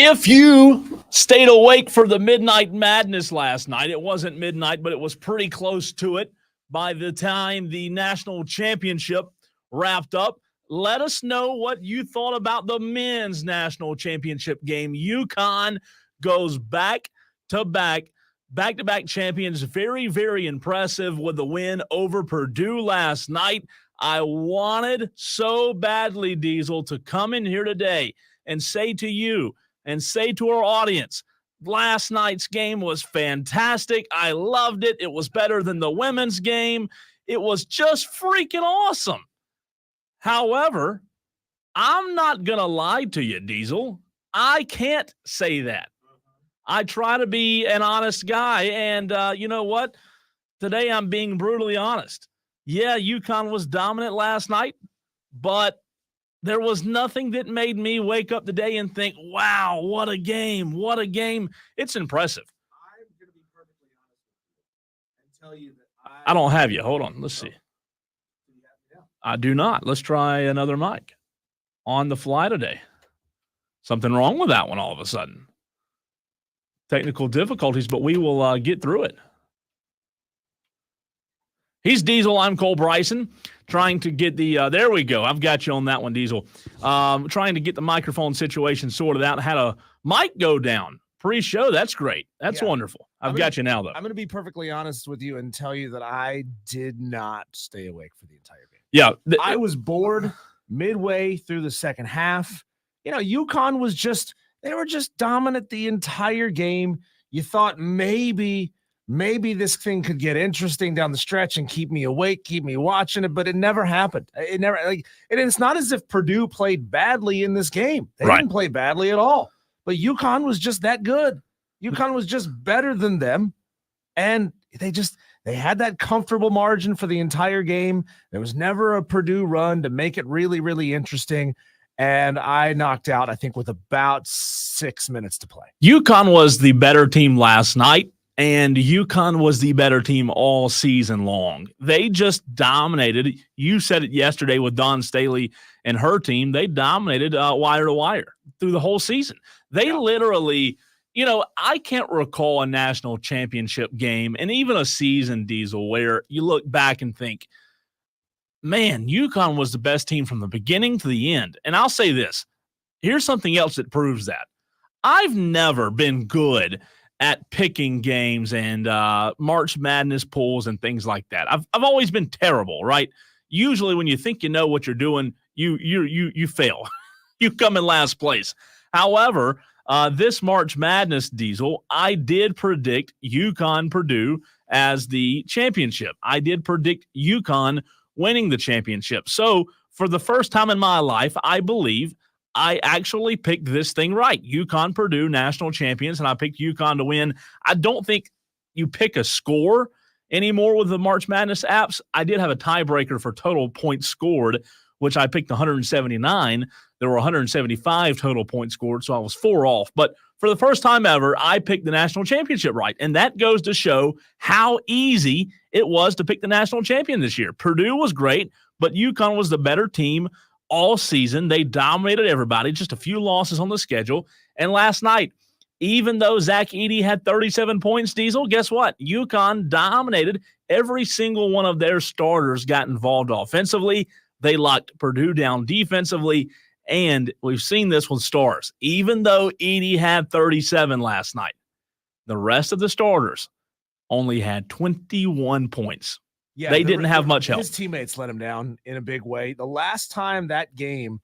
If you stayed awake for the Midnight Madness last night, it wasn't midnight, but it was pretty close to it by the time the national championship wrapped up. Let us know what you thought about the men's national championship game. UConn goes back-to-back champions. Very, very impressive with the win over Purdue last night. I wanted so badly, Diesel, to come in here today and say to you and say to our audience, last night's game was fantastic. I loved it. It was better than the women's game. It was just freaking awesome. However, I'm not going to lie to you, Diesel. I can't say that. I try to be an honest guy, and you know what? Today I'm being brutally honest. Yeah, UConn was dominant last night, but there was nothing that made me wake up today and think, wow, what a game, what a game. It's impressive. I'm going to be perfectly honest with you and tell you that I don't have you. Hold on. Let's see. I do not. Let's try another mic on the fly today. Something wrong with that one all of a sudden. Technical difficulties, but we will get through it. He's Diesel. I'm Cole Bryson. Trying to get the there we go. I've got you on that one, Diesel. Trying to get the microphone situation sorted out. Had a mic go down pre-show. That's great. That's wonderful. I've got you now, though. I'm going to be perfectly honest with you and tell you that I did not stay awake for the entire game. Yeah. I was bored midway through the second half. You know, UConn was they were just dominant the entire game. You thought maybe this thing could get interesting down the stretch and keep me awake, keep me watching it, but it never happened. It never, and it's not as if Purdue played badly in this game. They didn't play badly at all, but UConn was just that good. UConn was just better than them. And they had that comfortable margin for the entire game. There was never a Purdue run to make it really, really interesting. And I knocked out, I think, with about 6 minutes to play. UConn was the better team last night. And UConn was the better team all season long. They just dominated. You said it yesterday with Dawn Staley and her team. They dominated wire to wire through the whole season. They literally, I can't recall a national championship game and even a season, Diesel, where you look back and think, man, UConn was the best team from the beginning to the end. And I'll say this. Here's something else that proves that. I've never been good at picking games and March Madness pools and things like that. I've always been terrible, right? Usually when you think you know what you're doing, you fail. You come in last place. However, this March Madness, Diesel, I did predict UConn Purdue as the championship. I did predict UConn winning the championship. So for the first time in my life, I believe I actually picked this thing right. UConn, Purdue, national champions, and I picked UConn to win. I don't think you pick a score anymore with the March Madness apps. I did have a tiebreaker for total points scored, which I picked 179. There were 175 total points scored, so I was 4 off. But for the first time ever, I picked the national championship right, and that goes to show how easy it was to pick the national champion this year. Purdue was great, but UConn was the better team all season. They dominated everybody, just a few losses on the schedule. And last night, even though Zach Edey had 37 points, Diesel, guess what? UConn dominated. Every single one of their starters got involved offensively. They locked Purdue down defensively. And we've seen this with stars. Even though Edey had 37 last night, the rest of the starters only had 21 points. Yeah, they didn't have much help. His teammates let him down in a big way. The last time that game,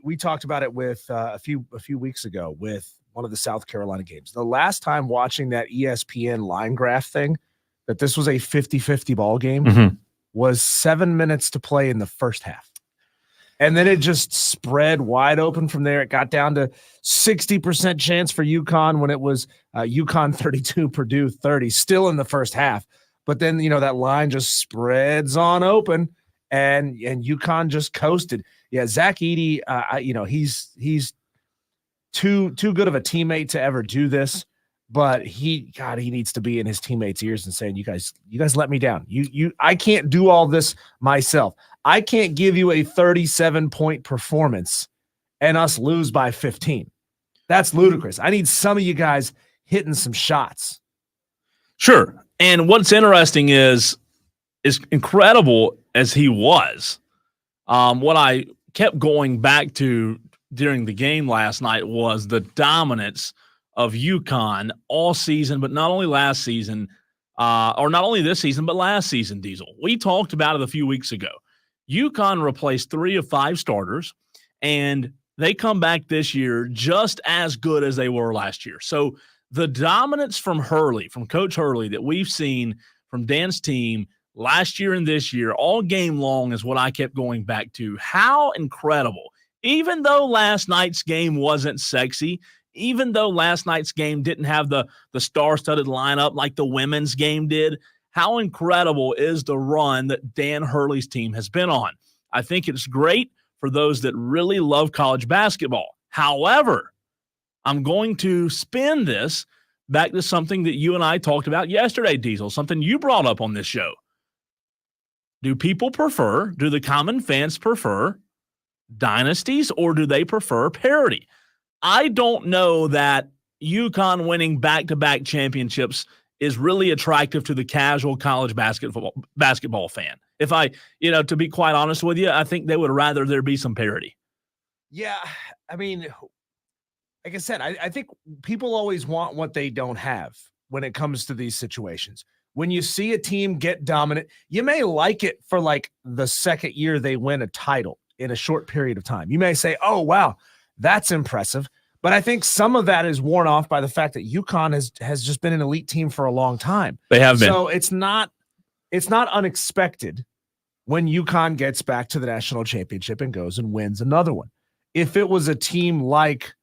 we talked about it with a few weeks ago with one of the South Carolina games. The last time watching that ESPN line graph thing, that this was a 50-50 ball game, was 7 minutes to play in the first half. And then it just spread wide open from there. It got down to 60% chance for UConn when it was UConn 32, Purdue 30, still in the first half. But then, that line just spreads on open, and UConn just coasted. Yeah, Zach Edey, he's too good of a teammate to ever do this. But he needs to be in his teammates' ears and saying, "You guys let me down. I can't do all this myself. I can't give you a 37-point performance and us lose by 15." That's ludicrous. I need some of you guys hitting some shots. Sure. And what's interesting is incredible as he was. What I kept going back to during the game last night was the dominance of UConn all season, but not only last season, or not only this season, but last season, Diesel. We talked about it a few weeks ago. UConn replaced 3 of 5 starters, and they come back this year just as good as they were last year. So the dominance from Hurley, from Coach Hurley, that we've seen from Dan's team last year and this year, all game long, is what I kept going back to. How incredible. Even though last night's game wasn't sexy, even though last night's game didn't have the star-studded lineup like the women's game did, how incredible is the run that Dan Hurley's team has been on? I think it's great for those that really love college basketball. However, I'm going to spin this back to something that you and I talked about yesterday, Diesel, something you brought up on this show. Do the common fans prefer dynasties, or do they prefer parity? I don't know that UConn winning back-to-back championships is really attractive to the casual college basketball fan. If to be quite honest with you, I think they would rather there be some parity. Yeah, I mean, like I said, I think people always want what they don't have when it comes to these situations. When you see a team get dominant, you may like it for like the second year they win a title in a short period of time. You may say, oh, wow, that's impressive. But I think some of that is worn off by the fact that UConn has just been an elite team for a long time. They have been. So it's not unexpected when UConn gets back to the national championship and goes and wins another one. If it was a team like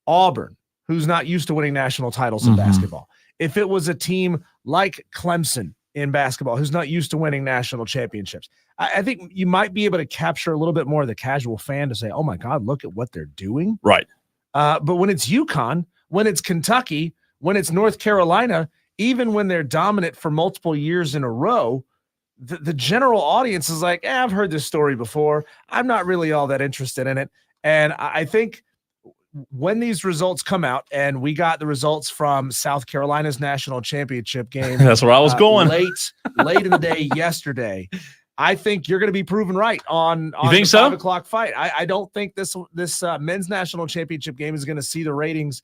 Auburn, who's not used to winning national titles in basketball, if it was a team like Clemson in basketball, who's not used to winning national championships, I think you might be able to capture a little bit more of the casual fan to say, oh my God, look at what they're doing. Right. But when it's UConn, when it's Kentucky, when it's North Carolina, even when they're dominant for multiple years in a row, the general audience is like, I've heard this story before. I'm not really all that interested in it. And I think when these results come out, and we got the results from South Carolina's national championship game. That's where I was going. Late in the day yesterday. I think you're going to be proven right on you think the so? 5 o'clock fight. I don't think this men's national championship game is going to see the ratings.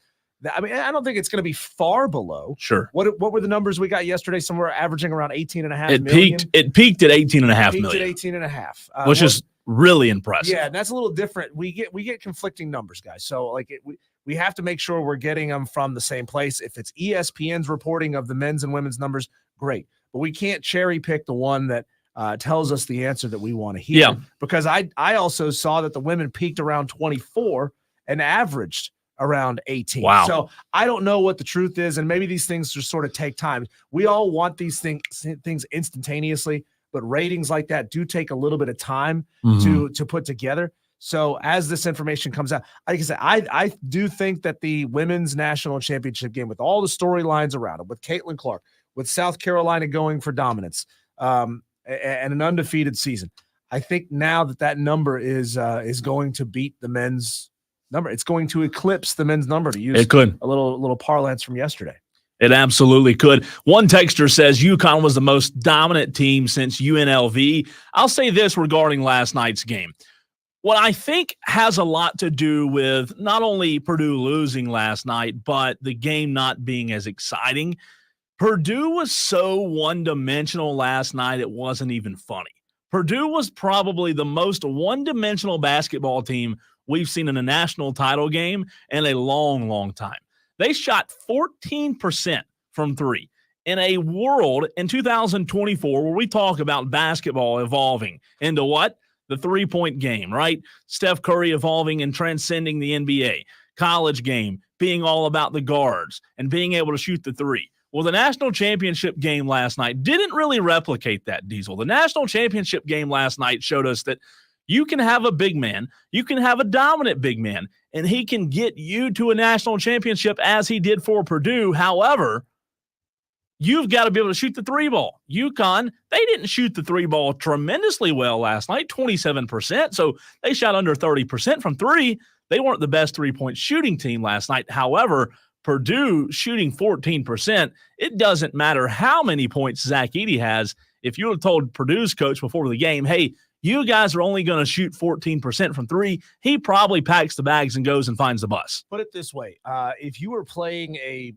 I mean, I don't think it's going to be far below. Sure. What were the numbers we got yesterday? Somewhere averaging around 18.5 million. It peaked at 18.5 million. At 18.5. Which is really impressive. Yeah, and that's a little different. We get conflicting numbers, guys. So like we have to make sure we're getting them from the same place. If it's ESPN's reporting of the men's and women's numbers, great. But we can't cherry pick the one that tells us the answer that we want to hear. Yeah. Because I also saw that the women peaked around 24 and averaged around 18. Wow. So I don't know what the truth is, and maybe these things just sort of take time. We all want these things instantaneously, but ratings like that do take a little bit of time to put together. So as this information comes out, like I said, I do think that the women's national championship game, with all the storylines around it, with Caitlin Clark, with South Carolina going for dominance, and an undefeated season, I think now that number is going to beat the men's number. It's going to eclipse the men's number, to use it could. a little parlance from yesterday. It absolutely could. One texter says UConn was the most dominant team since UNLV. I'll say this regarding last night's game. What I think has a lot to do with not only Purdue losing last night, but the game not being as exciting. Purdue was so one-dimensional last night, it wasn't even funny. Purdue was probably the most one-dimensional basketball team we've seen in a national title game in a long, long time. They shot 14% from three in a world in 2024 where we talk about basketball evolving into what? The three-point game, right? Steph Curry evolving and transcending the NBA. College game being all about the guards and being able to shoot the three. Well, the national championship game last night didn't really replicate that, Diesel. The national championship game last night showed us that you can have a big man, you can have a dominant big man, and he can get you to a national championship as he did for Purdue. However, you've got to be able to shoot the three ball. UConn, they didn't shoot the three ball tremendously well last night, 27%. So they shot under 30% from three. They weren't the best three-point shooting team last night. However, Purdue shooting 14%, it doesn't matter how many points Zach Edey has. If you would have told Purdue's coach before the game, hey, you guys are only going to shoot 14% from three, he probably packs the bags and goes and finds the bus. Put it this way. If you were playing a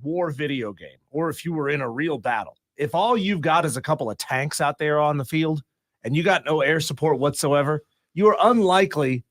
war video game, or if you were in a real battle, if all you've got is a couple of tanks out there on the field and you got no air support whatsoever, you are unlikely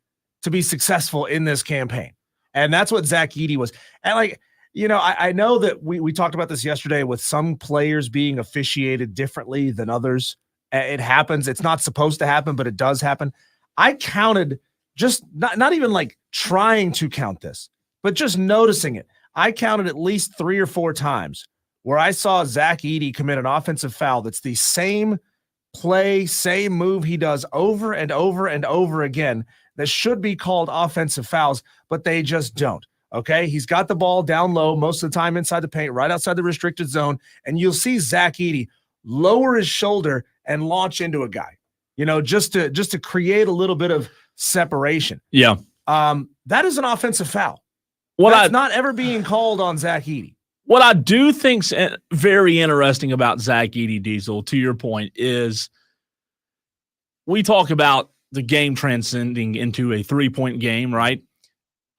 to be successful in this campaign. And that's what Zach Edey was. And I know that we talked about this yesterday with some players being officiated differently than others. It happens. It's not supposed to happen, but it does happen. I counted, just not even like trying to count this, but just noticing it. I counted at least 3 or 4 times where I saw Zach Edey commit an offensive foul that's the same play, same move he does over and over and over again that should be called offensive fouls, but they just don't. Okay, he's got the ball down low most of the time inside the paint, right outside the restricted zone, and you'll see Zach Edey lower his shoulder and launch into a guy, just to create a little bit of separation. Yeah, that is an offensive foul. That's not ever being called on Zach Edey. What I do think's very interesting about Zach Edey, Diesel, to your point, is we talk about the game transcending into a 3-point game, right?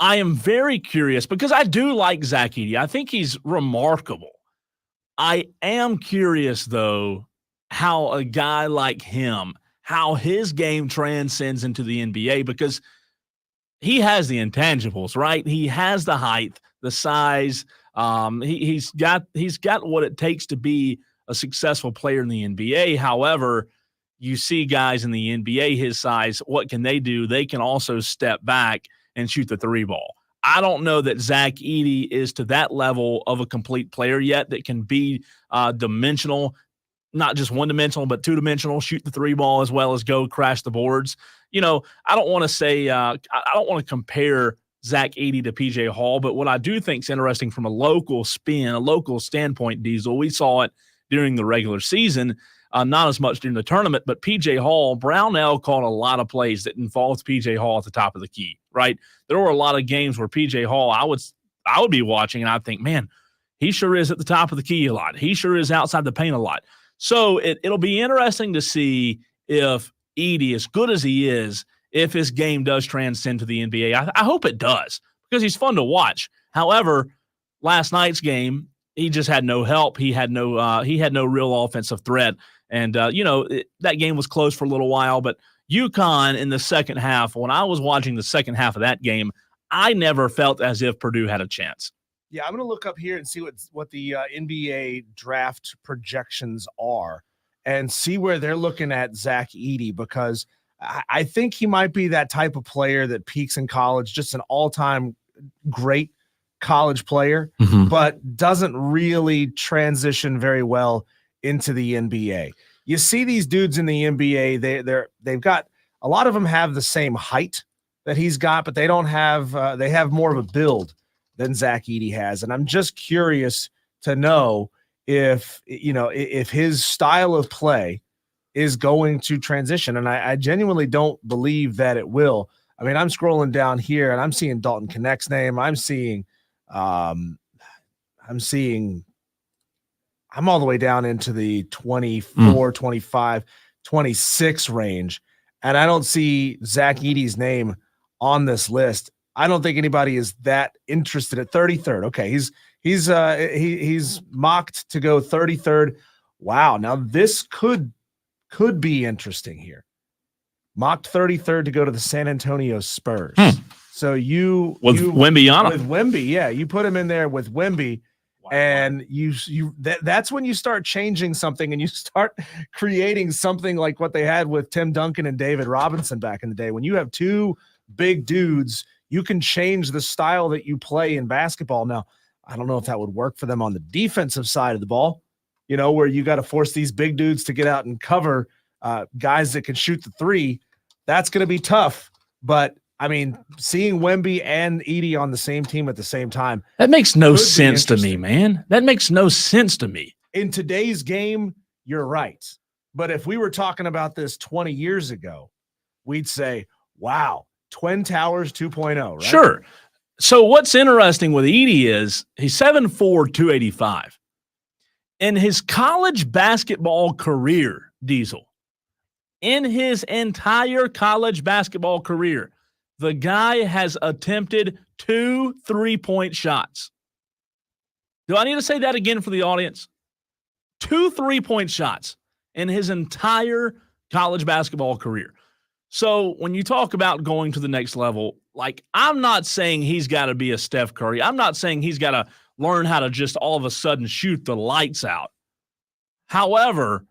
I am very curious because I do like Zach Edey. I think he's remarkable. I am curious, though, how a guy like him, how his game transcends into the NBA, because he has the intangibles, right? He has the height, the size. He's got what it takes to be a successful player in the NBA. However, you see guys in the NBA his size, what can they do? They can also step back and shoot the 3 ball. I don't know that Zach Edey is to that level of a complete player yet that can be dimensional, not just one-dimensional, but 2-dimensional, shoot the 3 ball as well as go crash the boards. I don't want to say I don't want to compare Zach Edey to PJ Hall, but what I do think is interesting from a local spin, a local standpoint, Diesel, we saw it during the regular season. Not as much during the tournament, but PJ Hall, Brownell called a lot of plays that involved PJ Hall at the top of the key, right? There were a lot of games where PJ Hall, I would be watching and I'd think, man, he sure is at the top of the key a lot. He sure is outside the paint a lot. So it'll be interesting to see if Edey, as good as he is, if his game does transcend to the NBA. I hope it does because he's fun to watch. However, last night's game, he just had no help. He had no real offensive threat. And, that game was close for a little while, but UConn in the second half, when I was watching the second half of that game, I never felt as if Purdue had a chance. Yeah, I'm going to look up here and see what the NBA draft projections are and see where they're looking at Zach Edey, because I think he might be that type of player that peaks in college, just an all-time great college player, but doesn't really transition very well into the NBA. You see these dudes in the NBA, they've got, a lot of them have the same height that he's got, but they don't have they have more of a build than Zach Edey has. And I'm just curious to know if his style of play is going to transition. And I genuinely don't believe that it will. I mean, I'm scrolling down here and I'm seeing Dalton Connect's name. I'm all the way down into the 24, 25, 26 range. And I don't see Zach Edey's name on this list. I don't think anybody is that interested at 33rd. Okay. He's mocked to go 33rd. Wow. Now this could be interesting here. Mocked 33rd to go to the San Antonio Spurs. So Wemby on him. With Wemby, yeah, you put him in there with Wemby. Wow. And that's when you start changing something and you start creating something like what they had with Tim Duncan and David Robinson back in the day. When you have two big dudes, you can change the style that you play in basketball. Now, I don't know if that would work for them on the defensive side of the ball, where you got to force these big dudes to get out and cover guys that can shoot the three. That's going to be tough. But I mean, seeing Wemby and Edey on the same team at the same time. That makes no sense to me, man. That makes no sense to me. In today's game, you're right. But if we were talking about this 20 years ago, we'd say, wow, Twin Towers 2.0, right? Sure. So what's interesting with Edey is he's 7'4", 285. In his college basketball career, Diesel, in his entire college basketball career, the guy has attempted 2 3-point shots. Do I need to say that again for the audience? 2 3-point shots in his entire college basketball career. So when you talk about going to the next level, like, I'm not saying he's got to be a Steph Curry. I'm not saying he's got to learn how to just all of a sudden shoot the lights out. However,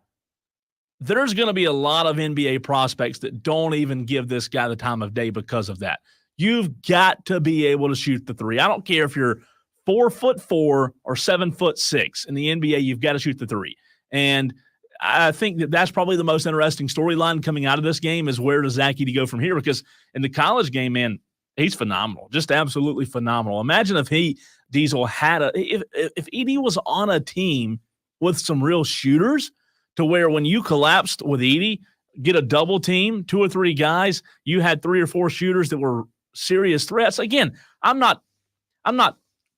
there's going to be a lot of NBA prospects that don't even give this guy the time of day because of that. You've got to be able to shoot the three. I don't care if you're 4'4" or 7'6" in the NBA. You've got to shoot the three. And I think that that's probably the most interesting storyline coming out of this game is where does Zach Edey go from here? Because in the college game, man, he's phenomenal, just absolutely phenomenal. Imagine if Diesel had if Edey was on a team with some real shooters, to where when you collapsed with Edey, get a double team, 2 or 3 guys, you had 3 or 4 shooters that were serious threats. Again, I'm not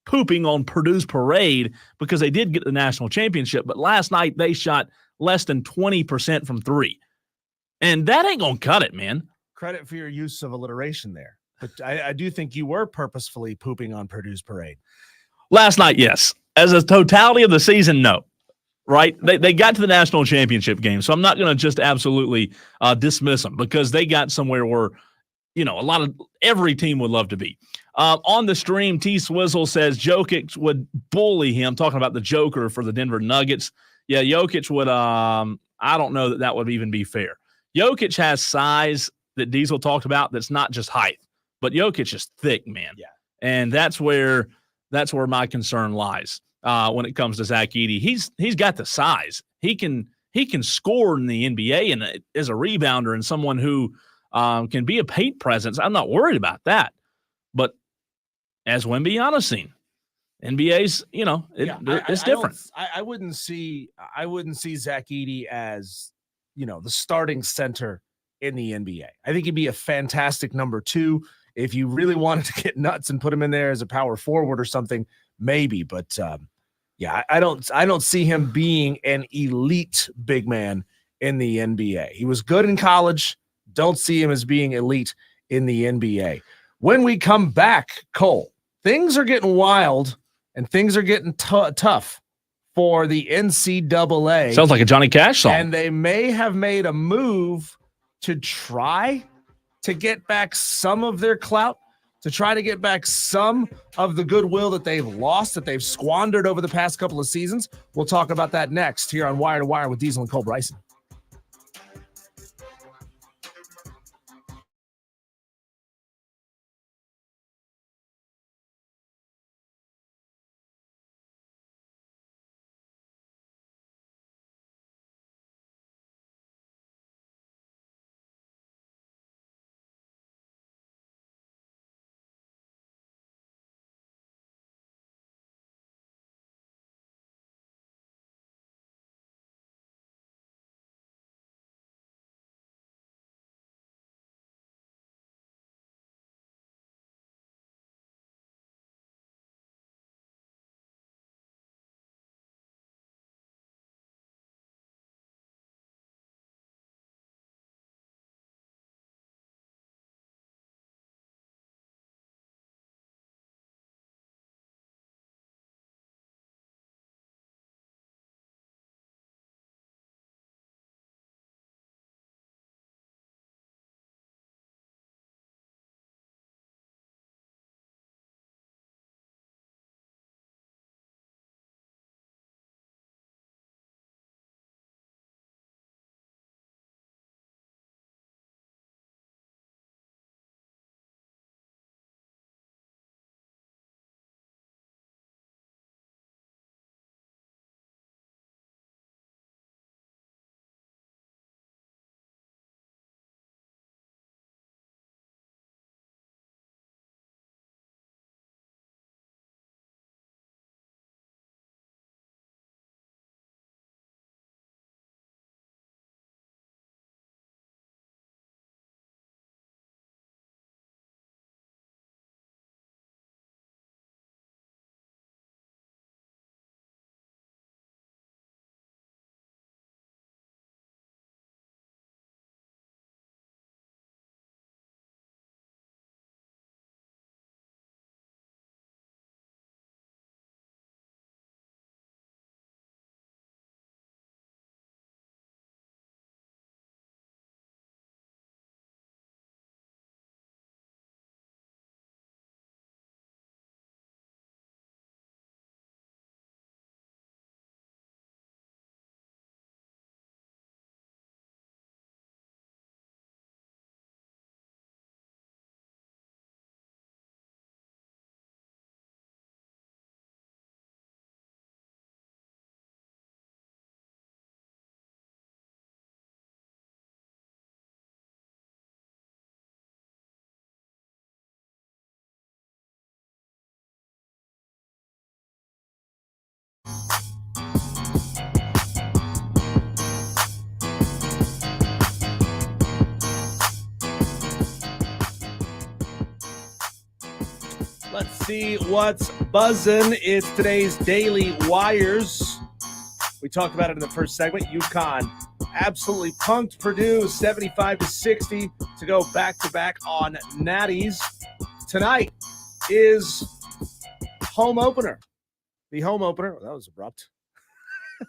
pooping on Purdue's parade because they did get the national championship, but last night they shot less than 20% from 3. And that ain't going to cut it, man. Credit for your use of alliteration there. But I do think you were purposefully pooping on Purdue's parade. Last night, yes. As a totality of the season, no. Right? They got to the national championship game, so I'm not going to just absolutely dismiss them because they got somewhere where, every team would love to be. On the stream, T. Swizzle says Jokic would bully him, talking about the Joker for the Denver Nuggets. Yeah, Jokic would I don't know that would even be fair. Jokic has size that Diesel talked about that's not just height, but Jokic is thick, man. Yeah. And that's where my concern lies. When it comes to Zach Edey, he's got the size. He can score in the NBA and as a rebounder and someone who can be a paint presence. I'm not worried about that. But as Wembyana's seen, NBA's it's different. I wouldn't see Zach Edey as the starting center in the NBA. I think he'd be a fantastic number 2 if you really wanted to get nuts and put him in there as a power forward or something. Maybe, but I don't see him being an elite big man in the NBA. He was good in college. Don't see him as being elite in the NBA. When we come back, Cole, things are getting wild and things are getting tough for the NCAA. Sounds like a Johnny Cash song. And they may have made a move to try to get back some of their clout, to try to get back some of the goodwill that they've lost, that they've squandered over the past couple of seasons. We'll talk about that next here on Wire to Wire with Diesel and Cole Bryson. see what's buzzing. It's today's Daily Wires. We talked about it in the first segment. UConn absolutely punked Purdue 75-60 to go back-to-back on Natties. Tonight is home opener. The home opener. That was abrupt.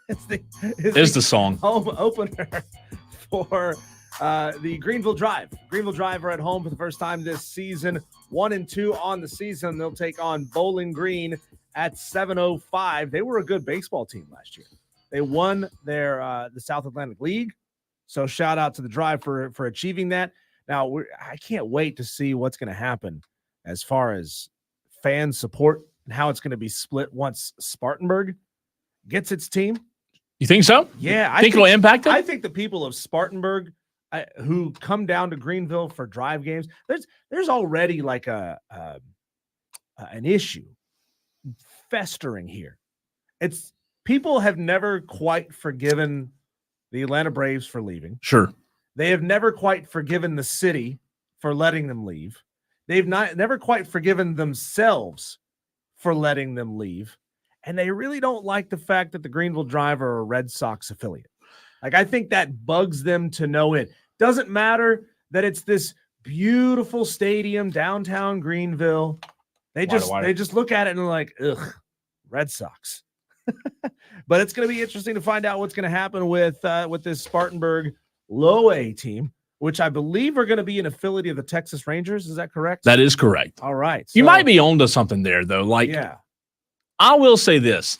It's the song. Home opener for the Greenville Drive. Greenville Drive are at home for the first time this season. 1-2 on the season. They'll take on Bowling Green at 7:05. They were a good baseball team last year. They won their the South Atlantic League. So shout out to the Drive for achieving that. Now, I can't wait to see what's going to happen as far as fan support and how it's going to be split once Spartanburg gets its team. You think so? Yeah. I think it'll impact it? I think the people of Spartanburg who come down to Greenville for Drive games, there's already like an issue festering here. It's people have never quite forgiven the Atlanta Braves for leaving. Sure. They have never quite forgiven the city for letting them leave. They've never quite forgiven themselves for letting them leave. And they really don't like the fact that the Greenville Drive are a Red Sox affiliate. Like, I think that bugs them to no end. Doesn't matter that it's this beautiful stadium, downtown Greenville. They just look at it and they're like, ugh, Red Sox. But it's going to be interesting to find out what's going to happen with this Spartanburg low A team, which I believe are going to be an affiliate of the Texas Rangers. Is that correct? That is correct. All right. You might be onto something there, though. Like, yeah. I will say this.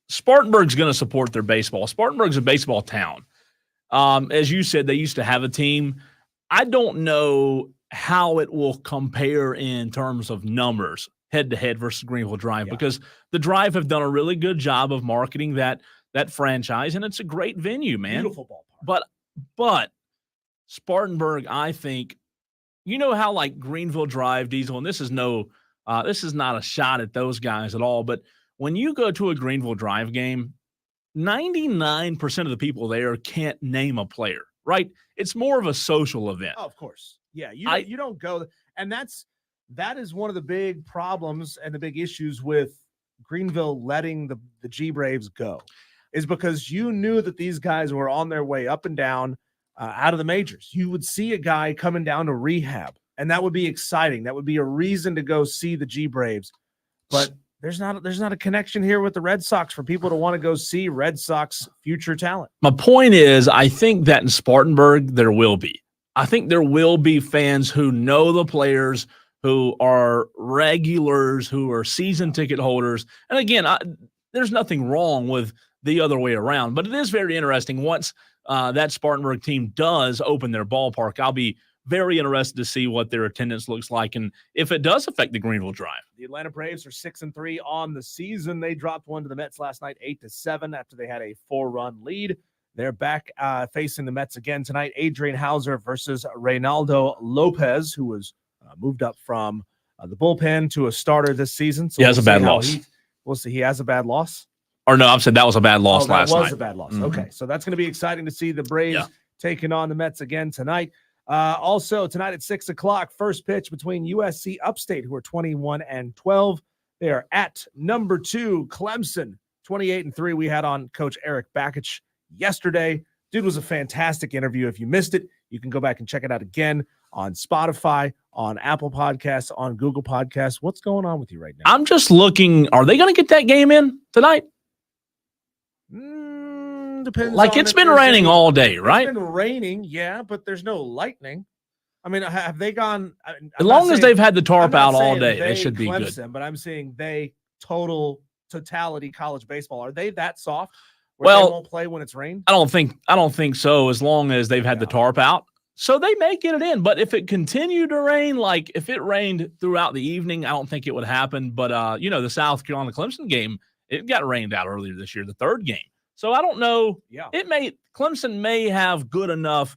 Spartanburg's going to support their baseball. Spartanburg's a baseball town. As you said, they used to have a team. I don't know how it will compare in terms of numbers head-to-head versus Greenville Drive, because the Drive have done a really good job of marketing that franchise, and it's a great venue, man. Beautiful ballpark. But Spartanburg, I think, you know how like Greenville Drive, Diesel, and this is not a shot at those guys at all, but when you go to a Greenville Drive game, 99% of the people there can't name a player, right? It's more of a social event. Oh, of course. Yeah, you don't go, and that is one of the big problems and the big issues with Greenville letting the G Braves go, is because you knew that these guys were on their way up and down out of the majors. You would see a guy coming down to rehab, and that would be exciting. That would be a reason to go see the G Braves. But there's not a connection here with the Red Sox for people to want to go see Red Sox future talent. My point is, I think that in Spartanburg there will be. I think there will be fans who know the players, who are regulars, who are season ticket holders. And again, there's nothing wrong with the other way around, but it is very interesting. Once that Spartanburg team does open their ballpark, I'll be very interested to see what their attendance looks like and if it does affect the Greenville Drive. The Atlanta Braves are 6-3 on the season. They dropped one to the Mets last night, 8-7, after they had a 4-run lead. They're back facing the Mets again tonight. Adrian Hauser versus Reynaldo Lopez, who was moved up from the bullpen to a starter this season. So he has a bad loss. We'll see. He has a bad loss? Or no, I've said that was a bad loss last night. That was a bad loss. Mm-hmm. Okay, so that's going to be exciting to see the Braves taking on the Mets again tonight. Also, tonight at 6 o'clock, first pitch between USC Upstate, who are 21-12. They are at number 2, Clemson, 28-3. We had on Coach Eric Bakich yesterday. Dude was a fantastic interview. If you missed it, you can go back and check it out again on Spotify, on Apple Podcasts, on Google Podcasts. What's going on with you right now? I'm just looking. Are they going to get that game in tonight? Depends. Like, it's been raining all day, right? It's been raining, yeah, but there's no lightning. I mean, have they gone? As long as they've had the tarp out all day, they should be good. But I'm saying totality college baseball. Are they that soft? Well, they won't play when it's rained. I don't think so. As long as they've had the tarp out, so they may get it in. But if it continued to rain, like if it rained throughout the evening, I don't think it would happen. But the South Carolina Clemson game, it got rained out earlier this year, the third game. So I don't know. Yeah, Clemson may have good enough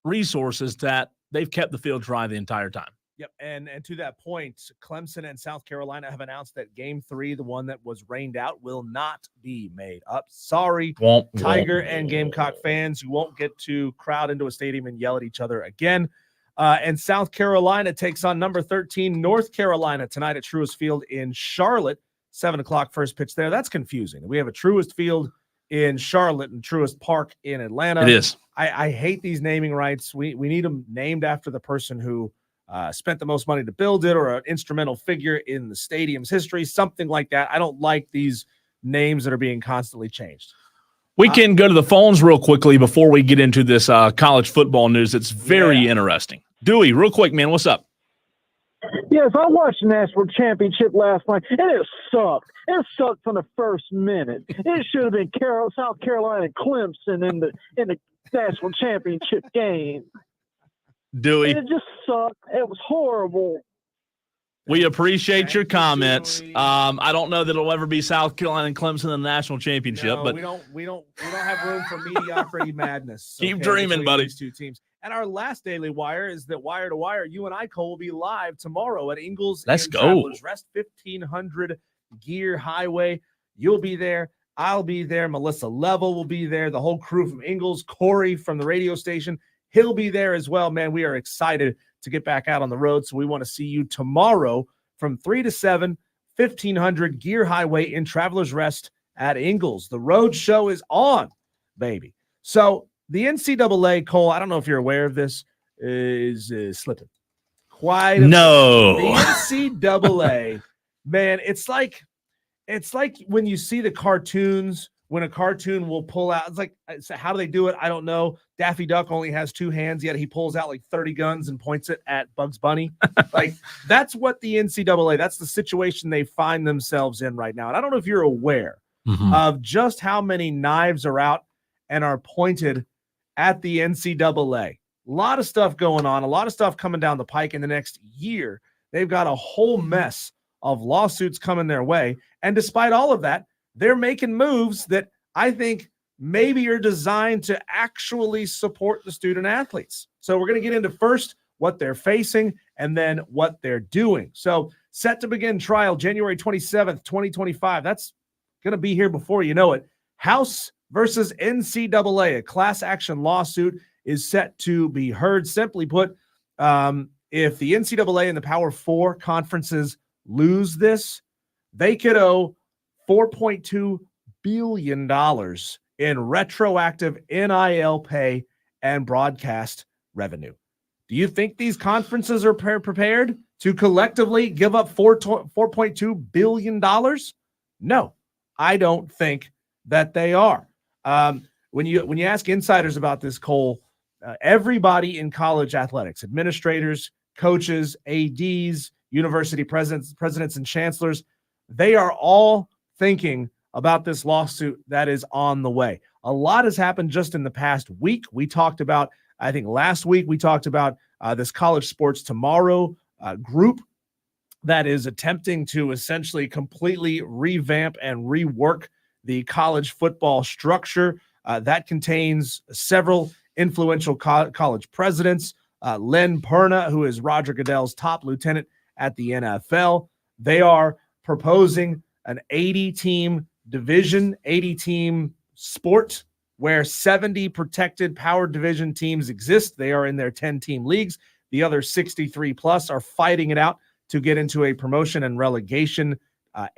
resources that they've kept the field dry the entire time. Yep, and to that point, Clemson and South Carolina have announced that Game 3, the one that was rained out, will not be made up. Sorry, Tiger and Gamecock fans, you won't get to crowd into a stadium and yell at each other again. And South Carolina takes on number 13 North Carolina tonight at Truist Field in Charlotte. 7 o'clock first pitch there. That's confusing. We have a Truist Field in Charlotte and Truist Park in Atlanta. It is. I hate these naming rights. We need them named after the person who spent the most money to build it, or an instrumental figure in the stadium's history, something like that. I don't like these names that are being constantly changed. We can go to the phones real quickly before we get into this college football news. It's very interesting. Dewey, real quick, man, what's up? Yes, I watched the national championship last night, and it sucked. It sucked from the first minute. It should have been South Carolina and Clemson in the national championship game. Dewey, and it just sucked. It was horrible. We appreciate your comments. I don't know that it'll ever be South Carolina and Clemson in the national championship, but we don't have room for mediocrity madness. Keep dreaming, buddy. These two teams. And our last Daily Wire is that Wire to Wire, you and I, Cole, will be live tomorrow at Ingles. Let's and go. Travelers Rest 1500 Gear Highway. You'll be there. I'll be there. Melissa Level will be there. The whole crew from Ingles. Corey from the radio station, he'll be there as well. Man, we are excited to get back out on the road. So we want to see you tomorrow from 3 to 7, 1500 Gear Highway in Travelers Rest at Ingles. The road show is on, baby. So the NCAA, Cole, I don't know if you're aware of this, is slipping. No. The NCAA, man, it's like when you see the cartoons, when a cartoon will pull out, it's like, how do they do it? I don't know. Daffy Duck only has 2 hands, yet he pulls out like 30 guns and points it at Bugs Bunny. Like, that's what the NCAA, that's the situation they find themselves in right now. And I don't know if you're aware of just how many knives are out and are pointed at the NCAA. A lot of stuff going on, a lot of stuff coming down the pike in the next year. They've got a whole mess of lawsuits coming their way. And despite all of that, they're making moves that I think maybe are designed to actually support the student athletes. So we're going to get into first what they're facing and then what they're doing. So set to begin trial January 27th, 2025. That's going to be here before you know it. House versus NCAA, a class action lawsuit is set to be heard. Simply put, if the NCAA and the Power 4 conferences lose this, they could owe $4.2 billion in retroactive NIL pay and broadcast revenue. Do you think these conferences are prepared to collectively give up $4.2 billion? No, I don't think that they are. When you ask insiders about this, Cole, everybody in college athletics, administrators, coaches, ADs, university presidents and chancellors, they are all thinking about this lawsuit that is on the way. A lot has happened just in the past week. We talked about, I think last week, we talked about this College Sports Tomorrow group that is attempting to essentially completely revamp and rework the college football structure. That contains several influential college presidents. Len Perna, who is Roger Goodell's top lieutenant at the NFL. They are proposing an 80-team division, 80-team sport where 70 protected power division teams exist. They are in their 10-team leagues. The other 63 plus are fighting it out to get into a promotion and relegation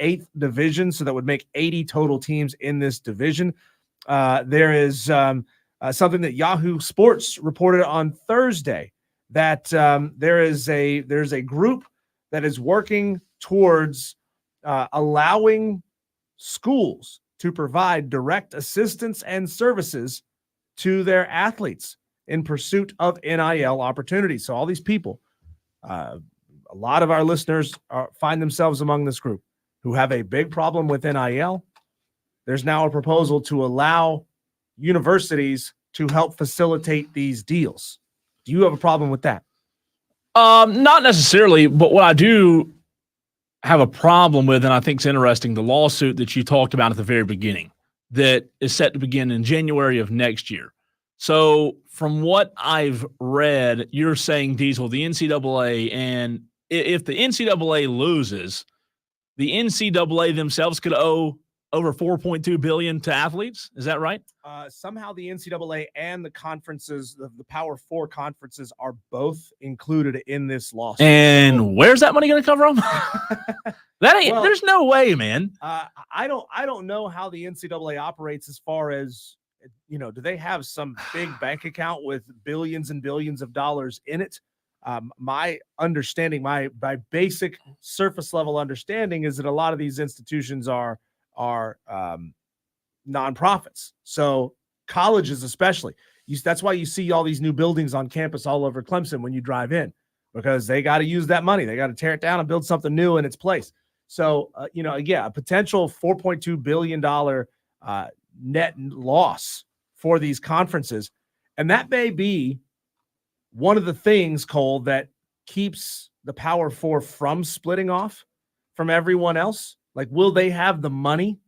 8th division. So that would make 80 total teams in this division. There is something that Yahoo Sports reported on Thursday, that there's a group that is working towards allowing schools to provide direct assistance and services to their athletes in pursuit of NIL opportunities. So all these people, a lot of our listeners find themselves among this group who have a big problem with NIL. There's now a proposal to allow universities to help facilitate these deals. Do you have a problem with that? Not necessarily, but what I do have a problem with, and I think it's interesting, the lawsuit that you talked about at the very beginning that is set to begin in January of next year. So from what I've read, you're saying, Diesel, the NCAA, and if the NCAA loses, the NCAA themselves could owe over $4.2 billion to athletes. Is that right? Somehow the NCAA and the conferences, the Power Four conferences, are both included in this lawsuit. And where's that money going to come from? There's no way, man. I don't know how the NCAA operates as far as, do they have some big bank account with billions and billions of dollars in it? My understanding, my basic surface level understanding, is that a lot of these institutions are nonprofits. So colleges, especially, that's why you see all these new buildings on campus all over Clemson when you drive in, because they got to use that money. They got to tear it down and build something new in its place. So, a potential $4.2 billion net loss for these conferences. And that may be one of the things, Cole, that keeps the Power Four from splitting off from everyone else. Like, will they have the money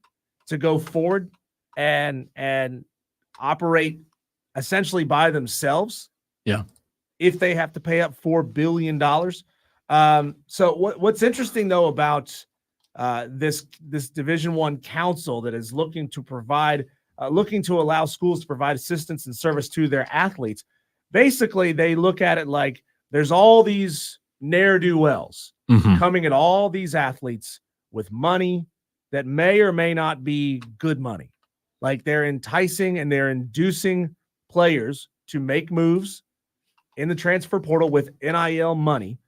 to go forward and operate essentially by themselves? Yeah. If they have to pay up $4 billion. So what's interesting, though, about this Division I council that is looking to allow schools to provide assistance and service to their athletes, basically they look at it like there's all these ne'er-do-wells coming at all these athletes with money that may or may not be good money. Like, they're enticing and they're inducing players to make moves in the transfer portal with NIL money.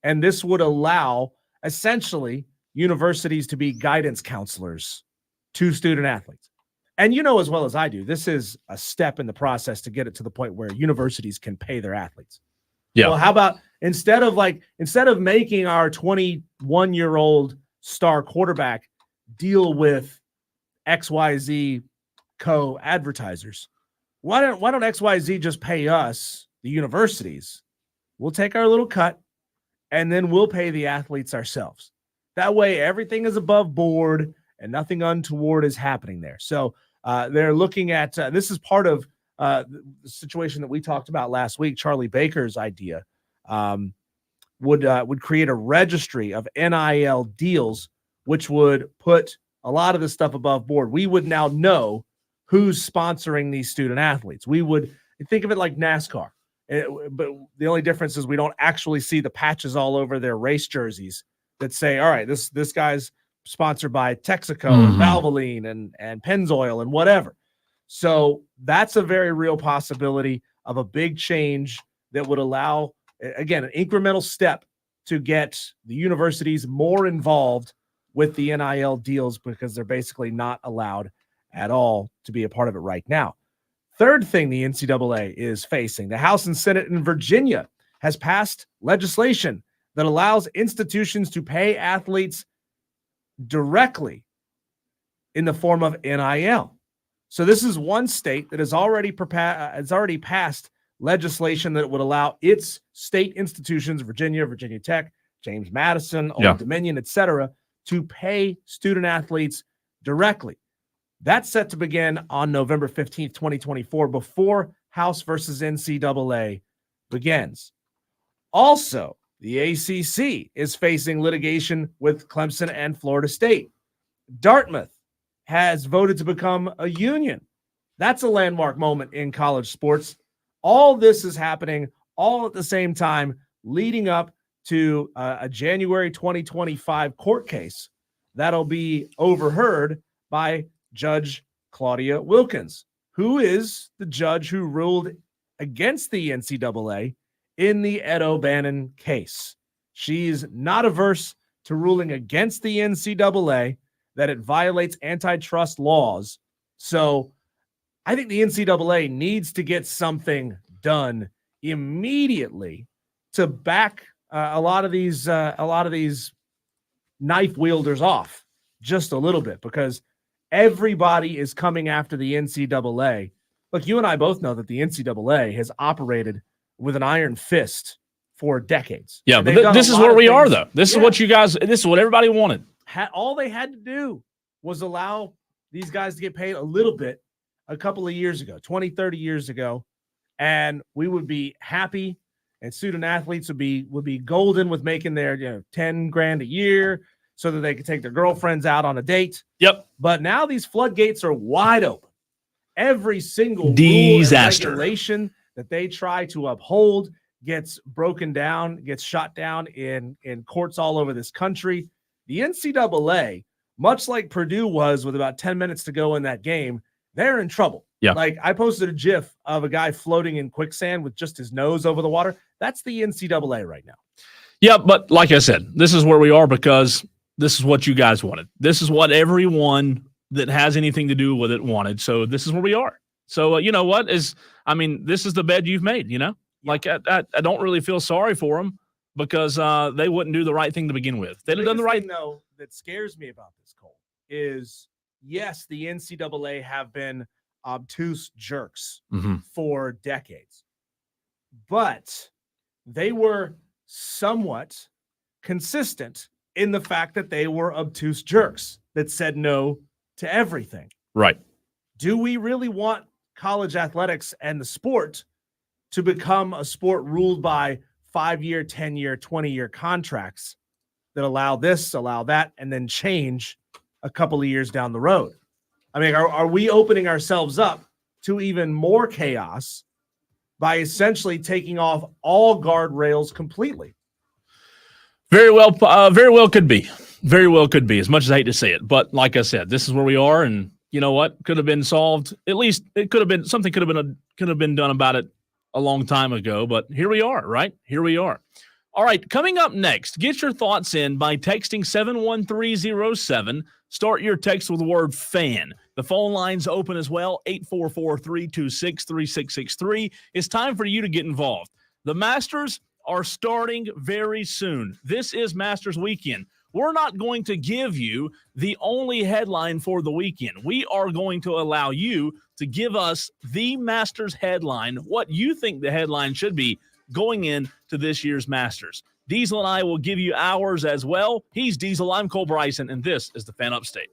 And this would allow essentially universities to be guidance counselors to student athletes. And as well as I do, this is a step in the process to get it to the point where universities can pay their athletes. Yeah. Well, how about instead of making our 21-year-old star quarterback deal with XYZ co-advertisers, why don't XYZ just pay us, the universities? We'll take our little cut, and then we'll pay the athletes ourselves. That way, everything is above board and nothing untoward is happening there. So they're looking at this is part of the situation that we talked about last week. Charlie Baker's idea would create a registry of NIL deals, which would put a lot of this stuff above board. We would now know who's sponsoring these student athletes. We would think of it like NASCAR. But the only difference is we don't actually see the patches all over their race jerseys that say, all right, this guy's sponsored by Texaco and Valvoline and Pennzoil and whatever. So that's a very real possibility of a big change that would allow, again, an incremental step to get the universities more involved with the NIL deals, because they're basically not allowed at all to be a part of it right now. Third thing the NCAA is facing: the House and Senate in Virginia has passed legislation that allows institutions to pay athletes directly in the form of NIL. So this is one state that has already passed legislation that would allow its state institutions, Virginia Tech, James Madison, Old Dominion, etc., to pay student athletes directly. That's set to begin on November 15th, 2024, before House versus NCAA begins. Also, the ACC is facing litigation with Clemson and Florida State. Dartmouth has voted to become a union. That's a landmark moment in college sports. All this is happening all at the same time, leading up to a January 2025 court case that'll be overheard by Judge Claudia Wilkins, who is the judge who ruled against the NCAA in the Ed O'Bannon case. She's not averse to ruling against the NCAA that it violates antitrust laws. So I think the NCAA needs to get something done immediately to back a lot of these knife wielders off just a little bit, because everybody is coming after the NCAA. Look, you and I both know that the NCAA has operated with an iron fist for decades. Yeah, but this is where we are, though. This is what this is what everybody wanted. All they had to do was allow these guys to get paid a little bit a couple of years ago, 20, 30 years ago, and we would be happy, and student athletes would be golden with making their $10 grand a year, so that they could take their girlfriends out on a date. Yep. But now these floodgates are wide open. Every single Disaster. rule and regulation that they try to uphold gets broken down, gets shot down in courts all over this country. The NCAA, much like Purdue was with about 10 minutes to go in that game, they're in trouble. Yeah. Like I posted a GIF of a guy floating in quicksand with just his nose over the water. That's the NCAA right now. Yeah, but like I said, this is where we are because this is what you guys wanted. This is what everyone that has anything to do with it wanted. So this is where we are. So you know what is? I mean, this is the bed you've made. You know, like I don't really feel sorry for them because they wouldn't do the right thing to begin with. They'd have done the right thing, though, that scares me about this, Cole, is yes, the NCAA have been obtuse jerks for decades, but they were somewhat consistent in the fact that they were obtuse jerks that said no to everything. Right. Do we really want college athletics and the sport to become a sport ruled by 5-year, 10-year, 20-year contracts that allow this, allow that, and then change a couple of years down the road? I mean, are we opening ourselves up to even more chaos by essentially taking off all guardrails completely? Very well could be. Very well could be, as much as I hate to say it. But like I said, this is where we are, and you know what? Could have been solved. At least it could have been something could have been done about it a long time ago, but here we are, right? Here we are. All right, coming up next, get your thoughts in by texting 71307. Start your text with the word FAN. The phone line's open as well, 844-326-3663. It's time for you to get involved. The Masters are starting very soon. This is Masters weekend. We're not going to give you the only headline for the weekend. We are going to allow you to give us the Masters headline, what you think the headline should be going into this year's Masters. Diesel and I will give you ours as well. He's Diesel, I'm Cole Bryson, and this is the Fan Upstate.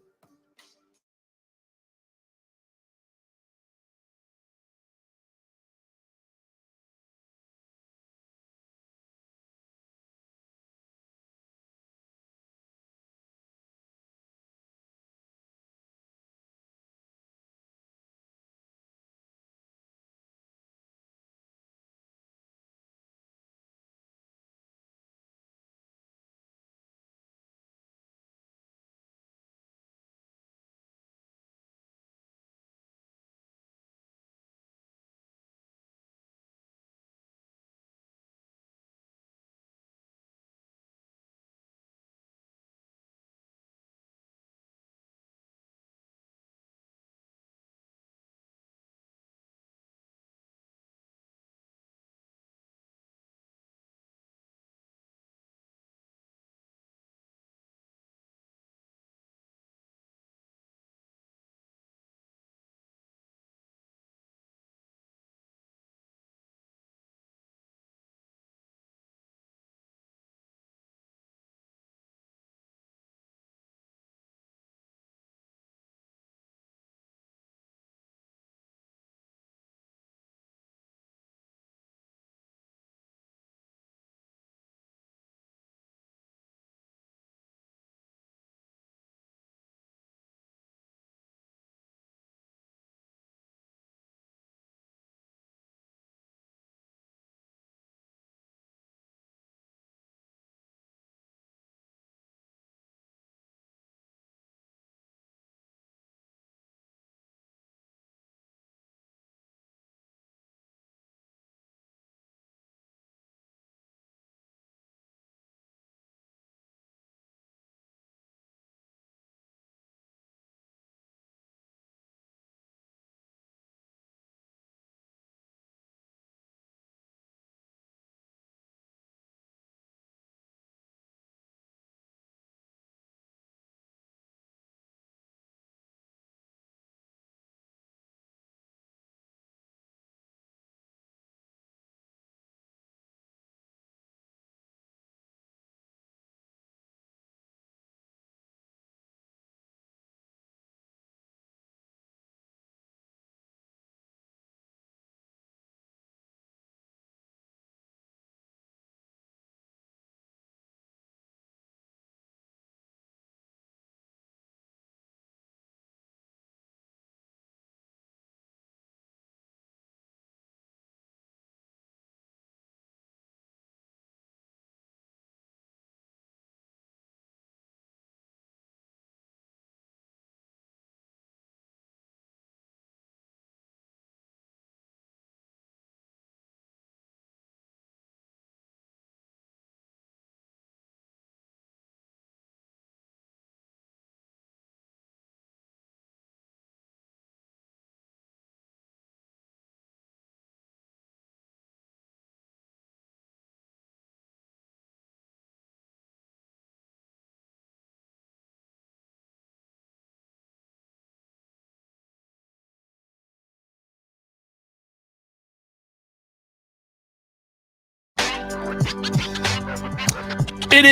It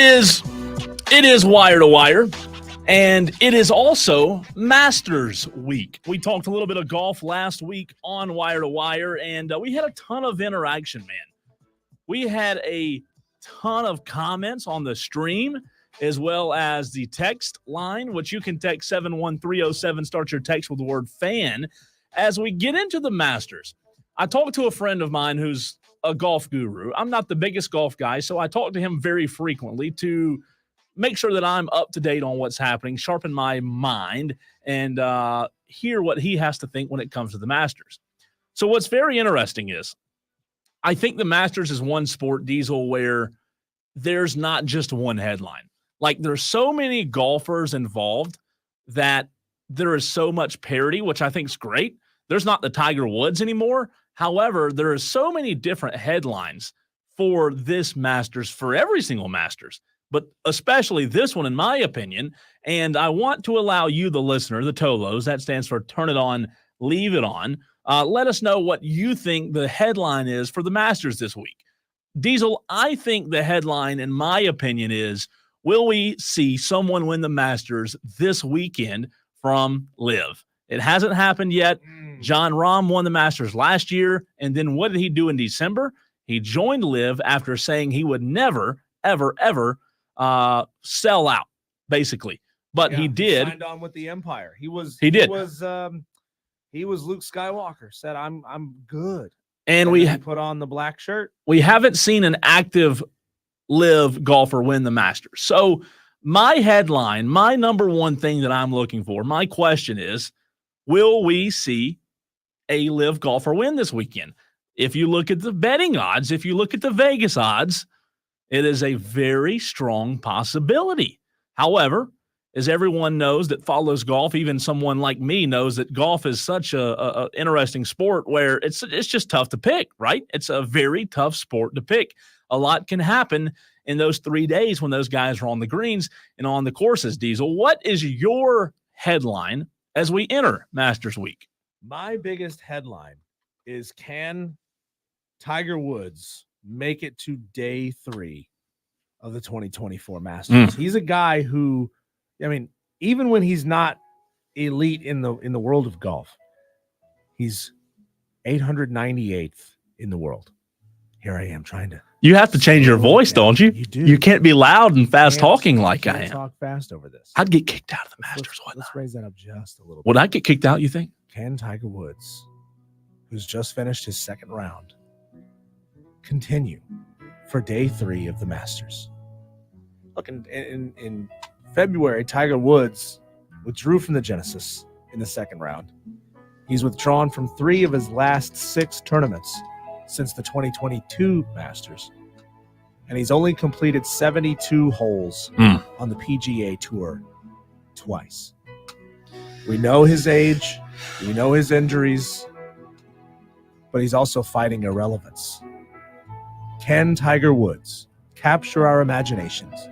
is Wire to Wire, and it is also Masters Week. We talked a little bit of golf last week on Wire to Wire, and we had a ton of interaction, man. We had a ton of comments on the stream as well as the text line, which you can text 71307. Start your text with the word fan. As we get into the Masters, I talked to a friend of mine who's a golf guru. I'm not the biggest golf guy, so I talk to him very frequently to make sure that I'm up to date on what's happening, sharpen my mind, and hear what he has to think when it comes to the Masters. So what's very interesting is I think the Masters is one sport, Diesel, where there's not just one headline. Like, there's so many golfers involved that there is so much parity, which I think is great. There's not the Tiger Woods anymore. However, there are so many different headlines for this Masters, for every single Masters, but especially this one, in my opinion. And I want to allow you, the listener, the Tolos, that stands for Turn It On, Leave It On. Let us know what you think the headline is for the Masters this week. Diesel, I think the headline, in my opinion, is, will we see someone win the Masters this weekend from LIV? It hasn't happened yet. Jon Rahm won the Masters last year, and then what did he do in December? He joined LIV after saying he would never, ever, ever sell out, basically. But he did. He signed on with the Empire. He did. He was Luke Skywalker. Said, "I'm good." And we put on the black shirt. We haven't seen an active LIV golfer win the Masters. So my headline, my number one thing that I'm looking for, my question is, will we see a LIV golfer win this weekend? If you look at the betting odds, if you look at the Vegas odds, it is a very strong possibility. However, as everyone knows that follows golf, even someone like me knows that golf is such a interesting sport where it's just tough to pick, right? It's a very tough sport to pick. A lot can happen in those 3 days when those guys are on the greens and on the courses. Diesel, what is your headline as we enter Masters Week? My biggest headline is, can Tiger Woods make it to day 3 of the 2024 Masters? He's a guy who, I mean, even when he's not elite in the world of golf, he's 898th in the world. Here I am trying to. You have to change your voice, don't you? You do. You can't be loud and fast talking like I am. Talk fast over this. I'd get kicked out of the Masters. Let's raise that up just a little bit. Would I get kicked out, you think? Can Tiger Woods, who's just finished his second round, continue for day 3 of the Masters? Look, in February, Tiger Woods withdrew from the Genesis in the second round. He's withdrawn from 3 of his last 6 tournaments since the 2022 Masters. And he's only completed 72 holes on the PGA Tour twice. We know his age. We know his injuries. But he's also fighting irrelevance. Can Tiger Woods capture our imaginations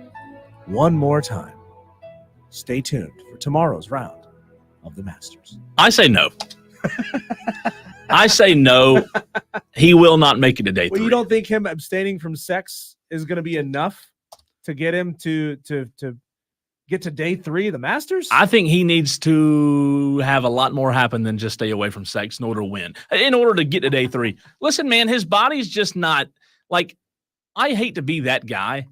one more time? Stay tuned for tomorrow's round of the Masters. I say no. I say no. He will not make it to day 3. Well, you don't think him abstaining from sex is going to be enough to get him to get to day 3 of the Masters? I think he needs to have a lot more happen than just stay away from sex in order to win, in order to get to day 3. Listen, man, his body's just not, like, I hate to be that guy,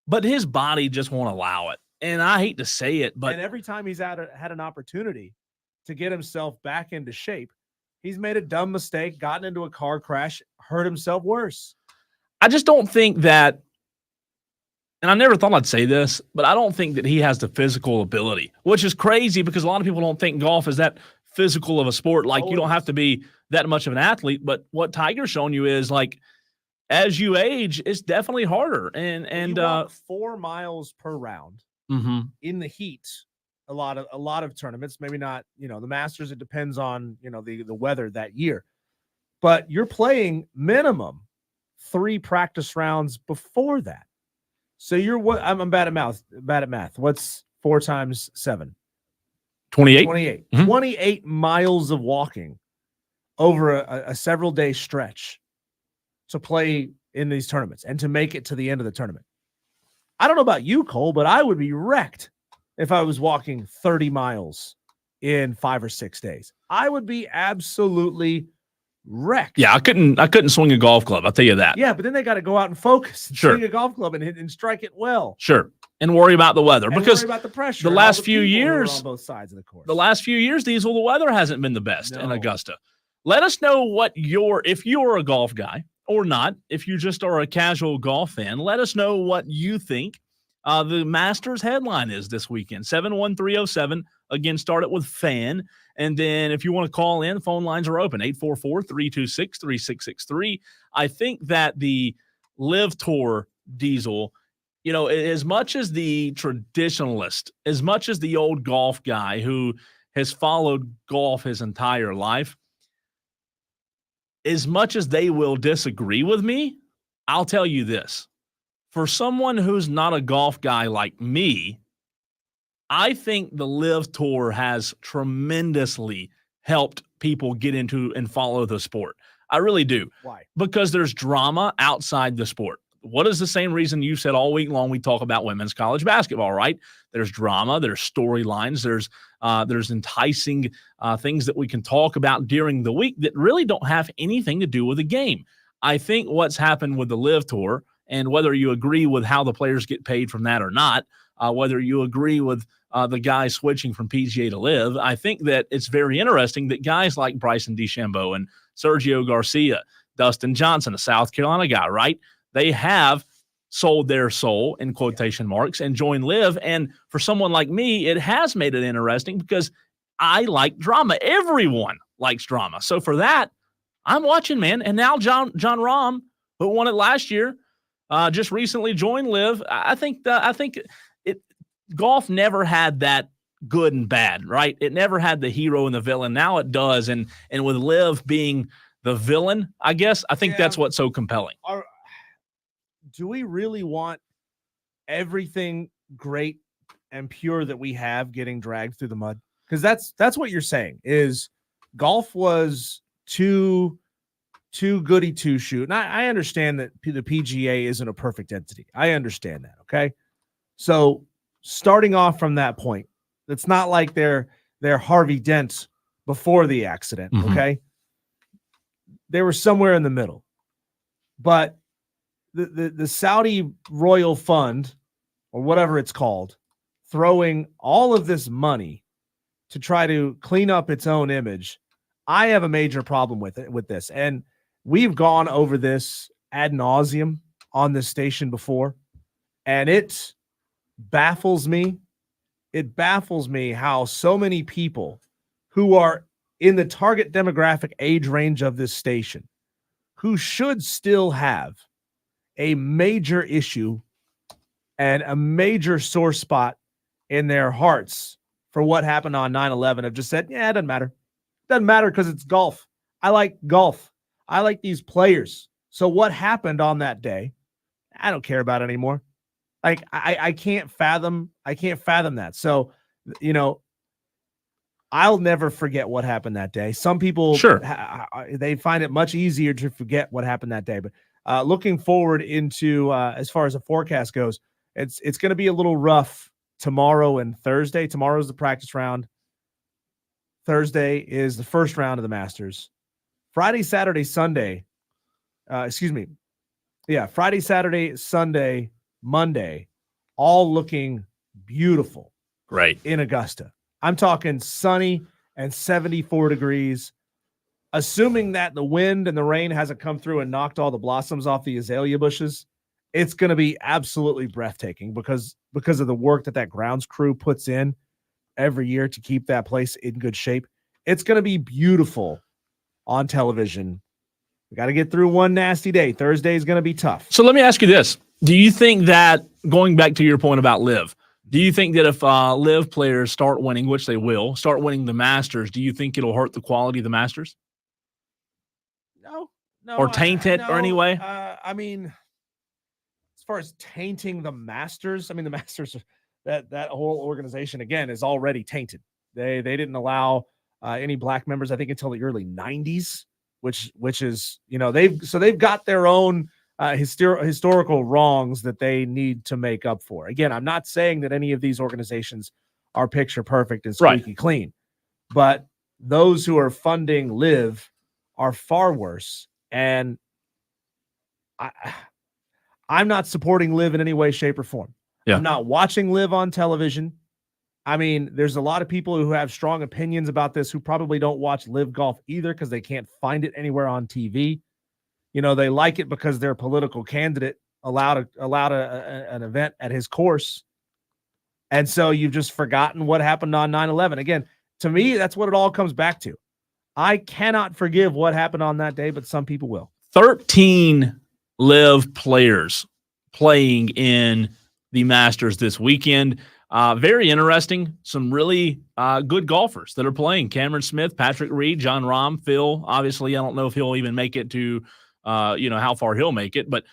but his body just won't allow it. And I hate to say it, but and every time he's had an opportunity to get himself back into shape, he's made a dumb mistake, gotten into a car crash, hurt himself worse. I just don't think that, and I never thought I'd say this, but I don't think that he has the physical ability, which is crazy because a lot of people don't think golf is that physical of a sport. Like, you don't have to be that much of an athlete, but what Tiger's shown you is, like, as you age, it's definitely harder. And you walk 4 miles per round in the heat. A lot of tournaments, maybe not, the Masters, it depends on, the weather that year. But you're playing minimum 3 practice rounds before that. So I'm bad at math. What's 4 times 7? 28. 28. 28 miles of walking over a several day stretch to play in these tournaments and to make it to the end of the tournament. I don't know about you, Cole, but I would be wrecked if I was walking 30 miles in 5 or 6 days. I would be absolutely wrecked. Yeah, I couldn't swing a golf club. I'll tell you that. Yeah, but then they got to go out and focus and Sure. swing a golf club and hit and strike it well. Sure. And worry about the weather And because worry about the pressure. the and last all the few people who are years, on both sides of the course. the last few years, Diesel, the weather hasn't been the best in No. Augusta. Let us know if you're a golf guy or not, if you just are a casual golf fan, let us know what you think the Masters headline is this weekend. 71307. Again, start it with fan. And then if you want to call in, phone lines are open, 844-326-3663. I think that the Live Tour, Diesel, as much as the traditionalist, as much as the old golf guy who has followed golf his entire life, as much as they will disagree with me, I'll tell you this. For someone who's not a golf guy like me, I think the Live Tour has tremendously helped people get into and follow the sport. I really do. Why? Because there's drama outside the sport. What is the same reason you said all week long we talk about women's college basketball, right? There's drama, there's storylines, there's enticing things that we can talk about during the week that really don't have anything to do with the game. I think what's happened with the Live Tour, and whether you agree with how the players get paid from that or not, whether you agree with the guys switching from PGA to Live, I think that it's very interesting that guys like Bryson DeChambeau and Sergio Garcia, Dustin Johnson, a South Carolina guy, right? They have sold their soul, in quotation marks, and joined Live. And for someone like me, it has made it interesting because I like drama. Everyone likes drama. So for that, I'm watching, man. And now John Rahm, who won it last year, just recently joined Live. I think golf never had that good and bad, right? It never had the hero and the villain. Now it does. And with Liv being the villain, I guess, I think that's what's so compelling. Do we really want everything great and pure that we have getting dragged through the mud? Because that's what you're saying is golf was too goody two shoot. And I understand that the PGA isn't a perfect entity. I understand that. Okay. So starting off from that point, it's not like they're Harvey Dent before the accident. Mm-hmm. Okay. They were somewhere in the middle, but the Saudi Royal Fund or whatever it's called, throwing all of this money to try to clean up its own image. I have a major problem with this. And we've gone over this ad nauseum on this station before, and it baffles me. It baffles me how so many people who are in the target demographic age range of this station, who should still have a major issue and a major sore spot in their hearts for what happened on 9/11, have just said, yeah, it doesn't matter. It doesn't matter because it's golf. I like golf. I like these players. So what happened on that day, I don't care about anymore. Like I can't fathom that. So, I'll never forget what happened that day. Some people, sure, they find it much easier to forget what happened that day. But looking forward into as far as the forecast goes, it's going to be a little rough tomorrow and Thursday. Tomorrow's the practice round. Thursday is the first round of the Masters. Friday, Saturday, Sunday. Friday, Saturday, Sunday, Monday, all looking beautiful. Right. In Augusta. I'm talking sunny and 74 degrees. Assuming that the wind and the rain hasn't come through and knocked all the blossoms off the azalea bushes, it's going to be absolutely breathtaking because of the work that grounds crew puts in every year to keep that place in good shape. It's going to be beautiful on television. We got to get through one nasty day. Thursday is going to be tough. So let me ask you this. Do you think that, going back to your point about Liv, do you think that if Liv players start winning, which they will, start winning the Masters, do you think it'll hurt the quality of the Masters? No. Or taint it or anyway? I mean, as far as tainting the Masters, the Masters, that whole organization, again, is already tainted. They didn't allow any black members, I think, until the early 90s, which is, they've got their own historical wrongs that they need to make up for. Again, I'm not saying that any of these organizations are picture perfect and squeaky clean, but those who are funding Live are far worse. And I'm not supporting Live in any way, shape, or form. Yeah. I'm not watching Live on television. I mean, there's a lot of people who have strong opinions about this who probably don't watch Live Golf either because they can't find it anywhere on TV. You know, they like it because their political candidate allowed an event at his course. And so you've just forgotten what happened on 9/11. Again, to me, that's what it all comes back to. I cannot forgive what happened on that day, but some people will. 13 Live players playing in the Masters this weekend. Very interesting. Some really good golfers that are playing. Cameron Smith, Patrick Reed, John Rahm, Phil. Obviously, I don't know if he'll even make it to, how far he'll make it. But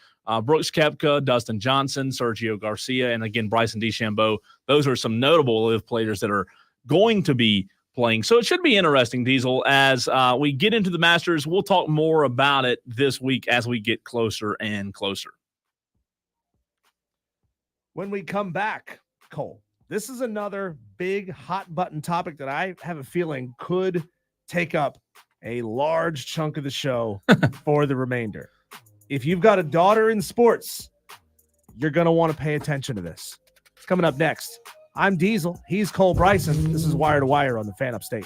Brooks Koepka, Dustin Johnson, Sergio Garcia, and again, Bryson DeChambeau. Those are some notable Live players that are going to be playing. So it should be interesting, Diesel, as we get into the Masters. We'll talk more about it this week as we get closer and closer. When we come back, Cole, this is another big hot button topic that I have a feeling could take up a large chunk of the show for the remainder. If you've got a daughter in sports, you're going to want to pay attention to this. It's coming up next. I'm Diesel. He's Cole Bryson. This is Wire to Wire on the Fan Upstate.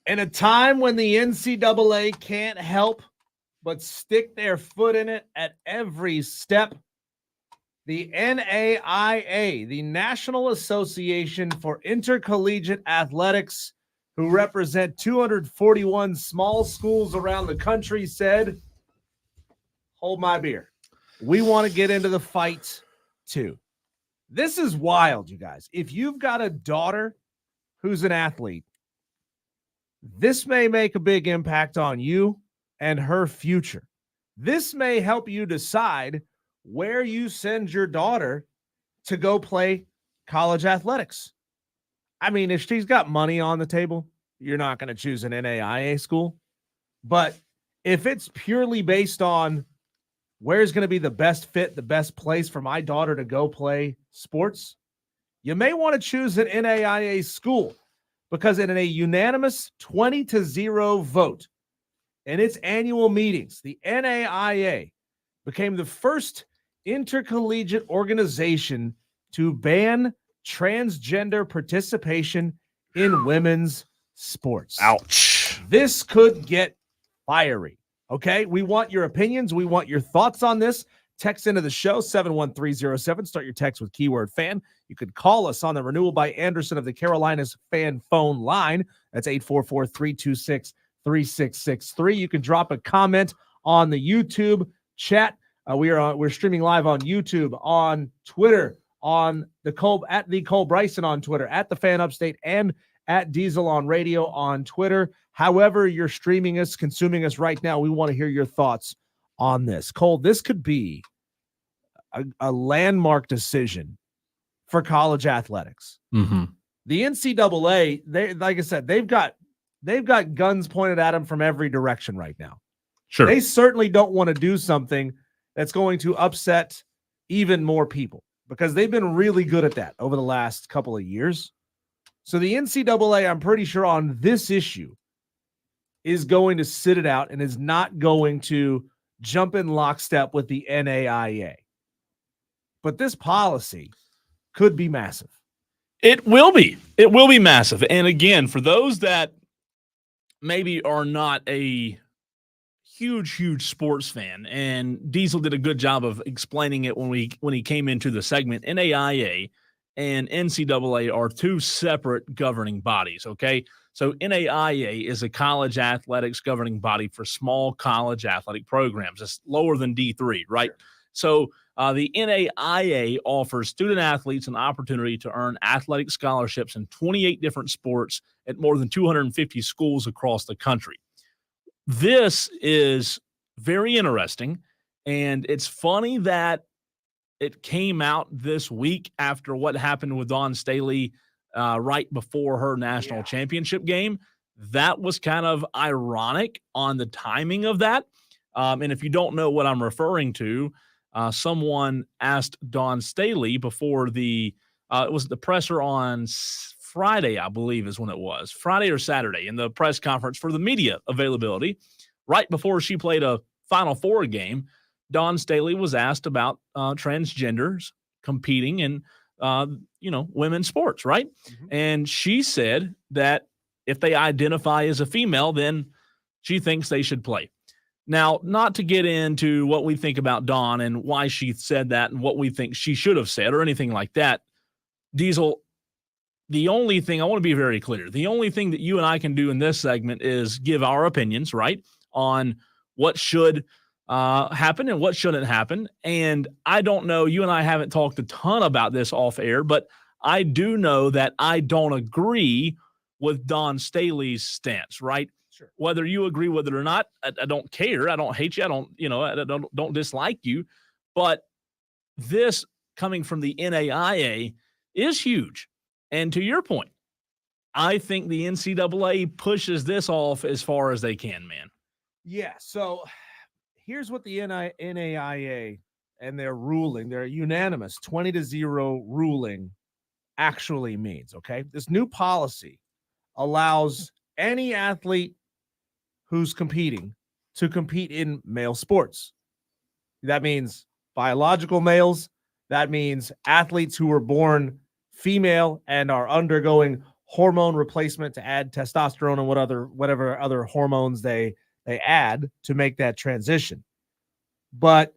In a time when the NCAA can't help but stick their foot in it at every step, the NAIA, the National Association for Intercollegiate Athletics, who represent 241 small schools around the country, said, hold my beer. We want to get into the fight too. This is wild, you guys. If you've got a daughter who's an athlete, this may make a big impact on you and her future. This may help you decide where you send your daughter to go play college athletics. I mean, if she's got money on the table, you're not going to choose an NAIA school. But if it's purely based on where's going to be the best fit, the best place for my daughter to go play sports, you may want to choose an NAIA school, because in a unanimous 20-0 vote in its annual meetings, the NAIA became the first intercollegiate organization to ban transgender participation in women's sports. Ouch. This could get fiery. Okay, we want your opinions. We want your thoughts on this. Text into the show, 71307. Start your text with keyword fan. You could call us on the Renewal by Anderson of the Carolinas fan phone line. That's 844-326-3663. You can drop a comment on the YouTube chat. We're streaming live on YouTube, on Twitter, on the Cole Bryson on Twitter, at the Fan Upstate, and at Diesel on Radio on Twitter. However you're streaming us, consuming us right now, we want to hear your thoughts on this. Cole, this could be a landmark decision for college athletics. Mm-hmm. The NCAA, they, like I said, they've got guns pointed at them from every direction right now. Sure. They certainly don't want to do something that's going to upset even more people, because they've been really good at that over the last couple of years. So the NCAA, I'm pretty sure on this issue, is going to sit it out and is not going to jump in lockstep with the NAIA. But this policy could be massive. It will be. It will be massive. And again, for those that maybe are not a huge sports fan, and Diesel did a good job of explaining it when he came into the segment, NAIA and NCAA are two separate governing bodies, okay? So NAIA is a college athletics governing body for small college athletic programs. It's lower than D3, right? Sure. So the NAIA offers student athletes an opportunity to earn athletic scholarships in 28 different sports at more than 250 schools across the country. This is very interesting, and it's funny that it came out this week after what happened with Dawn Staley right before her national championship game. That was kind of ironic on the timing of that. And if you don't know what I'm referring to, someone asked Dawn Staley before it was the presser on Friday, I believe is when it was, Friday or Saturday, in the press conference for the media availability, right before she played a Final Four game. Dawn Staley was asked about transgenders competing in, women's sports, right? Mm-hmm. And she said that if they identify as a female, then she thinks they should play. Now, not to get into what we think about Dawn and why she said that and what we think she should have said or anything like that, Diesel, the only thing, I want to be very clear, the only thing that you and I can do in this segment is give our opinions, right, on what should happen and what shouldn't happen. And I don't know, you and I haven't talked a ton about this off air, but I do know that I don't agree with Dawn Staley's stance, right? Sure. Whether you agree with it or not, I don't care. I don't hate you. I don't dislike you. But this coming from the NAIA is huge. And to your point, I think the NCAA pushes this off as far as they can, man. Yeah. So here's what the NAIA and their ruling, their unanimous 20-0 ruling actually means, okay? This new policy allows any athlete who's competing to compete in male sports. That means biological males. That means athletes who were born female and are undergoing hormone replacement to add testosterone and whatever other hormones they add to make that transition. But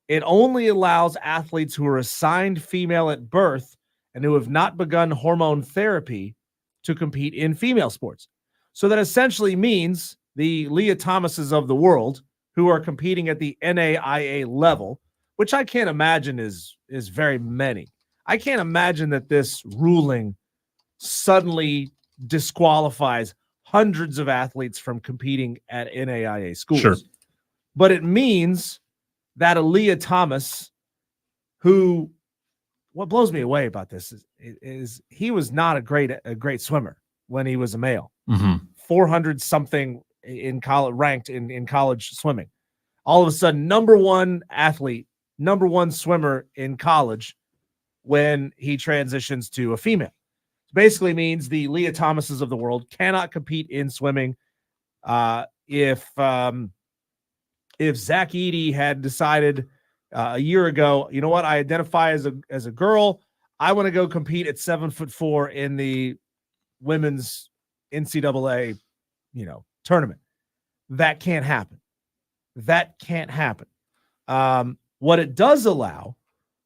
it only allows athletes who are assigned female at birth and who have not begun hormone therapy to compete in female sports. So that essentially means the Leah Thomases of the world who are competing at the NAIA level, which I can't imagine is very many. I can't imagine that this ruling suddenly disqualifies hundreds of athletes from competing at NAIA schools. Sure. But it means that Leah Thomas, who, what blows me away about this is he was not a great swimmer when he was a male. 400 something in college, ranked in college swimming. All of a sudden, number one athlete, number one swimmer in college when he transitions to a female. It basically means the Leah Thomases of the world cannot compete in swimming. If Zach Edey had decided a year ago, you know what, I identify as a girl, I want to go compete at 7'4" in the women's NCAA, tournament. That can't happen. That can't happen. What it does allow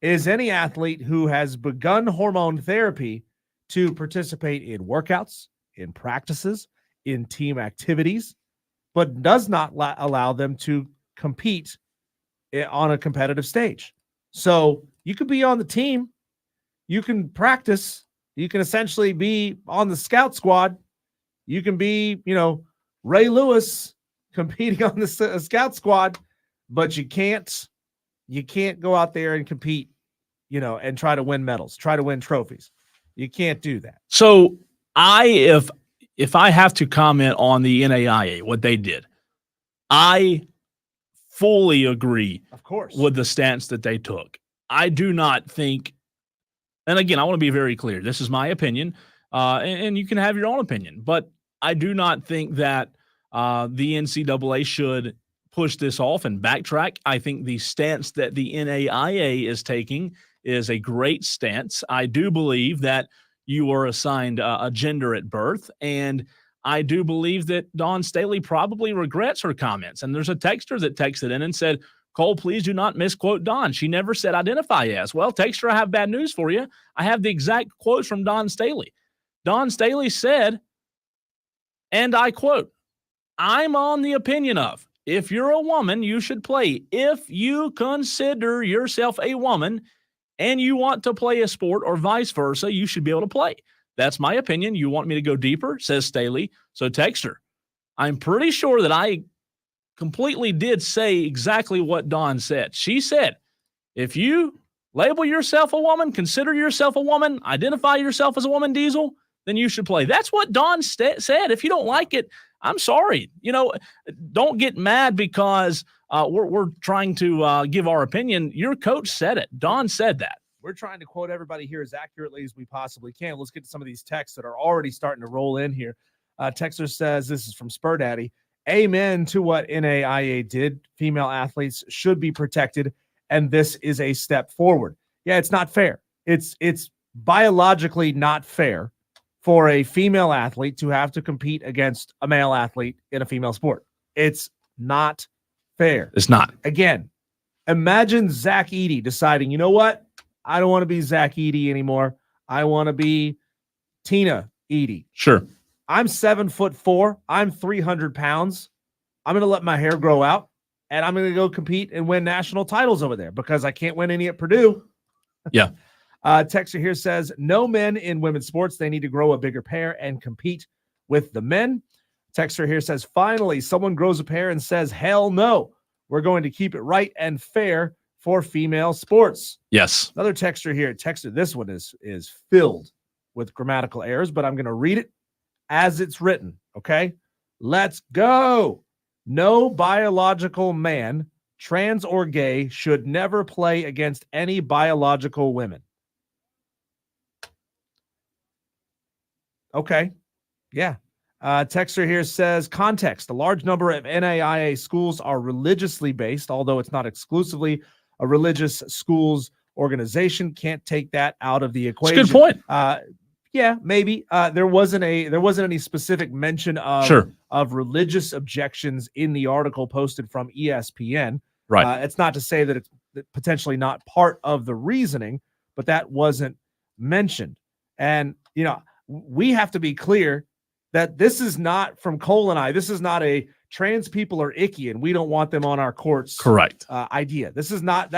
is any athlete who has begun hormone therapy to participate in workouts, in practices, in team activities, but does not allow them to compete on a competitive stage. So you could be on the team, you can practice, you can essentially be on the scout squad, you can be, Ray Lewis competing on the scout squad, but you can't go out there and compete, and try to win medals, try to win trophies. You can't do that. So if I have to comment on the NAIA, what they did, I fully agree, of course, with the stance that they took. I do not think, and again, I want to be very clear. This is my opinion, and you can have your own opinion, but I do not think that the NCAA should push this off and backtrack. I think the stance that the NAIA is taking is a great stance. I do believe that you are assigned a gender at birth, and I do believe that Dawn Staley probably regrets her comments. And there's a texter that texted in and said, Cole, please do not misquote Dawn. She never said identify as. Well, texter, I have bad news for you. I have the exact quotes from Dawn Staley. Dawn Staley said, and I quote, I'm on the opinion of, if you're a woman, you should play. If you consider yourself a woman and you want to play a sport or vice versa, you should be able to play. That's my opinion. You want me to go deeper, says Staley. So texter, I'm pretty sure that I completely did say exactly what Dawn said. She said, if you label yourself a woman, consider yourself a woman, identify yourself as a woman, Diesel, then you should play. That's what Dawn said. If you don't like it, I'm sorry. Don't get mad because we're trying to give our opinion. Your coach said it. Dawn said that. We're trying to quote everybody here as accurately as we possibly can. Let's get to some of these texts that are already starting to roll in here. Texter says, this is from Spur Daddy. Amen to what NAIA did. Female athletes should be protected, and this is a step forward. Yeah, it's not fair. It's biologically not fair for a female athlete to have to compete against a male athlete in a female sport. It's not fair. It's not. Again, imagine Zach Edey deciding, you know what? I don't want to be Zach Edey anymore. I want to be Tina Edey. Sure. I'm 7'4". I'm 300 pounds. I'm going to let my hair grow out, and I'm going to go compete and win national titles over there because I can't win any at Purdue. Yeah. Texter here says, no men in women's sports. They need to grow a bigger pair and compete with the men. Texter here says, finally, someone grows a pair and says, hell no. We're going to keep it right and fair for female sports. Yes. Another texter here. Texter, this one is filled with grammatical errors, but I'm going to read it as it's written. Okay. Let's go. No biological man, trans or gay, should never play against any biological women. Okay. Yeah. Texter here says, context. A large number of NAIA schools are religiously based, although it's not exclusively a religious schools organization. Can't take that out of the equation. That's a good point. Yeah, maybe. There wasn't any specific mention of religious objections in the article posted from ESPN. Right. It's not to say that it's potentially not part of the reasoning, but that wasn't mentioned. And we have to be clear that this is not, from Cole and I, this is not a trans people are icky and we don't want them on our courts. Correct. Idea. That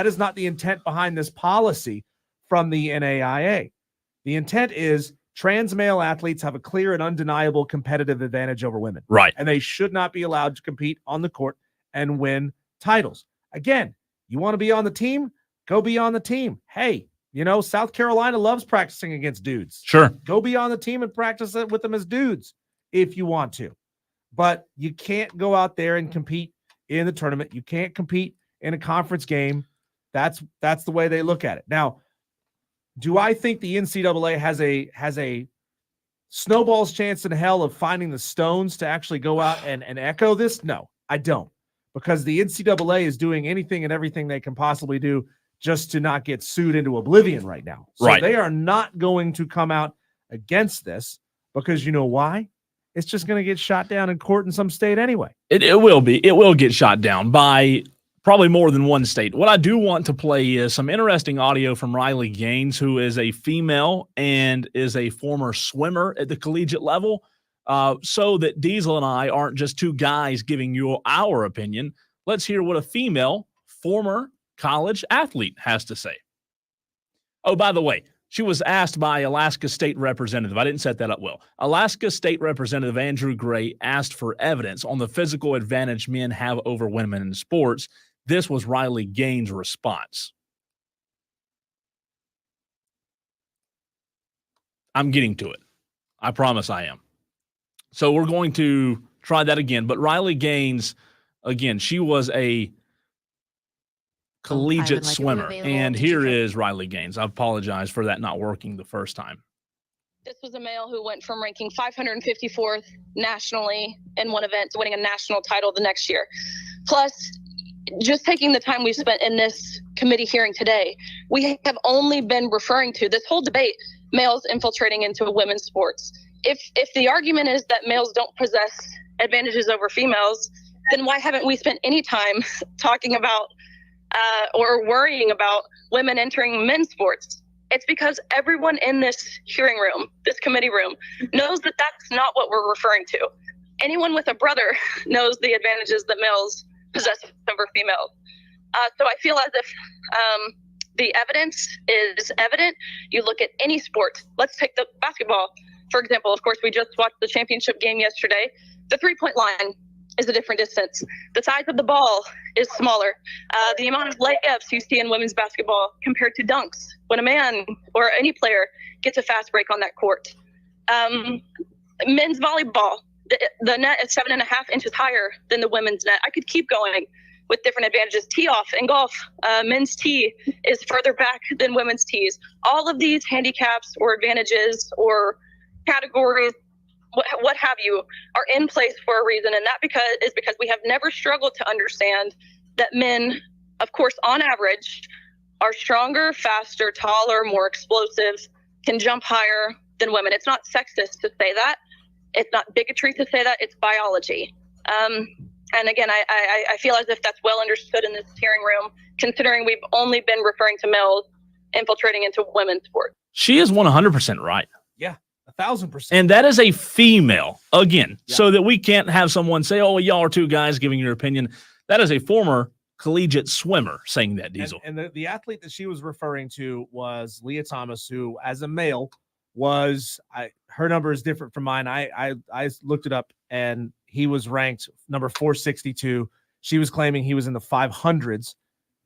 is not the intent behind this policy from the NAIA. The intent is trans male athletes have a clear and undeniable competitive advantage over women. Right. And they should not be allowed to compete on the court and win titles. Again, you want to be on the team? Go be on the team. Hey, South Carolina loves practicing against dudes. Sure. Go be on the team and practice it with them as dudes if you want to. But you can't go out there and compete in the tournament. You can't compete in a conference game. That's the way they look at it. Now, do I think the NCAA has a snowball's chance in hell of finding the stones to actually go out and echo this? No, I don't. Because the NCAA is doing anything and everything they can possibly do just to not get sued into oblivion right now. So right. They are not going to come out against this because you know why? It's just going to get shot down in court in some state anyway. It will be. It will get shot down by probably more than one state. What I do want to play is some interesting audio from Riley Gaines, who is a female and is a former swimmer at the collegiate level, so that Diesel and I aren't just two guys giving you our opinion. Let's hear what a female former college athlete has to say. Oh, by the way, she was asked by Alaska State Representative. I didn't set that up well. Alaska State Representative Andrew Gray asked for evidence on the physical advantage men have over women in sports. This was Riley Gaines' response. I'm getting to it. I promise I am. So we're going to try that again. But Riley Gaines, again, she was a collegiate swimmer. And here is Riley Gaines. I apologize for that not working the first time. This was a male who went from ranking 554th nationally in one event to winning a national title the next year. Plus, just taking the time we've spent in this committee hearing today, we have only been referring to this whole debate, males infiltrating into women's sports. If the argument is that males don't possess advantages over females, then why haven't we spent any time talking about or worrying about women entering men's sports? It's because everyone in this hearing room, this committee room, knows that that's not what we're referring to. Anyone with a brother knows the advantages that males possess over females. So I feel as if the evidence is evident. You look at any sport. Let's take the basketball, for example. Of course, we just watched the championship game yesterday. The three-point line is a different distance. The size of the ball is smaller. The amount of layups you see in women's basketball compared to dunks when a man or any player gets a fast break on that court. Men's volleyball, the net is 7.5 inches higher than the women's net. I could keep going with different advantages. Tee off in golf, men's tee is further back than women's tees. All of these handicaps or advantages or categories, what have you, are in place for a reason, and that is because we have never struggled to understand that men, of course, on average, are stronger, faster, taller, more explosive, can jump higher than women. It's not sexist to say that. It's not bigotry to say that. It's biology. And again, I feel as if that's well understood in this hearing room, considering we've only been referring to males infiltrating into women's sports. She is 100% right. Yeah. 1,000%. And that is a female, again, so that we can't have someone say, oh, y'all are two guys giving your opinion. That is a former collegiate swimmer saying that, Diesel. And the athlete that she was referring to was Leah Thomas, who, as a male, was her number is different from mine. I looked it up, and he was ranked number 462. She was claiming he was in the 500s,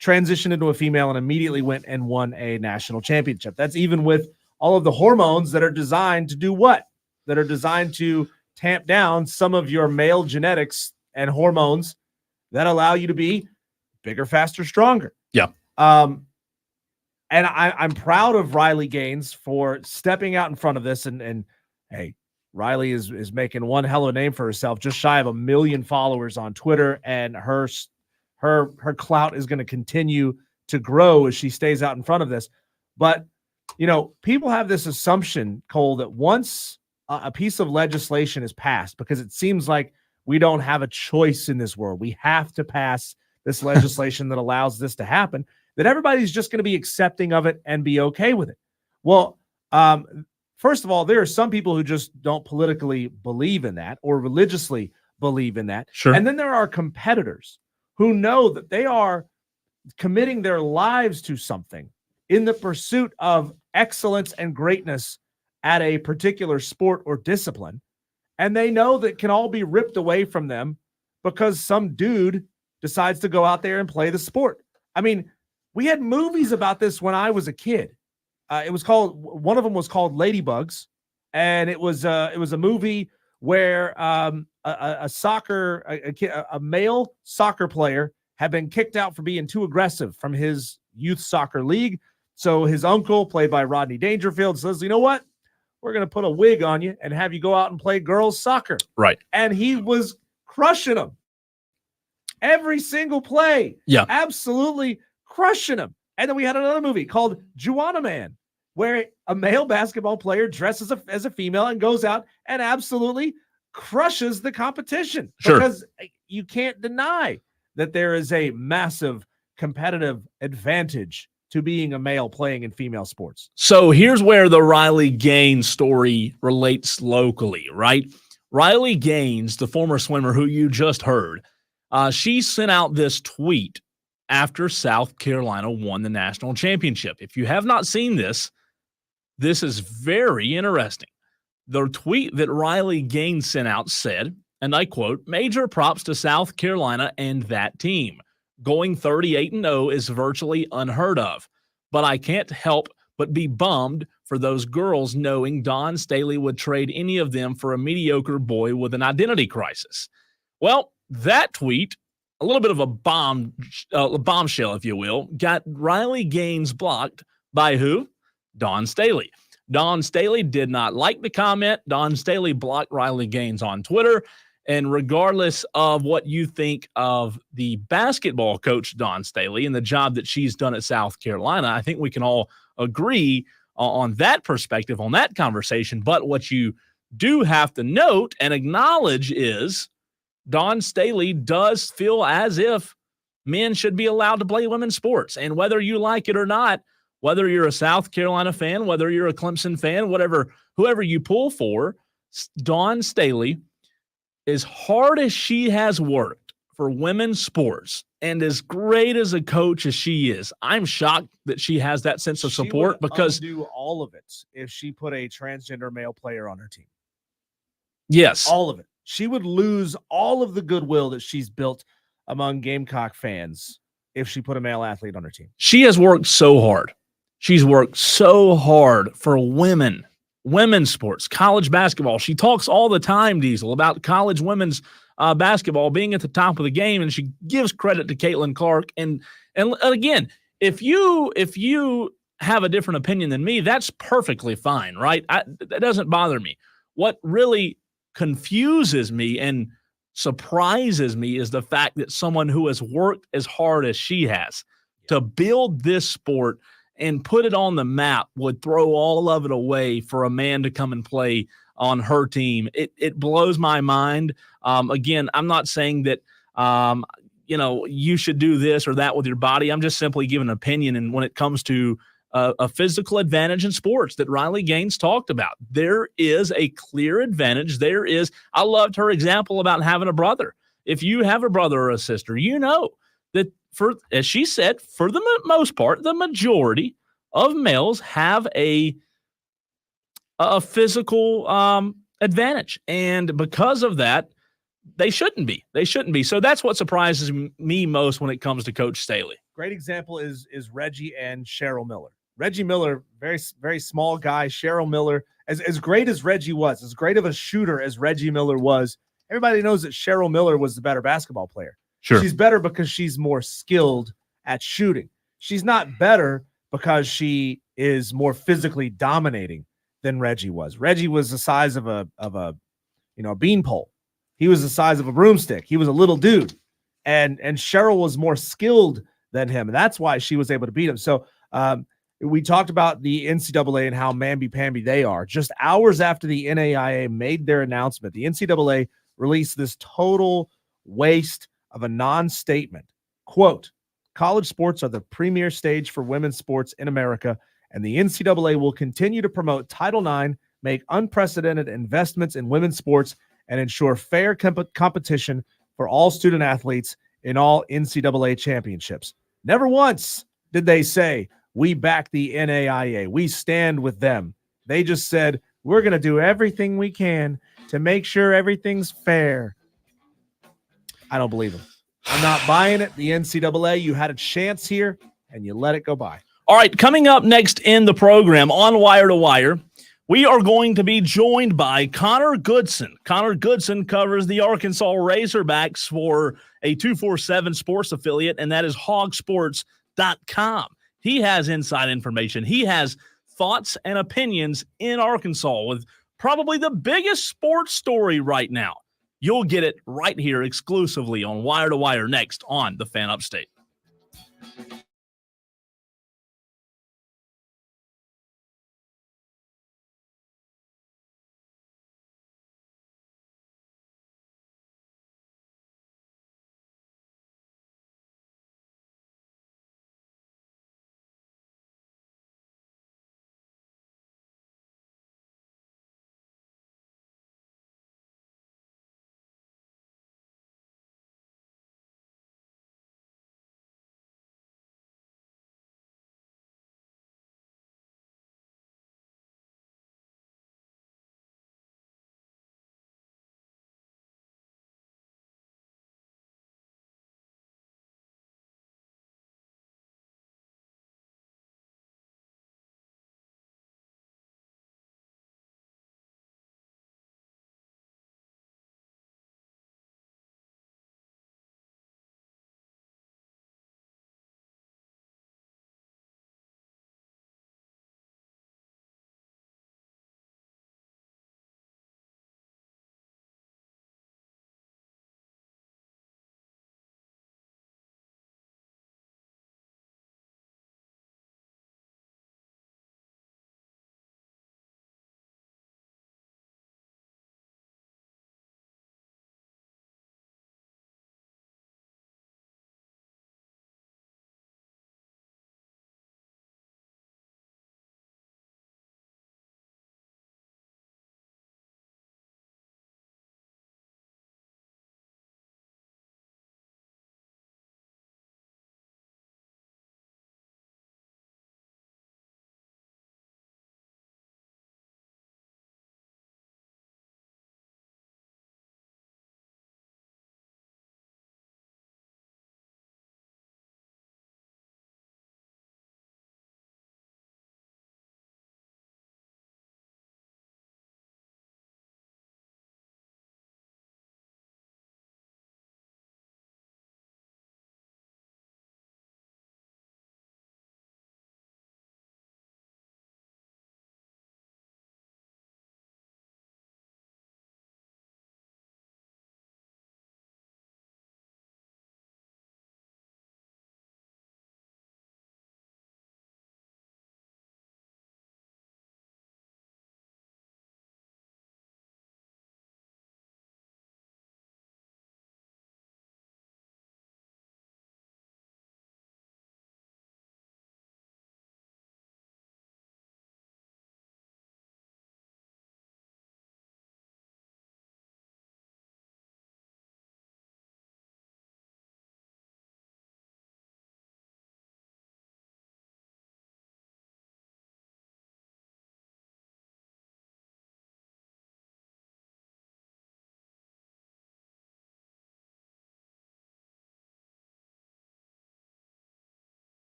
transitioned into a female, and immediately went and won a national championship. That's even with all of the hormones that are designed to do what? That are designed to tamp down some of your male genetics and hormones that allow you to be bigger, faster, stronger. Yeah. And I'm proud of Riley Gaines for stepping out in front of this. And hey, Riley is making one hell of a name for herself, just shy of 1 million followers on Twitter. And her clout is going to continue to grow as she stays out in front of this. But people have this assumption, Cole, that once a piece of legislation is passed, because it seems like we don't have a choice in this world, we have to pass this legislation that allows this to happen, that everybody's just going to be accepting of it and be okay with it. Well, first of all, there are some people who just don't politically believe in that or religiously believe in that. Sure. And then there are competitors who know that they are committing their lives to something in the pursuit of excellence and greatness at a particular sport or discipline. And they know that can all be ripped away from them because some dude decides to go out there and play the sport. I mean, we had movies about this when I was a kid. One of them was called Ladybugs. And it was a movie where a male soccer player had been kicked out for being too aggressive from his youth soccer league. So his uncle, played by Rodney Dangerfield, says, you know what? We're going to put a wig on you and have you go out and play girls soccer. Right. And he was crushing them. Every single play. Yeah. Absolutely crushing them. And then we had another movie called Juana Man, where a male basketball player dresses as a female and goes out and absolutely crushes the competition. Sure. Because you can't deny that there is a massive competitive advantage to being a male playing in female sports. So here's where the Riley Gaines story relates locally, right? Riley Gaines, the former swimmer who you just heard, she sent out this tweet after South Carolina won the national championship. If you have not seen this, this is very interesting. The tweet that Riley Gaines sent out said, and I quote, "Major props to South Carolina and that team. Going 38-0 is virtually unheard of, but I can't help but be bummed for those girls knowing Dawn Staley would trade any of them for a mediocre boy with an identity crisis." Well, that tweet, a little bit of a bombshell, if you will, got Riley Gaines blocked by who? Dawn Staley. Dawn Staley did not like the comment. Dawn Staley blocked Riley Gaines on Twitter. And regardless of what you think of the basketball coach, Dawn Staley, and the job that she's done at South Carolina, I think we can all agree on that perspective, on that conversation. But what you do have to note and acknowledge is Dawn Staley does feel as if men should be allowed to play women's sports. And whether you like it or not, whether you're a South Carolina fan, whether you're a Clemson fan, whoever you pull for, Dawn Staley, as hard as she has worked for women's sports and as great as a coach as she is, I'm shocked that she has that sense of support because do all of it if she put a transgender male player on her team. Yes, all of it. She would lose all of the goodwill that she's built among Gamecock fans if she put a male athlete on her team. She has worked so hard. She's worked so hard for women's sports, college basketball. She talks all the time, Diesel, about college women's basketball being at the top of the game, and she gives credit to Caitlin Clark. And again, if you have a different opinion than me, that's perfectly fine, right? That doesn't bother me. What really confuses me and surprises me is the fact that someone who has worked as hard as she has to build this sport and put it on the map would throw all of it away for a man to come and play on her team. It blows my mind. Again, I'm not saying that, you should do this or that with your body. I'm just simply giving an opinion. And when it comes to a physical advantage in sports that Riley Gaines talked about, there is a clear advantage. I loved her example about having a brother. If you have a brother or a sister, you know that, as she said, for the most part, the majority of males have a physical advantage. And because of that, they shouldn't be. So that's what surprises me most when it comes to Coach Staley. Great example is Reggie and Cheryl Miller. Reggie Miller, very, very small guy. Cheryl Miller, as great as Reggie was, as great of a shooter as Reggie Miller was, everybody knows that Cheryl Miller was the better basketball player. Sure. She's better because she's more skilled at shooting. She's not better because she is more physically dominating than Reggie was. Reggie was the size of a beanpole. He was the size of a broomstick. He was a little dude. And Cheryl was more skilled than him. And that's why she was able to beat him. So we talked about the NCAA and how mamby-pamby they are. Just hours after the NAIA made their announcement, the NCAA released this total waste of a non-statement. Quote, college sports are the premier stage for women's sports in America, and the NCAA will continue to promote Title IX, make unprecedented investments in women's sports, and ensure fair competition for all student athletes in all NCAA championships. Never once did they say, we back the NAIA. We stand with them. They just said, we're going to do everything we can to make sure everything's fair. I don't believe them. I'm not buying it. The NCAA, you had a chance here, and you let it go by. All right, coming up next in the program on Wire to Wire, we are going to be joined by Connor Goodson. Connor Goodson covers the Arkansas Razorbacks for a 247 Sports affiliate, and that is hogsports.com. He has inside information. He has thoughts and opinions in Arkansas with probably the biggest sports story right now. You'll get it right here exclusively on Wire to Wire next on The Fan Upstate.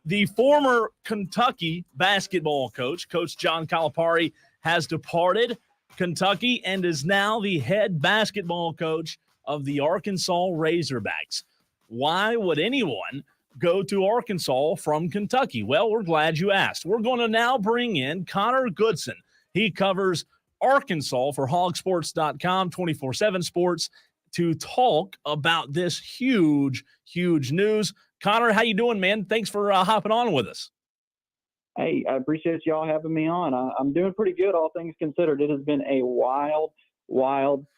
The former Kentucky basketball coach, Coach John Calipari, has departed Kentucky and is now the head basketball coach of the Arkansas Razorbacks. Why would anyone go to Arkansas from Kentucky? Well, we're glad you asked. We're going to now bring in Connor Goodson. He covers Arkansas for hogsports.com, 24/7 Sports, to talk about this huge, huge news. Connor, how you doing, man? Thanks for hopping on with us. Hey, I appreciate y'all having me on. I'm doing pretty good, all things considered. It has been a wild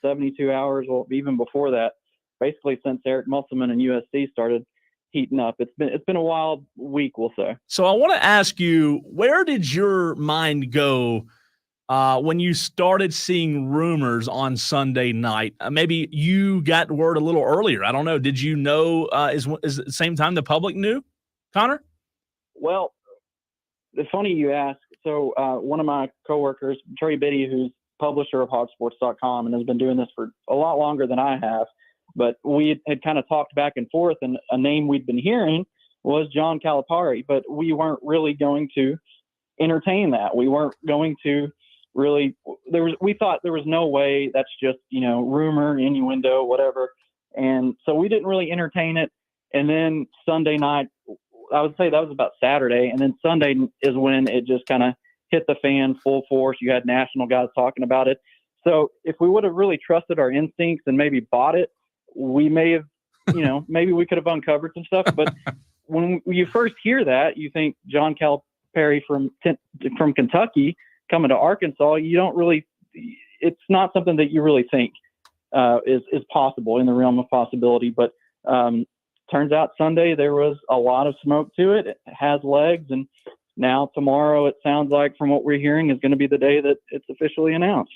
72 hours, well, even before that, basically since Eric Musselman and USC started heating up. It's been a wild week, we'll say. So I want to ask you, where did your mind go when you started seeing rumors on Sunday night? Maybe you got word a little earlier. I don't know. Did you know is at the same time the public knew, Connor? Well, it's funny you ask. So one of my coworkers, Trey Biddy, who's publisher of hogsports.com and has been doing this for a lot longer than I have, but we had kind of talked back and forth, and a name we'd been hearing was John Calipari, but we weren't really going to entertain that. We weren't going to really, we thought there was no way, that's just, rumor, innuendo, whatever. And so we didn't really entertain it. And then Sunday night, I would say that was about Saturday. And then Sunday is when it just kind of hit the fan full force. You had national guys talking about it. So if we would have really trusted our instincts and maybe bought it, we may have, maybe we could have uncovered some stuff. But when you first hear that, you think John Calipari from Kentucky coming to Arkansas, you don't really, it's not something that you really think is possible, in the realm of possibility. But turns out Sunday there was a lot of smoke to it. It has legs, and now tomorrow it sounds like, from what we're hearing, is going to be the day that it's officially announced.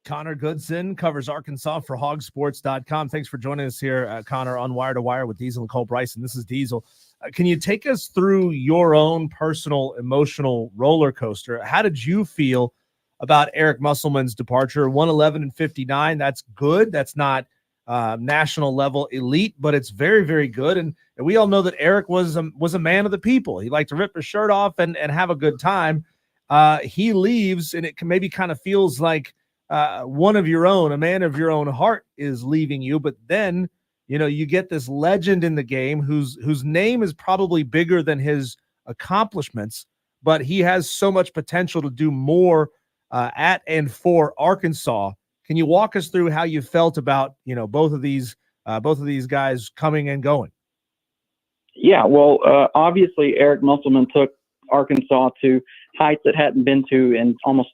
Connor Goodson covers Arkansas for hogsports.com. Thanks for joining us here, Connor, on Wire to Wire with Diesel and Cole Bryson. This is Diesel. Can you take us through your own personal emotional roller coaster? How did you feel about Eric Musselman's departure? 111-59, that's good. That's not national level elite, but it's very, very good. And we all know that Eric was a man of the people. He liked to rip his shirt off and have a good time. He leaves, and it can maybe kind of feels like one of your own, a man of your own heart, is leaving you. But then, you get this legend in the game whose name is probably bigger than his accomplishments, but he has so much potential to do more at and for Arkansas. Can you walk us through how you felt about, both of these guys coming and going? Yeah, well, obviously Eric Musselman took Arkansas to heights it hadn't been to in almost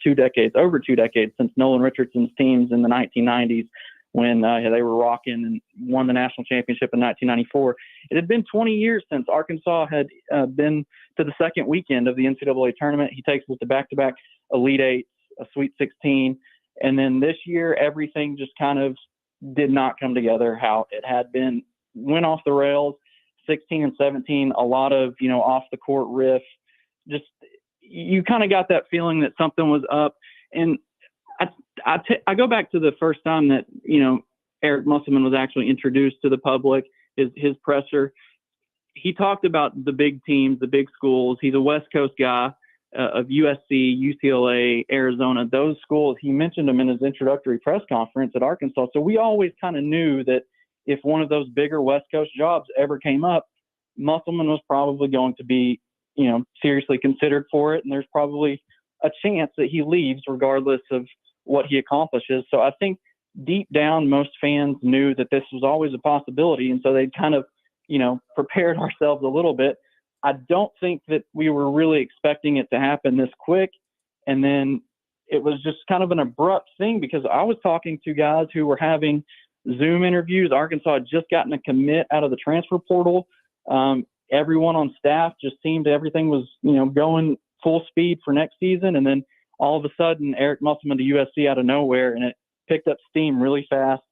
over 2 decades, since Nolan Richardson's teams in the 1990s, when they were rocking and won the national championship in 1994. It had been 20 years since Arkansas had been to the second weekend of the NCAA tournament. He takes us to back-to-back Elite Eight, a Sweet 16. And then this year, everything just kind of did not come together how it had been. Went off the rails. 16 and 17, a lot of, off the court riff. Just, you kind of got that feeling that something was up. And I go back to the first time that, Eric Musselman was actually introduced to the public, his presser. He talked about the big teams, the big schools. He's a West Coast guy of USC, UCLA, Arizona, those schools. He mentioned them in his introductory press conference at Arkansas. So we always kind of knew that if one of those bigger West Coast jobs ever came up, Musselman was probably going to be, seriously considered for it. And there's probably a chance that he leaves regardless of what he accomplishes. So I think deep down, most fans knew that this was always a possibility. And so they kind of, prepared ourselves a little bit. I don't think that we were really expecting it to happen this quick. And then it was just kind of an abrupt thing, because I was talking to guys who were having Zoom interviews. Arkansas had just gotten a commit out of the transfer portal. Everyone on staff just seemed everything was, going full speed for next season. And then all of a sudden, Eric Musselman to USC out of nowhere, and it picked up steam really fast.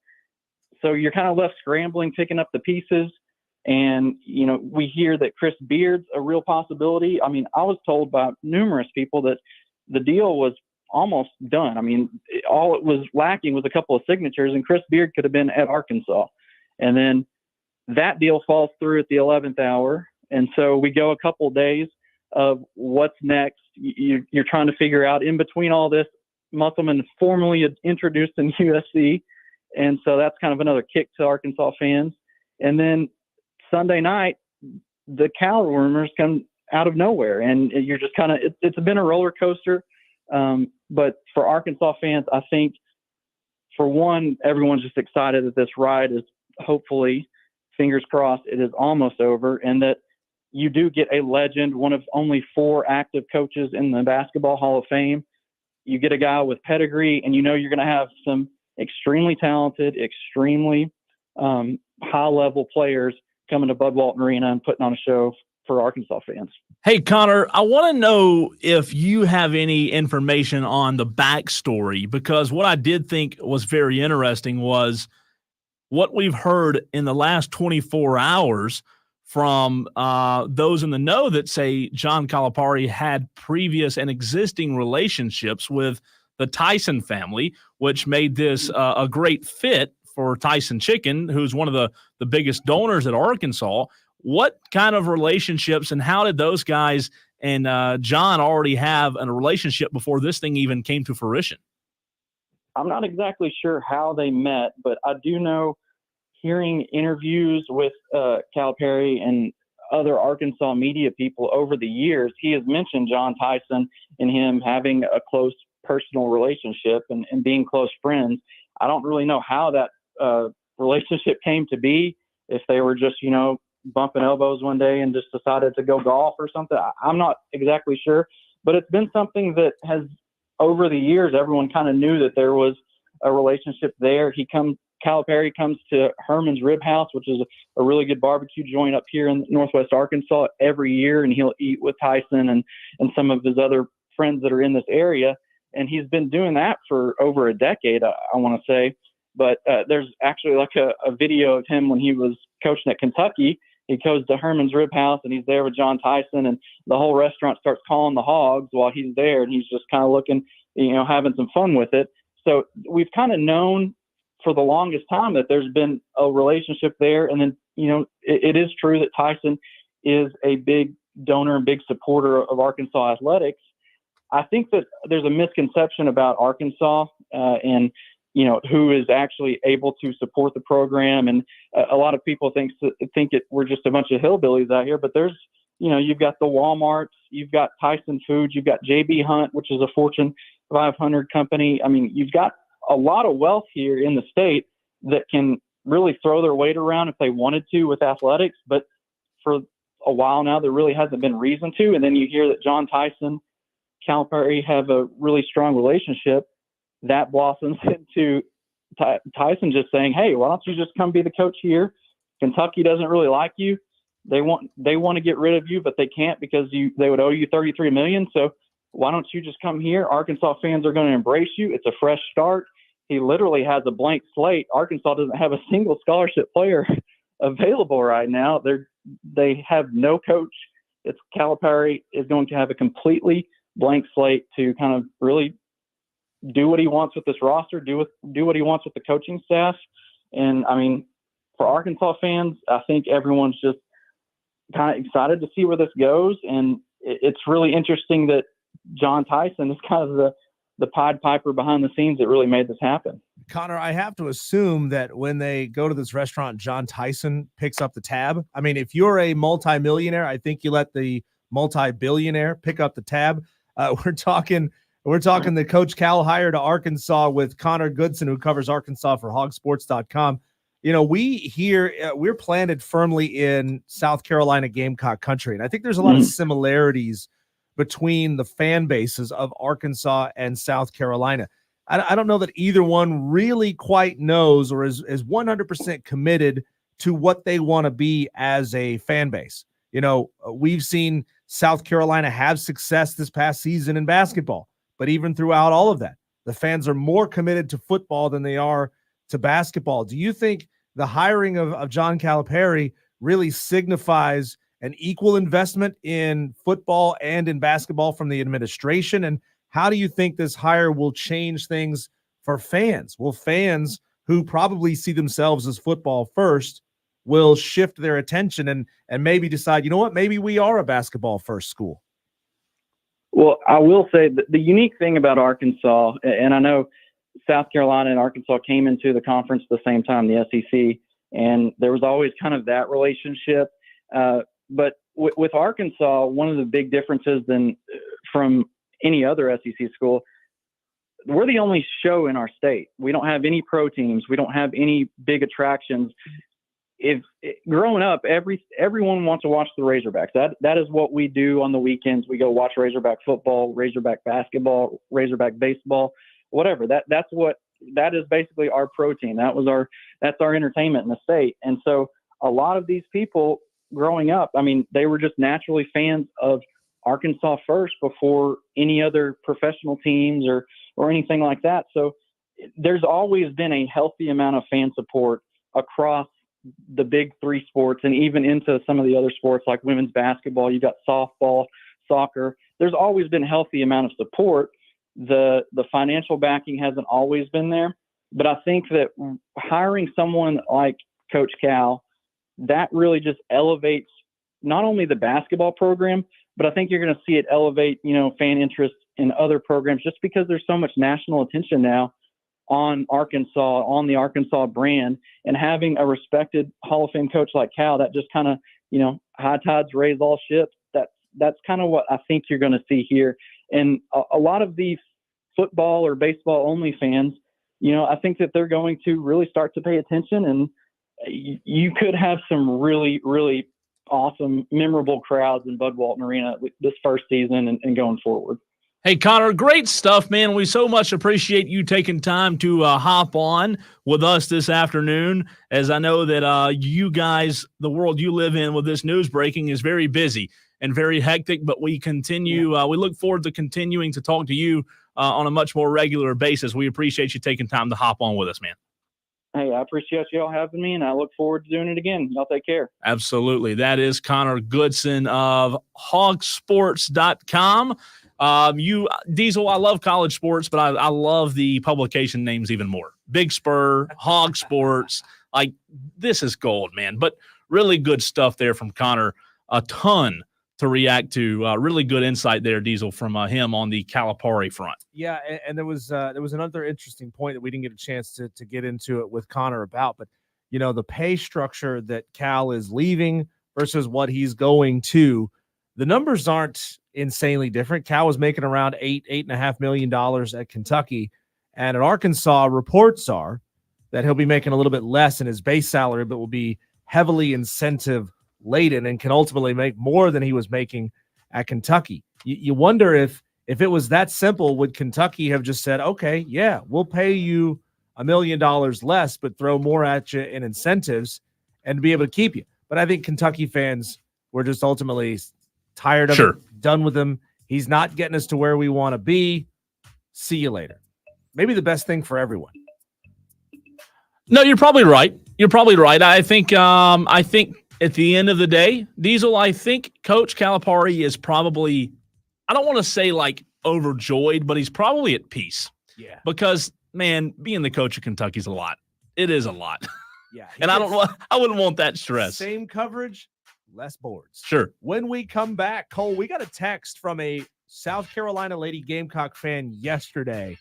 So you're kind of left scrambling, picking up the pieces. And, we hear that Chris Beard's a real possibility. I mean, I was told by numerous people that the deal was almost done. I mean, all it was lacking was a couple of signatures, and Chris Beard could have been at Arkansas. And then that deal falls through at the 11th hour. And so we go a couple of days of what's next. You're trying to figure out in between all this. Musselman is formally introduced in USC. And so that's kind of another kick to Arkansas fans. And then Sunday night, the Cal rumors come out of nowhere. And you're just kind of, it's been a roller coaster. But for Arkansas fans, I think, for one, everyone's just excited that this ride is hopefully, fingers crossed, it is almost over, and that you do get a legend, one of only 4 active coaches in the Basketball Hall of Fame. You get a guy with pedigree, and you know you're going to have some extremely talented, extremely high-level players coming to Bud Walton Arena and putting on a show for Arkansas fans. Hey, Connor, I want to know if you have any information on the backstory, because what I did think was very interesting was what we've heard in the last 24 hours from those in the know that say John Calipari had previous and existing relationships with the Tyson family, which made this a great fit for Tyson Chicken, who's one of the biggest donors at Arkansas. What kind of relationships and how did those guys and John already have a relationship before this thing even came to fruition? I'm not exactly sure how they met, but I do know, hearing interviews with Calipari and other Arkansas media people over the years, he has mentioned John Tyson and him having a close personal relationship and being close friends. I don't really know how that relationship came to be, if they were just, bumping elbows one day and just decided to go golf or something. I'm not exactly sure, but it's been something that has, over the years, everyone kind of knew that there was a relationship there. Calipari comes to Herman's Rib House, which is a really good barbecue joint up here in Northwest Arkansas, every year, and he'll eat with Tyson and some of his other friends that are in this area. And he's been doing that for over a decade, I want to say. But there's actually like a video of him when he was coaching at Kentucky. He goes to Herman's Rib House and he's there with John Tyson, and the whole restaurant starts calling the hogs while he's there, and he's just kind of looking, having some fun with it. So we've kind of known for the longest time that there's been a relationship there. And then, it is true that Tyson is a big donor and big supporter of Arkansas athletics. I think that there's a misconception about Arkansas and who is actually able to support the program. And a lot of people think we're just a bunch of hillbillies out here, but there's, you've got the Walmarts, you've got Tyson Foods, you've got JB Hunt, which is a Fortune 500 company. I mean, you've got a lot of wealth here in the state that can really throw their weight around if they wanted to with athletics. But for a while now, there really hasn't been reason to. And then you hear that John Tyson, Calipari have a really strong relationship. That blossoms into Tyson just saying, hey, why don't you just come be the coach here? Kentucky doesn't really like you. They want to get rid of you, but they can't because they would owe you $33 million. So why don't you just come here? Arkansas fans are going to embrace you. It's a fresh start. He literally has a blank slate. Arkansas doesn't have a single scholarship player available right now. They have no coach. It's Calipari is going to have a completely blank slate to kind of really do what he wants with this roster, do what he wants with the coaching staff. And I mean, for Arkansas fans, I think everyone's just kind of excited to see where this goes. And it's really interesting that John Tyson is kind of the Pied Piper behind the scenes that really made this happen. Connor, I have to assume that when they go to this restaurant, John Tyson picks up the tab. I mean, if you're a multimillionaire, I think you let the multi-billionaire pick up the tab. We're talking the Coach Cal hire to Arkansas with Connor Goodson, who covers Arkansas for hogsports.com. We're planted firmly in South Carolina Gamecock country. And I think there's a lot of similarities between the fan bases of Arkansas and South Carolina. I don't know that either one really quite knows or is 100% committed to what they want to be as a fan base. We've seen South Carolina have success this past season in basketball. But even throughout all of that, the fans are more committed to football than they are to basketball. Do you think the hiring of John Calipari really signifies an equal investment in football and in basketball from the administration? And how do you think this hire will change things for fans? Will fans who probably see themselves as football first, will shift their attention and maybe decide, you know what, maybe we are a basketball first school. Well, I will say that the unique thing about Arkansas, and I know South Carolina and Arkansas came into the conference at the same time, the SEC, and there was always kind of that relationship. But with Arkansas, one of the big differences from any other SEC school, we're the only show in our state. We don't have any pro teams. We don't have any big attractions. Growing up, everyone wants to watch the Razorbacks. That is what we do on the weekends. We go watch Razorback football, Razorback basketball, Razorback baseball, whatever. That is basically our pro team. That's our entertainment in the state. And so a lot of these people growing up, I mean, they were just naturally fans of Arkansas first before any other professional teams or anything like that. So there's always been a healthy amount of fan support across the big three sports and even into some of the other sports like women's basketball. You've got softball, soccer. There's always been a healthy amount of support. The financial backing hasn't always been there, but I think that hiring someone like Coach Cal, that really just elevates not only the basketball program, but I think you're going to see it elevate, fan interest in other programs just because there's so much national attention now on Arkansas, on the Arkansas brand, and having a respected Hall of Fame coach like Cal, that just kind of, high tides raise all ships. That's kind of what I think you're going to see here. And a lot of these football or baseball only fans, I think that they're going to really start to pay attention, and you could have some really, really awesome, memorable crowds in Bud Walton Arena this first season and going forward. Hey, Connor, great stuff, man. We so much appreciate you taking time to hop on with us this afternoon, as I know that you guys, the world you live in with this news breaking is very busy and very hectic, but we continue. We look forward to continuing to talk to you on a much more regular basis. We appreciate you taking time to hop on with us, man. Hey, I appreciate y'all having me, and I look forward to doing it again. Y'all take care. Absolutely. That is Connor Goodson of hogsports.com. Diesel, I love college sports, but I love the publication names even more. Big Spur, Hog Sports, like this is gold, man. But really good stuff there from Connor. A ton to react to. Really good insight there, Diesel, from him on the Calipari front. Yeah, and there was another interesting point that we didn't get a chance to get into it with Connor about, but the pay structure that Cal is leaving versus what he's going to, the numbers aren't insanely different. Cal was making around $8.5 million at Kentucky, and at Arkansas, reports are that he'll be making a little bit less in his base salary, but will be heavily incentive laden and can ultimately make more than he was making at Kentucky. You wonder if it was that simple, would Kentucky have just said, okay, yeah, we'll pay you $1 million less, but throw more at you in incentives and be able to keep you. But I think Kentucky fans were just ultimately tired of it, done with him. He's not getting us to where we want to be. See you later. Maybe the best thing for everyone. No, you're probably right. I think at the end of the day, Diesel, I think Coach Calipari is probably, I don't want to say like overjoyed, but he's probably at peace. Yeah. Because, man, being the coach of Kentucky is a lot. It is a lot. Yeah. And I wouldn't want that stress. Same coverage, less boards. Sure. When we come back, Cole, we got a text from a South Carolina Lady Gamecock fan yesterday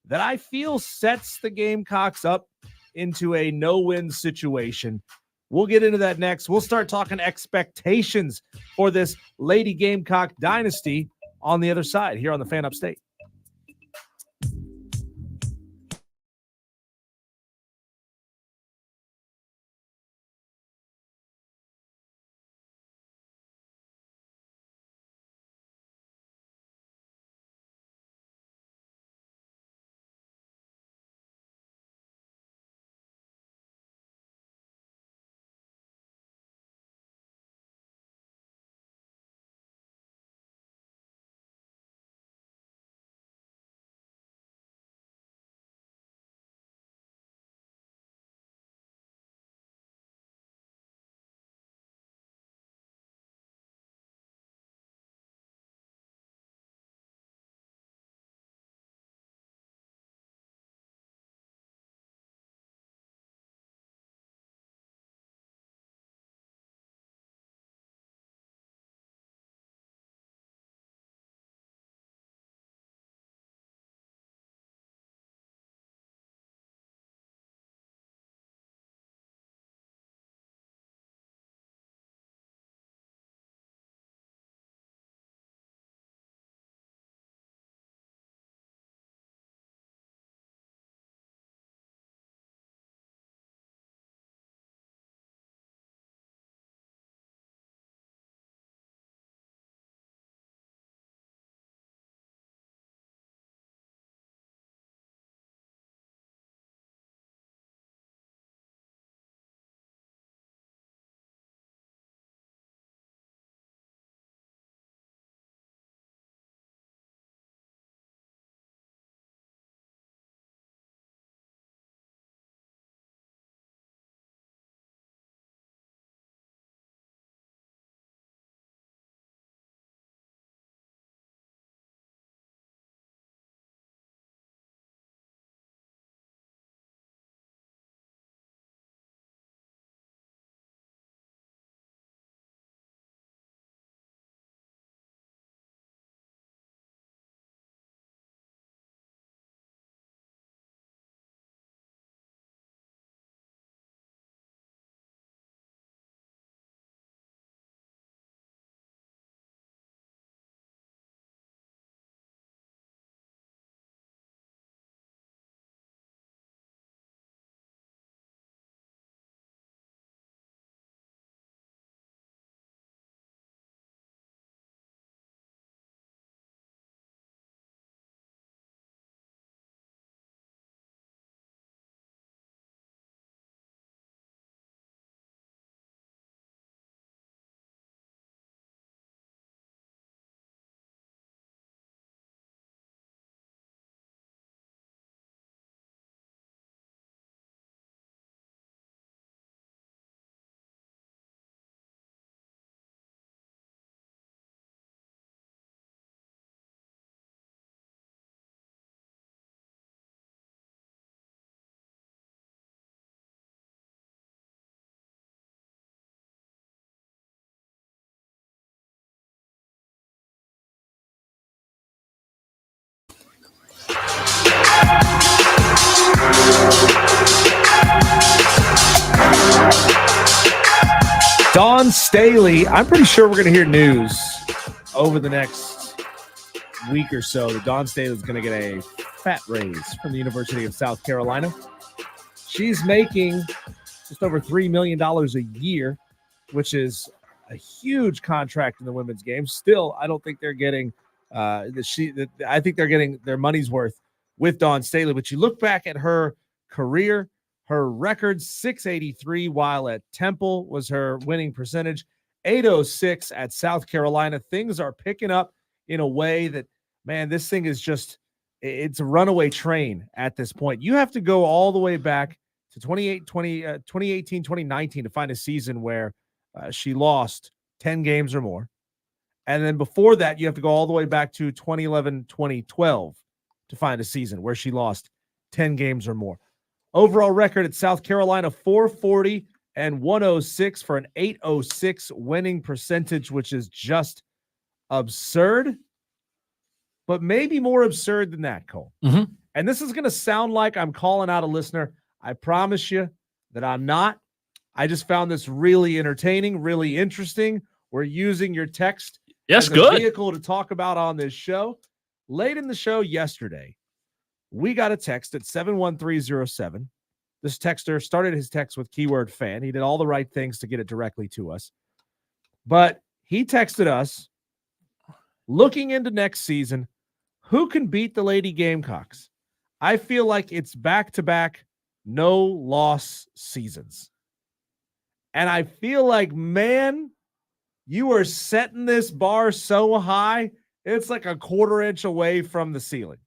that I feel sets the Gamecocks up into a no-win situation. We'll get into that next. We'll start talking expectations for this Lady Gamecock dynasty on the other side here on the Fan Upstate. Dawn Staley, I'm pretty sure we're going to hear news over the next week or so that Dawn Staley is going to get a fat raise from the University of South Carolina. She's making just over $3 million a year, which is a huge contract in the women's game. Still, I don't think they're getting I think they're getting their money's worth with Dawn Staley. But you look back at her career, her record, 683 while at Temple was her winning percentage, 806 at South Carolina. Things are picking up in a way that, man, this thing is just, it's a runaway train at this point. You have to go all the way back to 2018, 2019 to find a season where she lost 10 games or more. And then before that, you have to go all the way back to 2011, 2012 to find a season where she lost 10 games or more. Overall record at South Carolina, 440 and 106 for an 806 winning percentage, which is just absurd, but maybe more absurd than that, Cole. Mm-hmm. And this is going to sound like I'm calling out a listener. I promise you that I'm not. I just found this really entertaining, really interesting. We're using your text as a vehicle to talk about on this show. Late in the show yesterday, we got a text at 71307. This texter started his text with keyword fan. He did all the right things to get it directly to us. But he texted us, looking into next season, who can beat the Lady Gamecocks? I feel like it's back-to-back no-loss seasons. And I feel like, man, you are setting this bar so high, it's like a quarter inch away from the ceiling.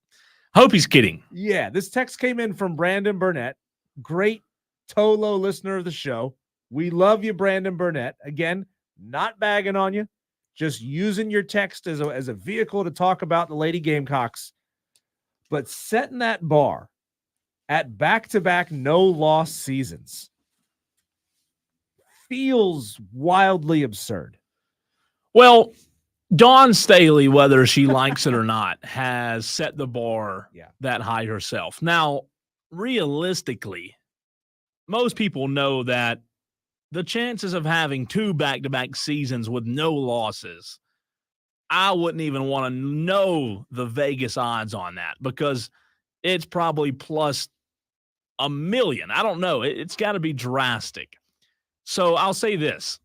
Hope he's kidding. Yeah, this text came in from Brandon Burnett. Great Tolo listener of the show. We love you, Brandon Burnett. Again, not bagging on you, just using your text as a vehicle to talk about the Lady Gamecocks. But setting that bar at back-to-back no-loss seasons feels wildly absurd. Well, Dawn Staley, whether she likes it or not, has set the bar that high herself. Now, realistically, most people know that the chances of having two back-to-back seasons with no losses, I wouldn't even want to know the Vegas odds on that because it's probably plus a million. I don't know. It's got to be drastic. So I'll say this.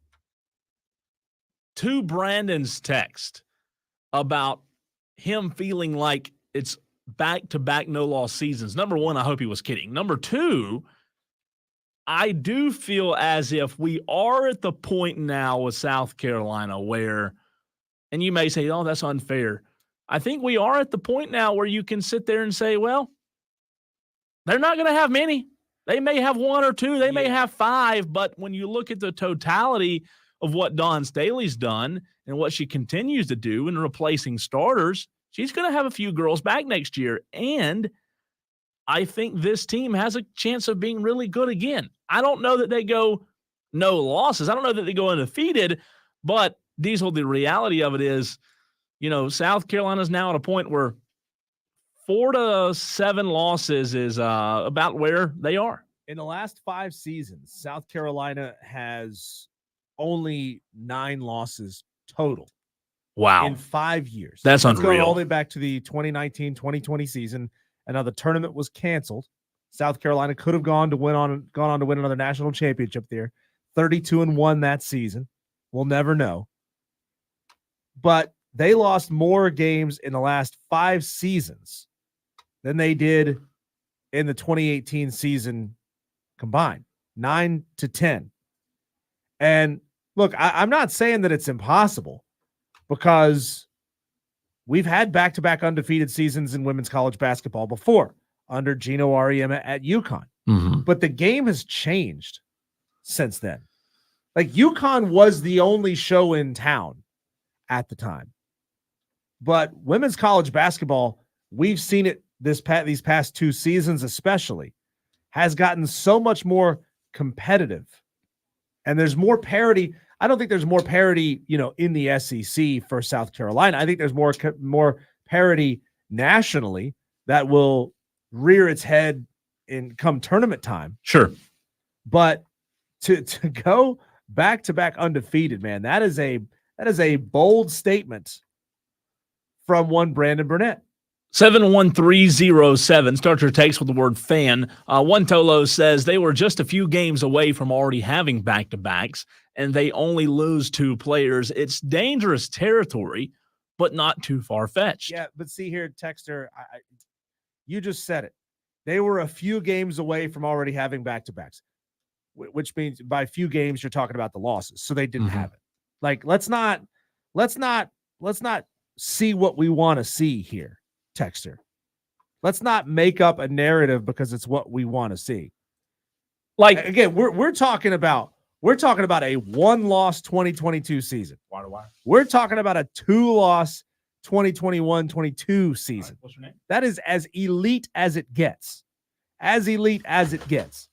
To Brandon's text about him feeling like it's back-to-back no-loss seasons. Number one, I hope he was kidding. Number two, I do feel as if we are at the point now with South Carolina where, and you may say, oh, that's unfair. I think we are at the point now where you can sit there and say, well, they're not going to have many. They may have one or two. They may have five. But when you look at the totality of what Dawn Staley's done and what she continues to do in replacing starters, she's going to have a few girls back next year. And I think this team has a chance of being really good again. I don't know that they go no losses. I don't know that they go undefeated, but Diesel, the reality of it is, South Carolina's now at a point where 4 to 7 losses is about where they are. In the last 5 seasons, South Carolina has only 9 losses total. Wow. In 5 years. That's unreal. Going all the way back to the 2019-2020 season. And now the tournament was canceled. South Carolina could have gone on to win another national championship there. 32-1 that season. We'll never know. But they lost more games in the last 5 seasons than they did in the 2018 season combined. 9-10. And look, I'm not saying that it's impossible because we've had back-to-back undefeated seasons in women's college basketball before under Gino Auriemma at UConn. Mm-hmm. But the game has changed since then. Like UConn was the only show in town at the time. But women's college basketball, we've seen it these past 2 seasons especially, has gotten so much more competitive. And there's more parity. I don't think there's more parity, in the SEC for South Carolina. I think there's more parity nationally that will rear its head in come tournament time. Sure. But to go back-to-back undefeated, man. That is a bold statement from one Brandon Burnett. 71307. Start your takes with the word fan. One Tolo says they were just a few games away from already having back-to-backs, and they only lose 2 players. It's dangerous territory, but not too far-fetched. Yeah, but see here, Texter, you just said it. They were a few games away from already having back-to-backs, which means by few games you're talking about the losses. So they didn't have it. Like, let's not see what we want to see here, Texter. Let's not make up a narrative because it's what we want to see. Like, again, we're talking about a 1-loss 2022 season. WIRE2WIRE. We're talking about a 2-loss 2021-22 season. What's your name? That is as elite as it gets. As elite as it gets.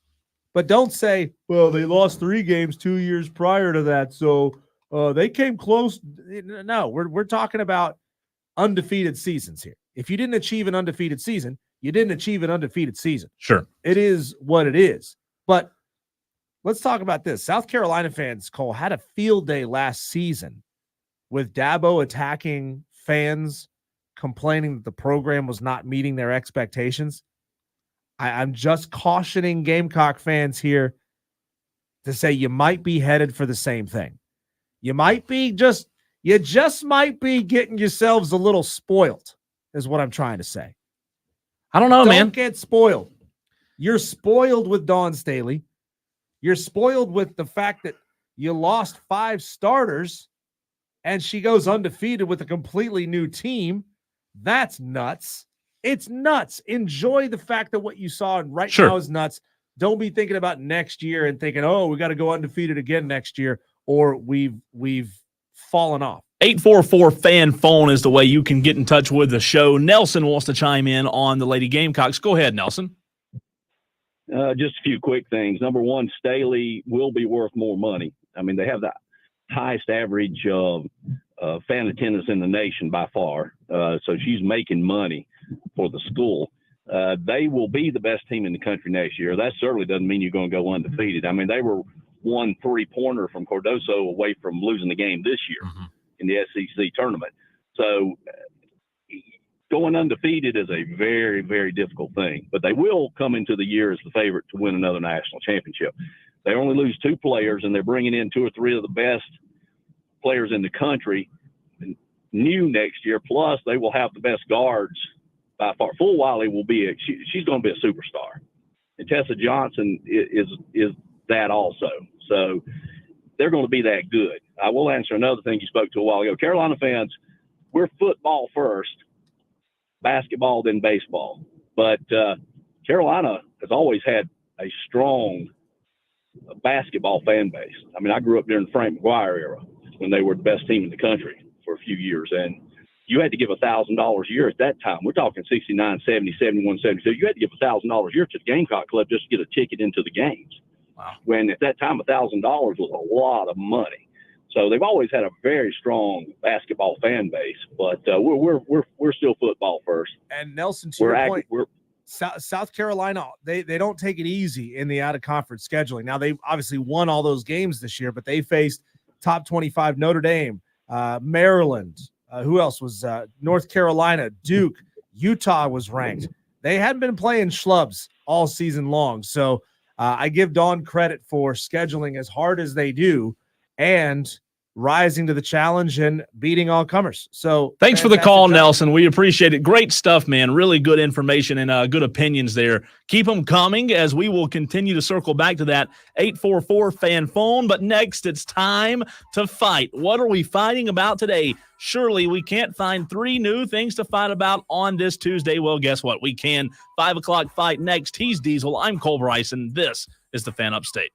But don't say, well, they lost 3 games 2 years prior to that, so they came close. No, we're talking about undefeated seasons here. If you didn't achieve an undefeated season, you didn't achieve an undefeated season. Sure. It is what it is. But let's talk about this. South Carolina fans, Cole, had a field day last season with Dabo attacking fans, complaining that the program was not meeting their expectations. I'm just cautioning Gamecock fans here to say you might be headed for the same thing. You just might be getting yourselves a little spoiled, is what I'm trying to say. I don't know, man. Don't get spoiled. You're spoiled with Dawn Staley. You're spoiled with the fact that you lost 5 starters and she goes undefeated with a completely new team. That's nuts. It's nuts. Enjoy the fact that what you saw right now is nuts. Don't be thinking about next year and thinking, oh, we got to go undefeated again next year, or we've fallen off. 844 fan phone is the way you can get in touch with the show. Nelson wants to chime in on the Lady Gamecocks. Go ahead, Nelson. Just a few quick things. Number one, Staley will be worth more money. I mean, they have the highest average fan attendance in the nation by far. So she's making money for the school. They will be the best team in the country next year. That certainly doesn't mean you're going to go undefeated. I mean, they were 1 3-pointer from Cardoso away from losing the game this year in the SEC tournament. So going undefeated is a very, very difficult thing. But they will come into the year as the favorite to win another national championship. They only lose 2 players, and they're bringing in 2 or 3 of the best players in the country new next year. Plus, they will have the best guards by far. Full Wiley will be she's going to be a superstar, and Tessa Johnson is that also. So they're going to be that good. I will answer another thing you spoke to a while ago. Carolina fans, we're football first, basketball then baseball. But Carolina has always had a strong basketball fan base. I mean, I grew up during the Frank McGuire era when they were the best team in the country for a few years, and you had to give $1,000 a year at that time. We're talking 69, 70, 71, 72. You had to give $1,000 a year to the Gamecock Club just to get a ticket into the games. Wow. When at that time, $1,000 was a lot of money. So they've always had a very strong basketball fan base, but we're still football first. And Nelson, to your point, South Carolina, they don't take it easy in the out-of-conference scheduling. Now, they obviously won all those games this year, but they faced top 25 Notre Dame, Maryland. Who else was North Carolina, Duke, Utah was ranked. They hadn't been playing schlubs all season long. So I give Dawn credit for scheduling as hard as they do and rising to the challenge and beating all comers. So thanks for the call, Nelson. We appreciate it. Great stuff, man. Really good information and good opinions there. Keep them coming as we will continue to circle back to that 844 fan phone. But next, it's time to fight. What are we fighting about today? Surely we can't find 3 new things to fight about on this Tuesday. Well, guess what? We can. 5 o'clock fight next. He's Diesel. I'm Cole Bryson. This is the Fan Upstate.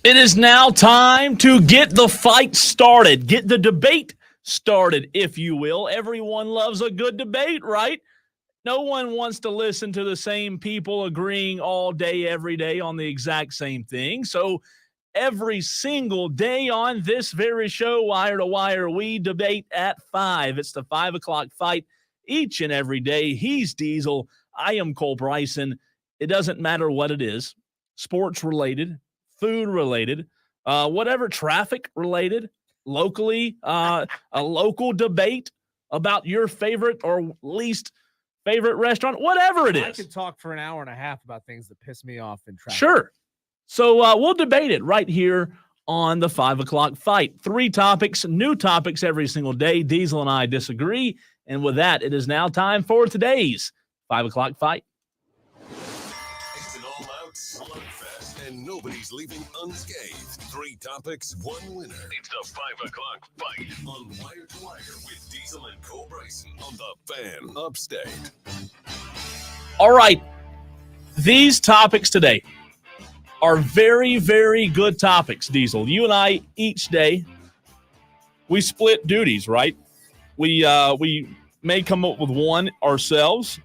It is now time to get the fight started, get the debate started, if you will. Everyone loves a good debate, right? No one wants to listen to the same people agreeing all day, every day on the exact same thing. So every single day on this very show, Wire to Wire, we debate at 5. It's the 5 o'clock fight each and every day. He's Diesel. I am Cole Bryson. It doesn't matter what it is, sports related, food related, whatever, traffic related, locally, a local debate about your favorite or least favorite restaurant, whatever it is. I could talk for an hour and a half about things that piss me off in traffic. Sure. So we'll debate it right here on the 5 o'clock fight. 3 topics, new topics every single day. Diesel and I disagree. And with that, it is now time for today's 5 o'clock fight. It's an all-out slugfest, and nobody's leaving unscathed. 3 topics, 1 winner. It's the 5 o'clock fight on Wire to Wire with Diesel and Cole Bryson on the Fan Upstate. All right. These topics today are very, very good topics, Diesel. You and I, each day, we split duties, right? We may come up with one ourselves,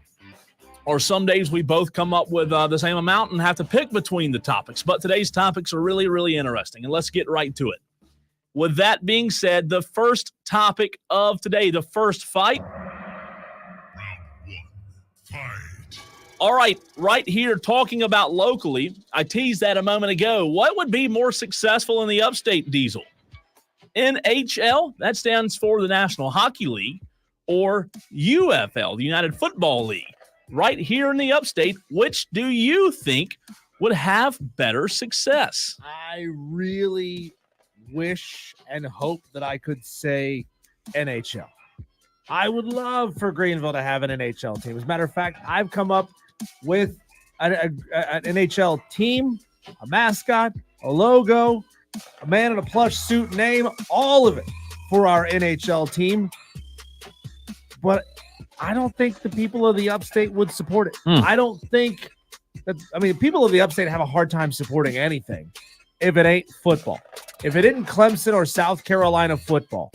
or some days we both come up with the same amount and have to pick between the topics. But today's topics are really, really interesting, and let's get right to it. With that being said, the first topic of today, the first fight. Round 1, fight. All right here, talking about locally, I teased that a moment ago. What would be more successful in the upstate, Diesel? NHL, that stands for the National Hockey League, or UFL, the United Football League. Right here in the upstate, which do you think would have better success? I really wish and hope that I could say NHL. I would love for Greenville to have an NHL team. As a matter of fact, I've come up with an NHL team, a mascot, a logo, a man in a plush suit name, all of it for our NHL team. But I don't think the people of the upstate would support it. I don't think that, people of the upstate have a hard time supporting anything if it ain't football, if it isn't Clemson or South Carolina football.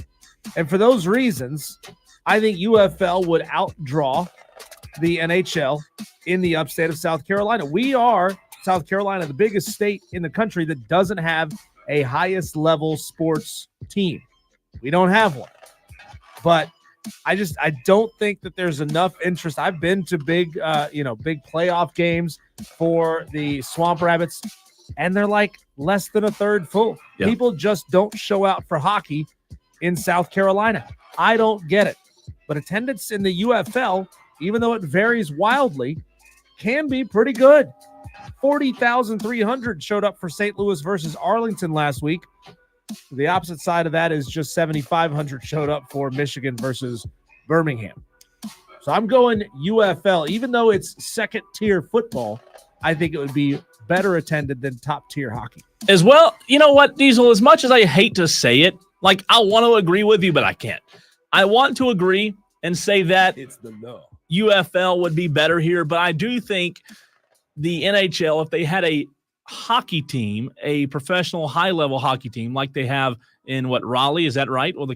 And for those reasons, I think UFL would outdraw the NHL in the upstate of South Carolina. We are, South Carolina, the biggest state in the country that doesn't have a highest level sports team. We don't have one. But I don't think that there's enough interest. I've been to big playoff games for the Swamp Rabbits, and they're like less than a third full. Yeah. People just don't show out for hockey in South Carolina. I don't get it. But attendance in the UFL, even though it varies wildly, can be pretty good. 40,300 showed up for St. Louis versus Arlington last week. The opposite side of that is just 7,500 showed up for Michigan versus Birmingham. So I'm going UFL. Even though it's second-tier football, I think it would be better attended than top-tier hockey. As well, you know what, Diesel, as much as I hate to say it, like I want to agree with you, but I can't. I want to agree and say that It's the law. UFL would be better here, but I do think the NHL, if they had a hockey team, a professional high-level hockey team like they have in Raleigh, is that right? Or the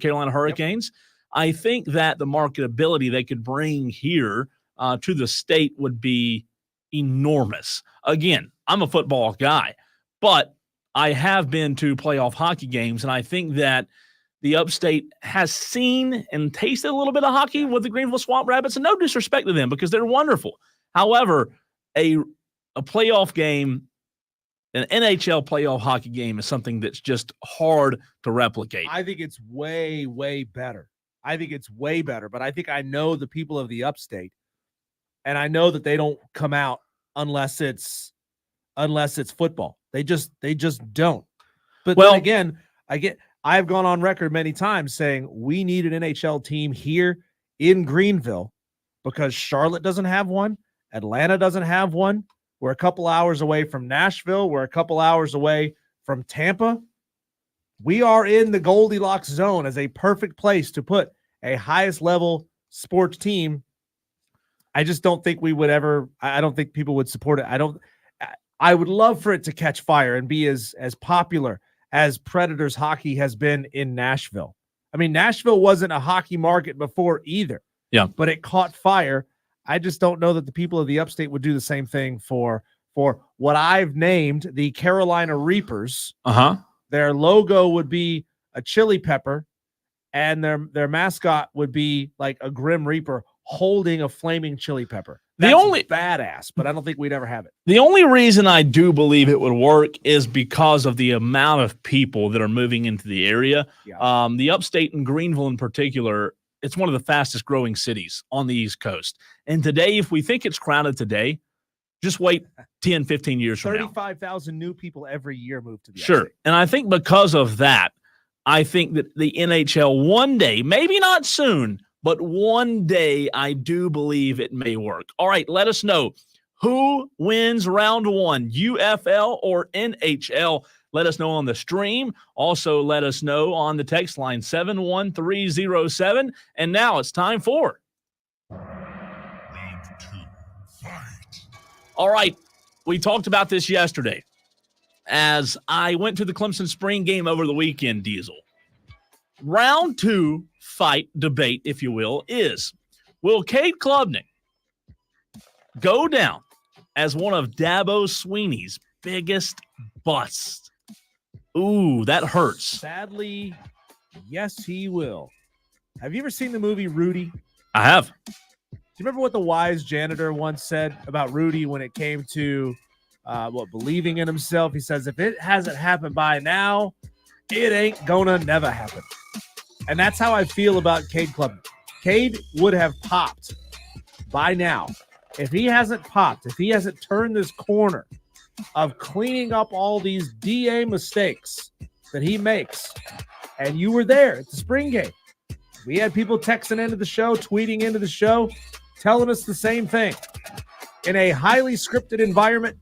Carolina Hurricanes? Yep. I think that the marketability they could bring here to the state would be enormous. Again, I'm a football guy, but I have been to playoff hockey games, and I think that the upstate has seen and tasted a little bit of hockey with the Greenville Swamp Rabbits, and no disrespect to them because they're wonderful. However, a playoff game, an NHL playoff hockey game, is something that's just hard to replicate. I think it's way, way better. But I think I know the people of the upstate, and I know that they don't come out unless it's football. They just don't. But then again, I've gone on record many times saying we need an NHL team here in Greenville because Charlotte doesn't have one. Atlanta doesn't have one. We're a couple hours away from Nashville. We're a couple hours away from Tampa. We are in the Goldilocks zone as a perfect place to put a highest level sports team I just don't think we would ever. I don't think people would support it. I would love for it to catch fire and be as popular as Predators hockey has been in Nashville. I mean, Nashville wasn't a hockey market before either. Yeah, but it caught fire. I just don't know that the people of the upstate would do the same thing for what I've named the Carolina Reapers. Their logo would be a chili pepper, and their mascot would be like a Grim Reaper holding a flaming chili pepper. That's badass, but I don't think we'd ever have it. The only reason I do believe it would work is because of the amount of people that are moving into the area. Yeah. The upstate and Greenville in particular, it's one of the fastest growing cities on the East Coast. And today, if we think it's crowded today, just wait 10, 15 years from now. 35,000 new people every year move to the Sure. upstate. And I think because of that, I think that the NHL one day, maybe not soon, but one day, I do believe it may work. All right, let us know who wins round one, UFL or NHL. Let us know on the stream. Also, let us know on the text line 71307. And now it's time for Round 2, fight. All right, we talked about this yesterday as I went to the Clemson spring game over the weekend, Diesel. Round 2 fight debate, if you will, will Cade Klubnik go down as one of Dabo Swinney's biggest busts? Ooh, that hurts. Sadly, yes, he will. Have you ever seen the movie Rudy? I have. Do you remember what the wise janitor once said about Rudy when it came to believing in himself? He says, if it hasn't happened by now, it ain't gonna never happen. And that's how I feel about Cade Klubnik. Cade would have popped by now. If he hasn't popped, if he hasn't turned this corner of cleaning up all these DA mistakes that he makes, and you were there at the spring game. We had people texting into the show, tweeting into the show, telling us the same thing. In a highly scripted environment,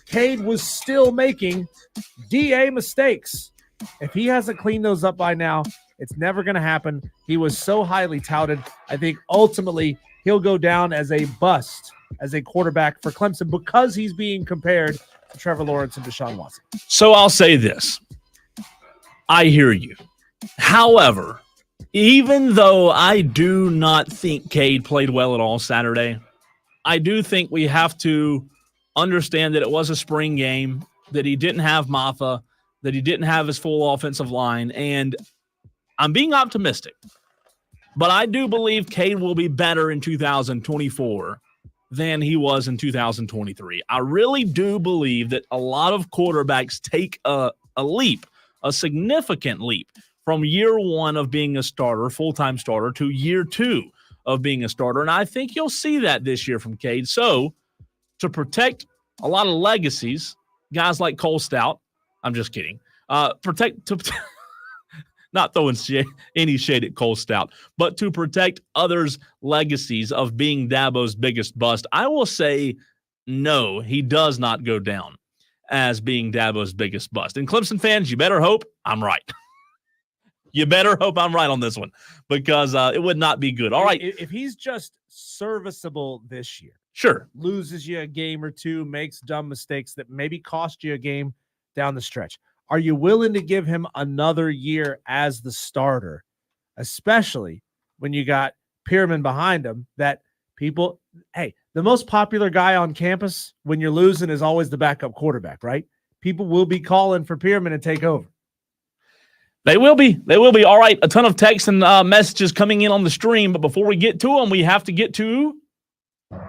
Cade was still making DA mistakes. If he hasn't cleaned those up by now, it's never going to happen. He was so highly touted. I think ultimately he'll go down as a bust as a quarterback for Clemson because he's being compared to Trevor Lawrence and Deshaun Watson. So I'll say this. I hear you. However, even though I do not think Cade played well at all Saturday, I do think we have to understand that it was a spring game, that he didn't have Maffa, that he didn't have his full offensive line, and I'm being optimistic. But I do believe Cade will be better in 2024 than he was in 2023. I really do believe that a lot of quarterbacks take a leap, a significant leap, from year one of being a starter, full-time starter, to year 2 of being a starter. And I think you'll see that this year from Cade. So to protect a lot of legacies, guys like Cole Stout, I'm just kidding, not throwing any shade at Cole Stout, but to protect others' legacies of being Dabo's biggest bust, I will say no, he does not go down as being Dabo's biggest bust. And Clemson fans, you better hope I'm right. You better hope I'm right on this one because it would not be good. All right. If he's just serviceable this year, sure, loses you a game or two, makes dumb mistakes that maybe cost you a game down the stretch, are you willing to give him another year as the starter, especially when you got Pierman behind him? That people, hey, the most popular guy on campus when you're losing is always the backup quarterback, right? People will be calling for Pierman to take over. They will be. They will be. All right, a ton of texts and messages coming in on the stream, but before we get to them, we have to get to Final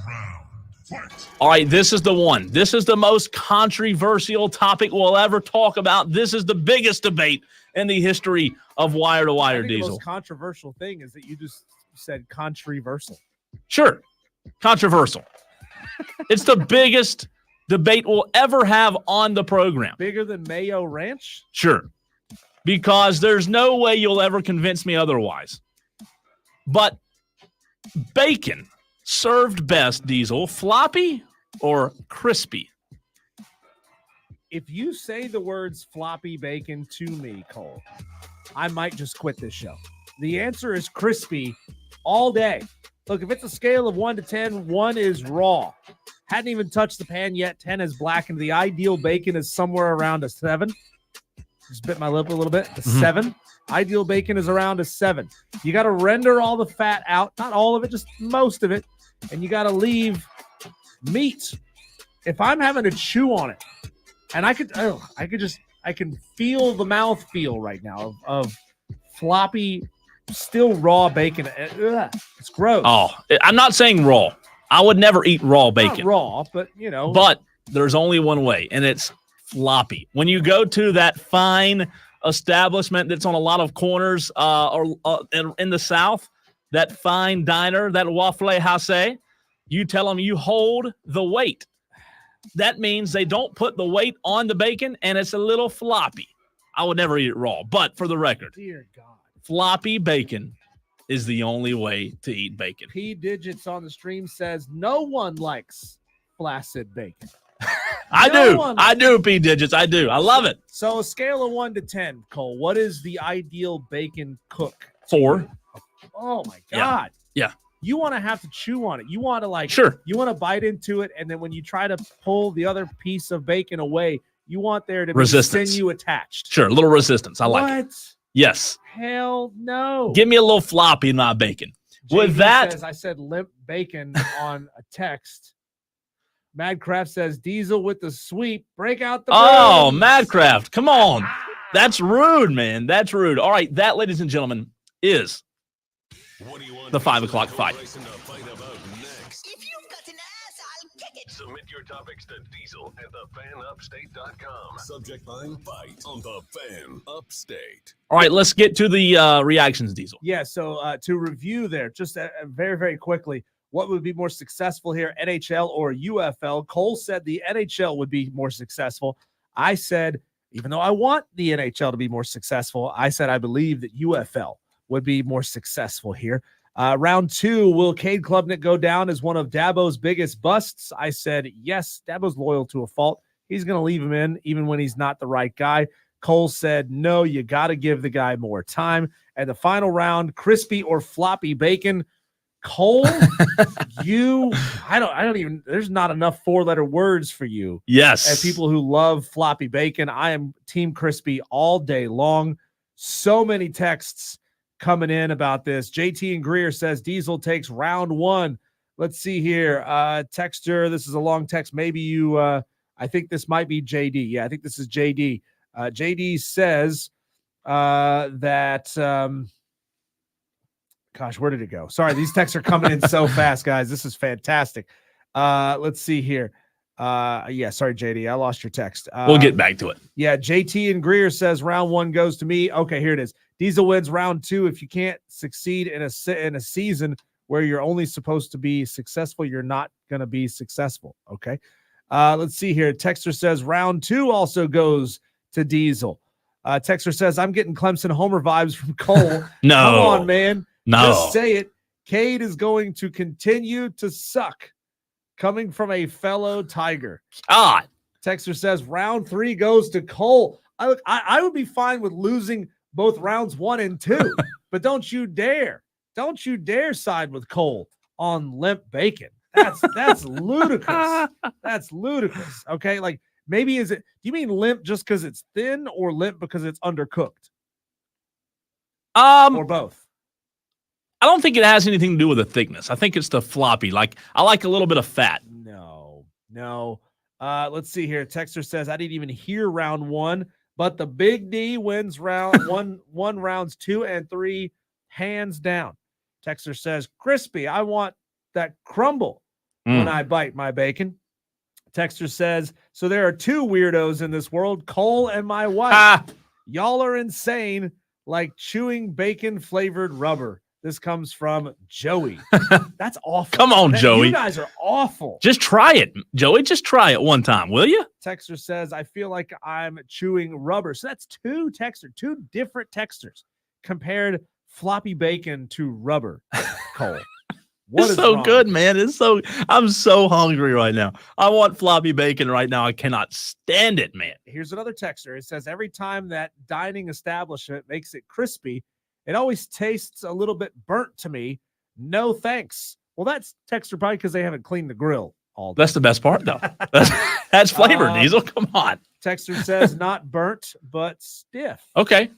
round, fight. All right, this is the one. This is the most controversial topic we'll ever talk about. This is the biggest debate in the history of Wire to Wire, Diesel. The most controversial thing is that you just said controversial. Sure, controversial. It's the biggest debate we'll ever have on the program. Bigger than Mayo Ranch? Sure, because there's no way you'll ever convince me otherwise. But bacon served best, Diesel, floppy or crispy? If you say the words floppy bacon to me, Cole, I might just quit this show. The answer is crispy all day. Look, if it's a scale of 1 to 10, 1 is raw. Hadn't even touched the pan yet. 10 is blackened. The ideal bacon is somewhere around a 7. Just bit my lip a little bit. A 7. Ideal bacon is around a 7. You got to render all the fat out. Not all of it, just most of it. And you got to leave meat. If I'm having to chew on it, and I can feel the mouth feel right now of floppy, still raw bacon. Ugh, it's gross. Oh, I'm not saying raw. I would never eat raw bacon. Not raw, but you know. But there's only one way, and it's floppy. When you go to that fine establishment that's on a lot of corners in the South, that fine diner, that Waffle House, you tell them you hold the weight. That means they don't put the weight on the bacon, and it's a little floppy. I would never eat it raw. But for the record, Dear God, floppy bacon is the only way to eat bacon. P Digits on the stream says no one likes flaccid bacon. I do, P Digits. I do. I love it. So a scale of 1 to 10, Cole, what is the ideal bacon cook? 4. Oh, my God. Yeah. You want to have to chew on it. You want to Sure. You want to bite into it, and then when you try to pull the other piece of bacon away, you want there to be Resistance. sinew attached. Sure, a little resistance. I like it. Yes. Hell no. Give me a little floppy in my bacon. With JD that, says, I said limp bacon on a text. Madcraft says Diesel with the sweep. Break out the oh, braids. Madcraft, come on. That's rude, man. That's rude. All right, that, ladies and gentlemen, is the 5 o'clock fight. If you've got an ass, I'll kick it. Submit your topics to Diesel at thefanupstate.com. Subject line fight on the Fan Upstate. All right, let's get to the reactions, Diesel. Yeah, so to review there, just very, very quickly, what would be more successful here, NHL or UFL? Cole said the NHL would be more successful. I said, even though I want the NHL to be more successful, I said I believe that UFL would be more successful here. Round 2, will Cade Klubnik go down as one of Dabo's biggest busts? I said, yes, Dabo's loyal to a fault. He's going to leave him in even when he's not the right guy. Cole said, no, you got to give the guy more time. And the final round, crispy or floppy bacon. Cole, I don't even, there's not enough 4-letter words for you. Yes. And people who love floppy bacon, I am team crispy all day long. So many texts coming in about this. JT and Greer says Diesel takes round 1. Let's see here. Texter, this is a long text. Maybe you, I think this might be JD. Yeah, I think this is JD. JD says that, gosh, where did it go? Sorry, these texts are coming in so fast, guys. This is fantastic. Let's see here. Yeah, sorry, JD. I lost your text. We'll get back to it. Yeah, JT and Greer says round 1 goes to me. Okay, here it is. Diesel wins round 2. If you can't succeed in a season where you're only supposed to be successful, you're not going to be successful. Okay. Let's see here. Texter says round 2 also goes to Diesel. Texter says, I'm getting Clemson Homer vibes from Cole. No. Come on, man. No. Just say it. Cade is going to continue to suck. Coming from a fellow Tiger. God. Texter says round 3 goes to Cole. I would be fine with losing both rounds 1 and 2, but don't you dare side with Cole on limp bacon. That's ludicrous. That's ludicrous. Okay, like maybe do you mean limp just because it's thin or limp because it's undercooked? Or both? I don't think it has anything to do with the thickness. I think it's the floppy. Like I like a little bit of fat. No. Let's see here. Texter says I didn't even hear round 1, but the Big D wins round one rounds 2 and 3 hands down. Texter says crispy. I want that crumble when I bite my bacon. Texter says, so there are 2 weirdos in this world, Cole and my wife. Y'all are insane, like chewing bacon flavored rubber. This comes from Joey. That's awful. Come on, Joey. You guys are awful. Just try it, Joey. Just try it one time, will you? Texter says, I feel like I'm chewing rubber. So that's 2 different texters compared floppy bacon to rubber, Cole. It's so good, man. I'm so hungry right now. I want floppy bacon right now. I cannot stand it, man. Here's another texter. It says, every time that dining establishment makes it crispy, it always tastes a little bit burnt to me. No thanks. Well, that's texture probably because they haven't cleaned the grill all day. That's the best part, though. That's flavor, Diesel. Come on. Texter says not burnt, but stiff. Okay.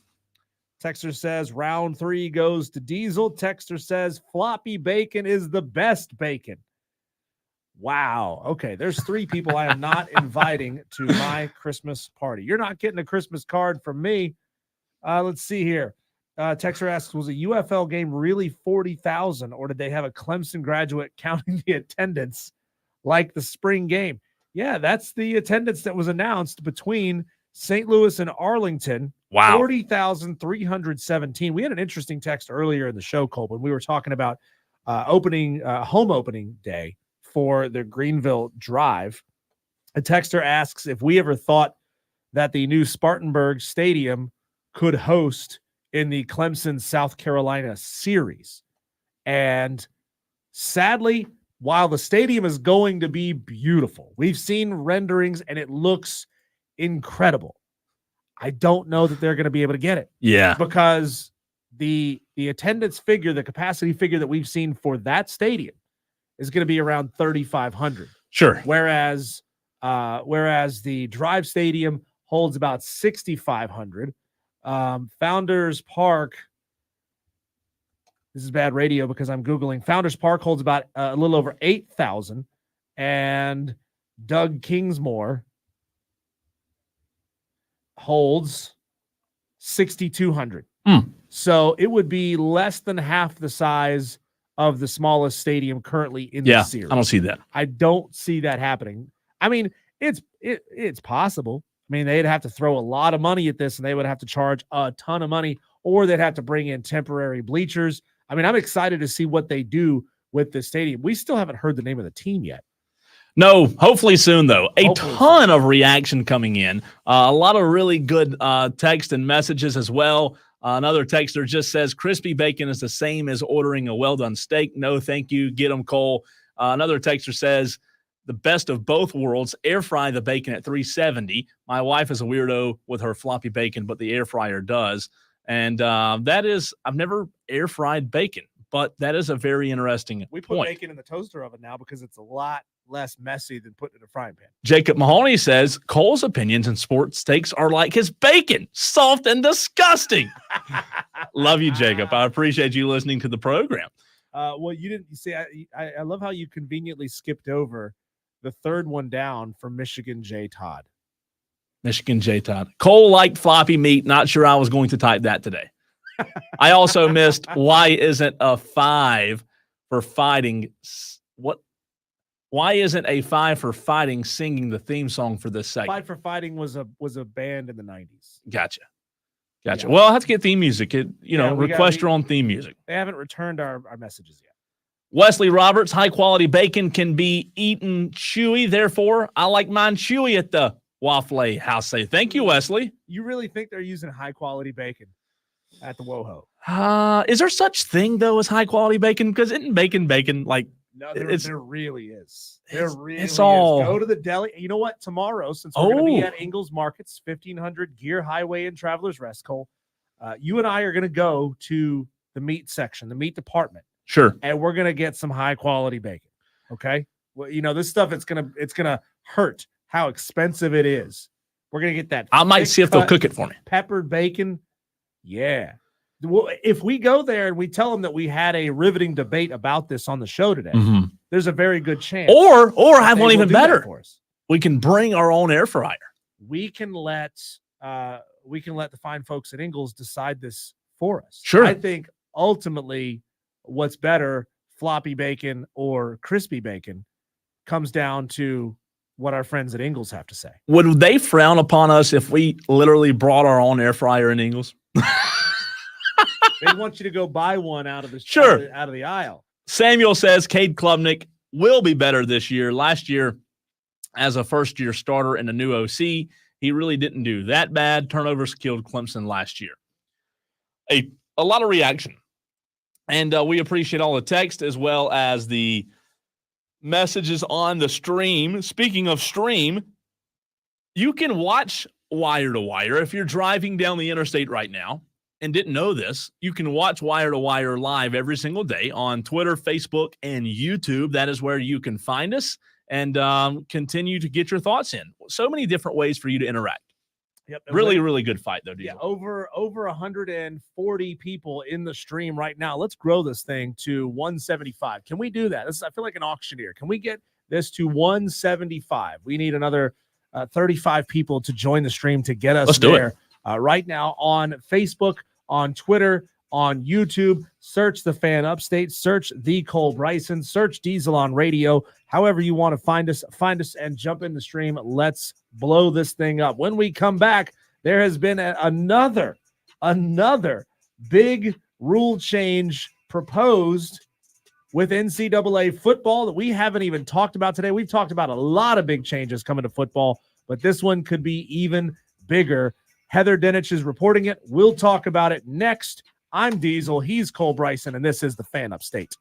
Texter says round 3 goes to Diesel. Texter says floppy bacon is the best bacon. Wow. Okay. There's 3 people I am not inviting to my Christmas party. You're not getting a Christmas card from me. Let's see here. Texter asks, was a UFL game really 40,000 or did they have a Clemson graduate counting the attendance like the spring game? Yeah, that's the attendance that was announced between St. Louis and Arlington. Wow. 40,317. We had an interesting text earlier in the show, Cole, when we were talking about home opening day for the Greenville Drive. A texter asks if we ever thought that the new Spartanburg Stadium could host in the Clemson South Carolina series. And sadly, while the stadium is going to be beautiful, we've seen renderings and it looks incredible. I don't know that they're going to be able to get it. Yeah. Because the attendance figure, the capacity figure that we've seen for that stadium is going to be around 3,500. Sure. Whereas the Drive Stadium holds about 6,500. Founders Park, this is bad radio because I'm Googling. Founders Park holds about a little over 8,000, and Doug Kingsmore holds 6,200. So it would be less than half the size of the smallest stadium currently in the series. I don't see that. I don't see that happening. I mean, it's possible. I mean, they'd have to throw a lot of money at this, and they would have to charge a ton of money, or they'd have to bring in temporary bleachers. I mean, I'm excited to see what they do with this stadium. We still haven't heard the name of the team yet. No, hopefully soon, though. A ton of reaction coming in. A lot of really good text and messages as well. Another texter just says, crispy bacon is the same as ordering a well-done steak. No, thank you. Get them, Cole. Another texter says, the best of both worlds, air fry the bacon at 370. My wife is a weirdo with her floppy bacon, but the air fryer does. And that is, I've never air fried bacon, but that is a very interesting We put point. bacon in the toaster oven now because it's a lot less messy than putting it in a frying pan. Jacob Mahoney says Cole's opinions in sports steaks are like his bacon, soft and disgusting. Love you, Jacob. I appreciate you listening to the program. Well, you didn't see. I love how you conveniently skipped over the third one down from Michigan J. Todd. Michigan J. Todd. Cole liked floppy meat. Not sure I was going to type that today. I also missed why isn't a 5 for fighting? What? Why isn't a 5 for fighting singing the theme song for this segment? 5 for Fighting was a band in the 90s. Gotcha. Yeah. Well, I'll have to get theme music. Request your own theme music. They haven't returned our messages yet. Wesley Roberts, high-quality bacon can be eaten chewy. Therefore, I like mine chewy at the Waffle House. Say thank you, Wesley. You really think they're using high-quality bacon at the WoHo? Is there such thing, though, as high-quality bacon? Because isn't bacon like – no, there really is. There really it's all... is. Go to the deli. You know what? Tomorrow, since we're going to be at Ingalls Markets, 1500 Gear Highway and Travelers Rest, Cole, you and I are going to go to the meat section, the meat department. Sure. And we're going to get some high-quality bacon, okay? Well, this stuff, it's gonna hurt how expensive it is. We're going to get that. I might see if they'll cook it for me. Peppered bacon. Yeah. Well, if we go there and we tell them that we had a riveting debate about this on the show today, there's a very good chance. Or I want even better. For us. We can bring our own air fryer. We can let the fine folks at Ingalls decide this for us. Sure. I think ultimately what's better, floppy bacon or crispy bacon, comes down to what our friends at Ingalls have to say. Would they frown upon us if we literally brought our own air fryer in Ingalls? They want you to go buy one out of the out of the aisle. Samuel says Cade Klubnik will be better this year. Last year, as a first-year starter and a new OC, he really didn't do that bad. Turnovers killed Clemson last year. A lot of reaction. And we appreciate all the text as well as the messages on the stream. Speaking of stream, you can watch Wire to Wire if you're driving down the interstate right now and didn't know this, you can watch Wire to Wire live every single day on Twitter, Facebook, and YouTube. That is where you can find us and continue to get your thoughts in. So many different ways for you to interact. Yep. Really good fight, though, Diesel. Yeah, over 140 people in the stream right now. Let's grow this thing to 175. Can we do that? I feel like an auctioneer. Can we get this to 175? We need another 35 people to join the stream to get us Let's do there. Right now on Facebook, on Twitter, on YouTube, search the Fan Upstate, search the Cole Bryson, search Diesel on radio. However you want to find us and jump in the stream. Let's blow this thing up. When we come back, there has been another big rule change proposed with NCAA football that we haven't even talked about today. We've talked about a lot of big changes coming to football, but this one could be even bigger. Heather Dinich is reporting it. We'll talk about it next. I'm Diesel. He's Cole Bryson, and this is the Fan Upstate.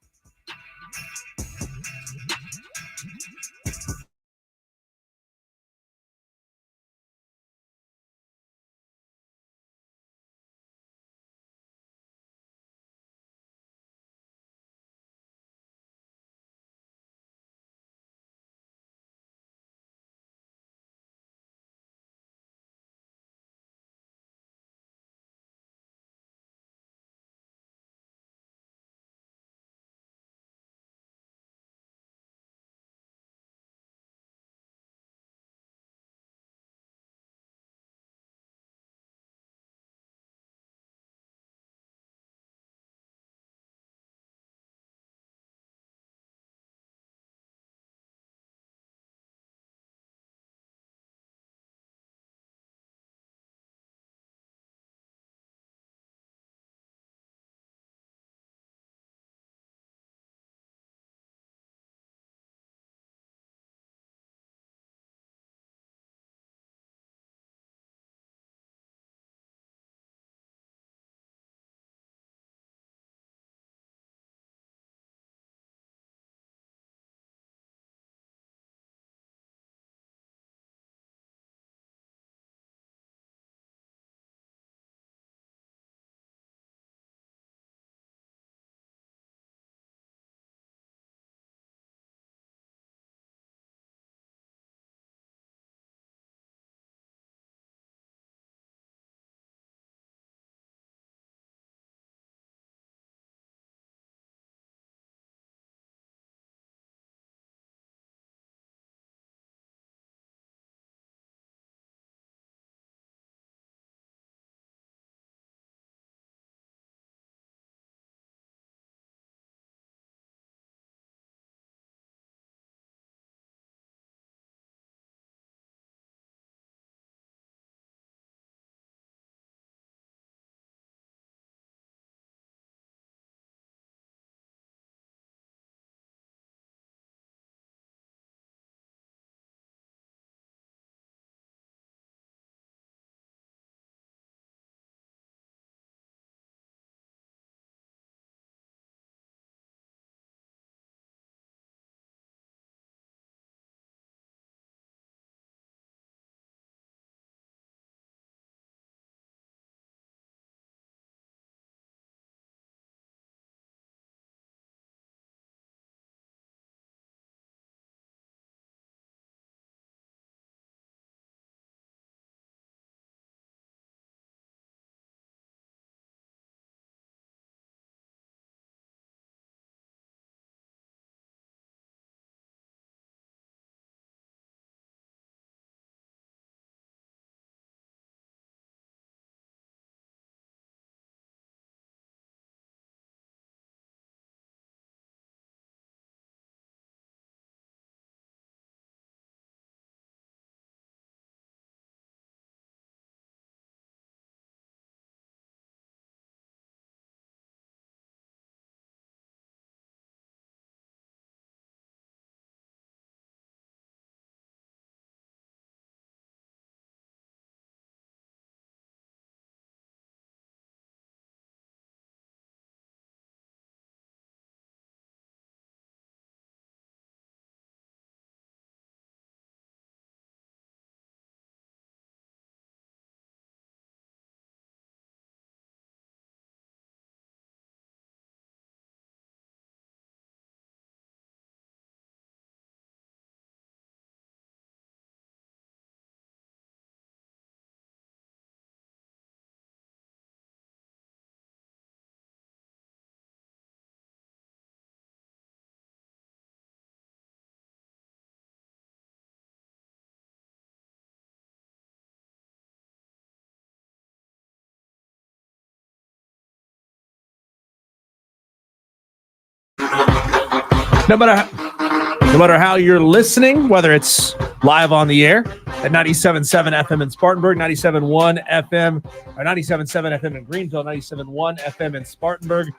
No matter how you're listening, whether it's live on the air at 97.7 FM in Spartanburg, 97.1 FM, or 97.7 FM in Greenville, 97.1 FM in Spartanburg,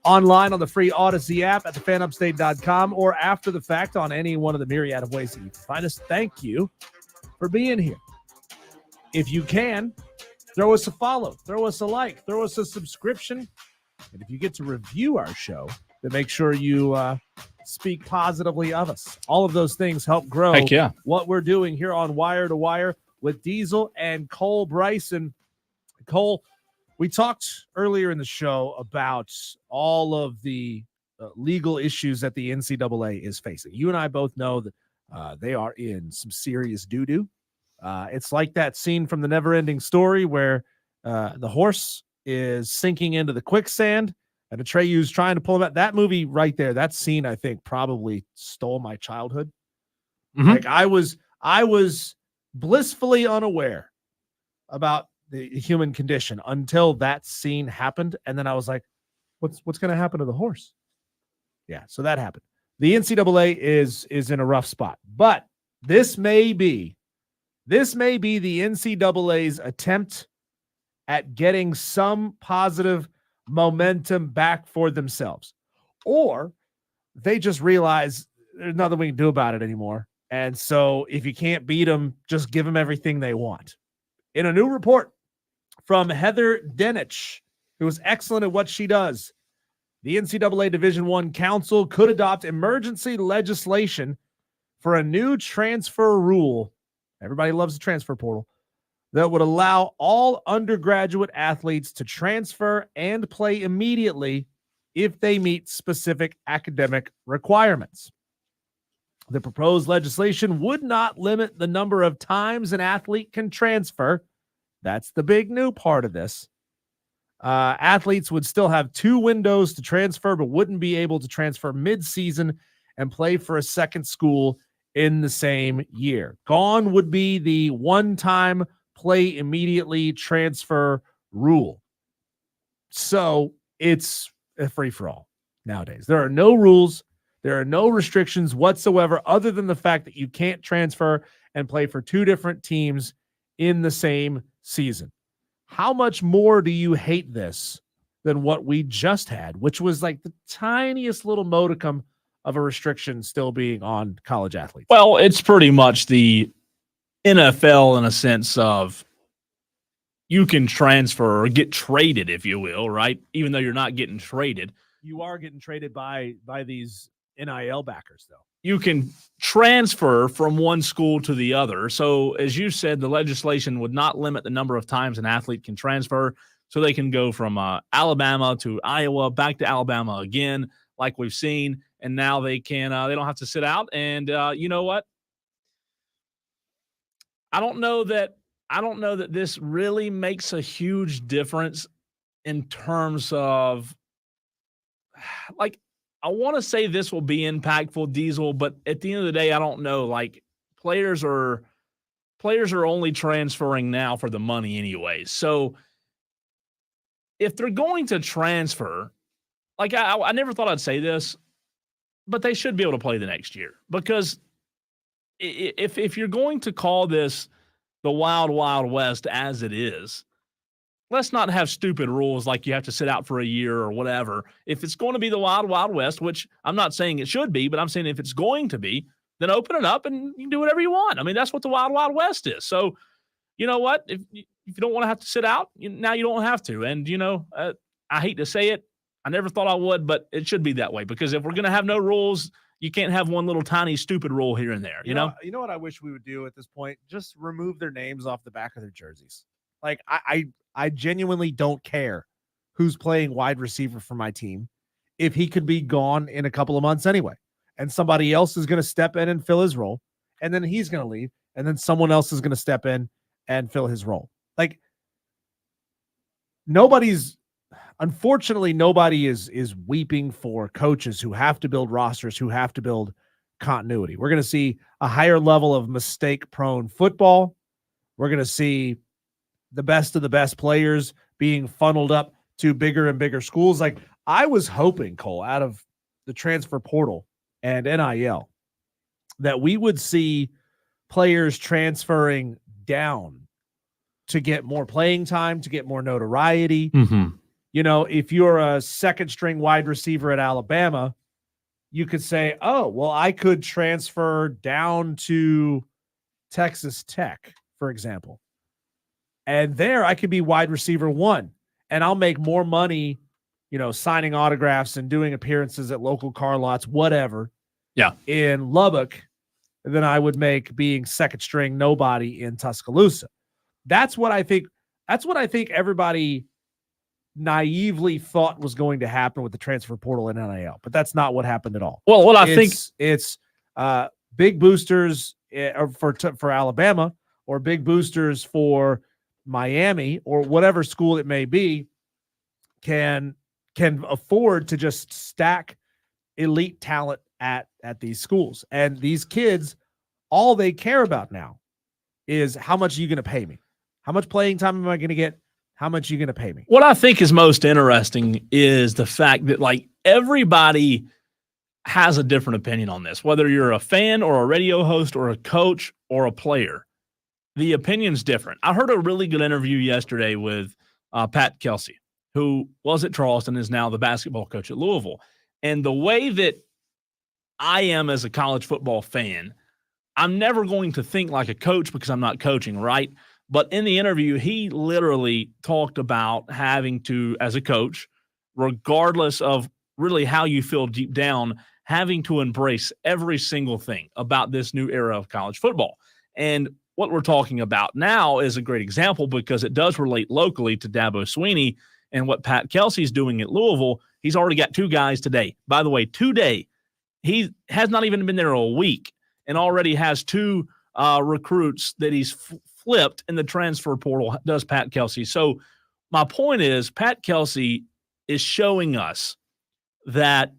online on the free Odyssey app at thefanupstate.com, or after the fact on any one of the myriad of ways that you can find us. Thank you for being here. If you can, throw us a follow, throw us a like, throw us a subscription. And if you get to review our show, then make sure you speak positively of us. All of those things help grow what we're doing here on Wire to Wire with Diesel and Cole Bryson. Cole, we talked earlier in the show about all of the legal issues that the NCAA is facing. You and I both know that they are in some serious doo-doo. It's like that scene from the Never-Ending Story where the horse is sinking into the quicksand and Atreyu's trying to pull him out. That movie right there, that scene, I think, probably stole my childhood. Mm-hmm. Like I was blissfully unaware about the human condition until that scene happened, and then I was like, "What's going to happen to the horse?" Yeah, so that happened. The NCAA is in a rough spot, but this may be the NCAA's attempt at getting some positive momentum back for themselves, or they just realize there's nothing we can do about it anymore. And so if you can't beat them, just give them everything they want. In a new report from Heather Denich, who is excellent at what she does, the NCAA Division I Council could adopt emergency legislation for a new transfer rule. Everybody loves the transfer portal. That would allow all undergraduate athletes to transfer and play immediately if they meet specific academic requirements. The proposed legislation would not limit the number of times an athlete can transfer. That's the big new part of this. Athletes would still have 2 windows to transfer, but wouldn't be able to transfer mid-season and play for a second school in the same year. Gone would be the one-time play immediately transfer rule. So it's a free-for-all nowadays. There are no rules. There are no restrictions whatsoever other than the fact that you can't transfer and play for 2 different teams in the same season. How much more do you hate this than what we just had, which was like the tiniest little modicum of a restriction still being on college athletes? Well, it's pretty much the NFL in a sense of you can transfer or get traded, if you will, right? Even though you're not getting traded. You are getting traded by these NIL backers, though. You can transfer from one school to the other. So, as you said, the legislation would not limit the number of times an athlete can transfer. So they can go from Alabama to Iowa, back to Alabama again, like we've seen. And now they can they don't have to sit out. And you know what? I don't know that this really makes a huge difference in terms of, like, I want to say this will be impactful, Diesel, but at the end of the day, I don't know. Like, players are only transferring now for the money anyway. So if they're going to transfer, like I never thought I'd say this, but they should be able to play the next year, because if you're going to call this the Wild Wild West as it is, let's not have stupid rules like you have to sit out for a year or whatever. If it's going to be the Wild Wild West, which I'm not saying it should be, but I'm saying if it's going to be, then open it up and you can do whatever you want. I mean, that's what the Wild Wild West is. So, you know what? If you don't want to have to sit out, now you don't have to. And, I hate to say it. I never thought I would, but it should be that way, because if we're going to have no rules, you can't have one little tiny stupid rule here and there, you know? You know what I wish we would do at this point? Just remove their names off the back of their jerseys. Like, I genuinely don't care who's playing wide receiver for my team if he could be gone in a couple of months anyway. And somebody else is going to step in and fill his role. And then he's going to leave. And then someone else is going to step in and fill his role. Like, unfortunately, nobody is weeping for coaches who have to build rosters, who have to build continuity. We're going to see a higher level of mistake-prone football. We're going to see the best of the best players being funneled up to bigger and bigger schools. Like, I was hoping, Cole, out of the transfer portal, and NIL, that we would see players transferring down to get more playing time, to get more notoriety. Mm-hmm. You know, if you're a second string wide receiver at Alabama, you could say, oh, well, I could transfer down to Texas Tech, for example. And there I could be wide receiver 1, and I'll make more money, you know, signing autographs and doing appearances at local car lots, whatever. Yeah. In Lubbock than I would make being second string nobody in Tuscaloosa. That's what I think everybody naively thought was going to happen with the transfer portal and NIL, but that's not what happened at all. Well, what I think it's big boosters for Alabama, or big boosters for Miami, or whatever school it may be, can afford to just stack elite talent at these schools. And these kids, all they care about now is, how much are you going to pay me? How much playing time am I going to get? How much are you going to pay me? What I think is most interesting is the fact that, like, everybody has a different opinion on this, whether you're a fan or a radio host or a coach or a player. The opinion's different. I heard a really good interview yesterday with Pat Kelsey, who was at Charleston, is now the basketball coach at Louisville. And the way that I am as a college football fan, I'm never going to think like a coach because I'm not coaching, right? But in the interview, he literally talked about having to, as a coach, regardless of really how you feel deep down, having to embrace every single thing about this new era of college football. And what we're talking about now is a great example because it does relate locally to Dabo Swinney and what Pat Kelsey's doing at Louisville. He's already got 2 guys today. By the way, today, he has not even been there a week and already has 2 recruits that he's flipped in the transfer portal, does Pat Kelsey. So my point is, Pat Kelsey is showing us that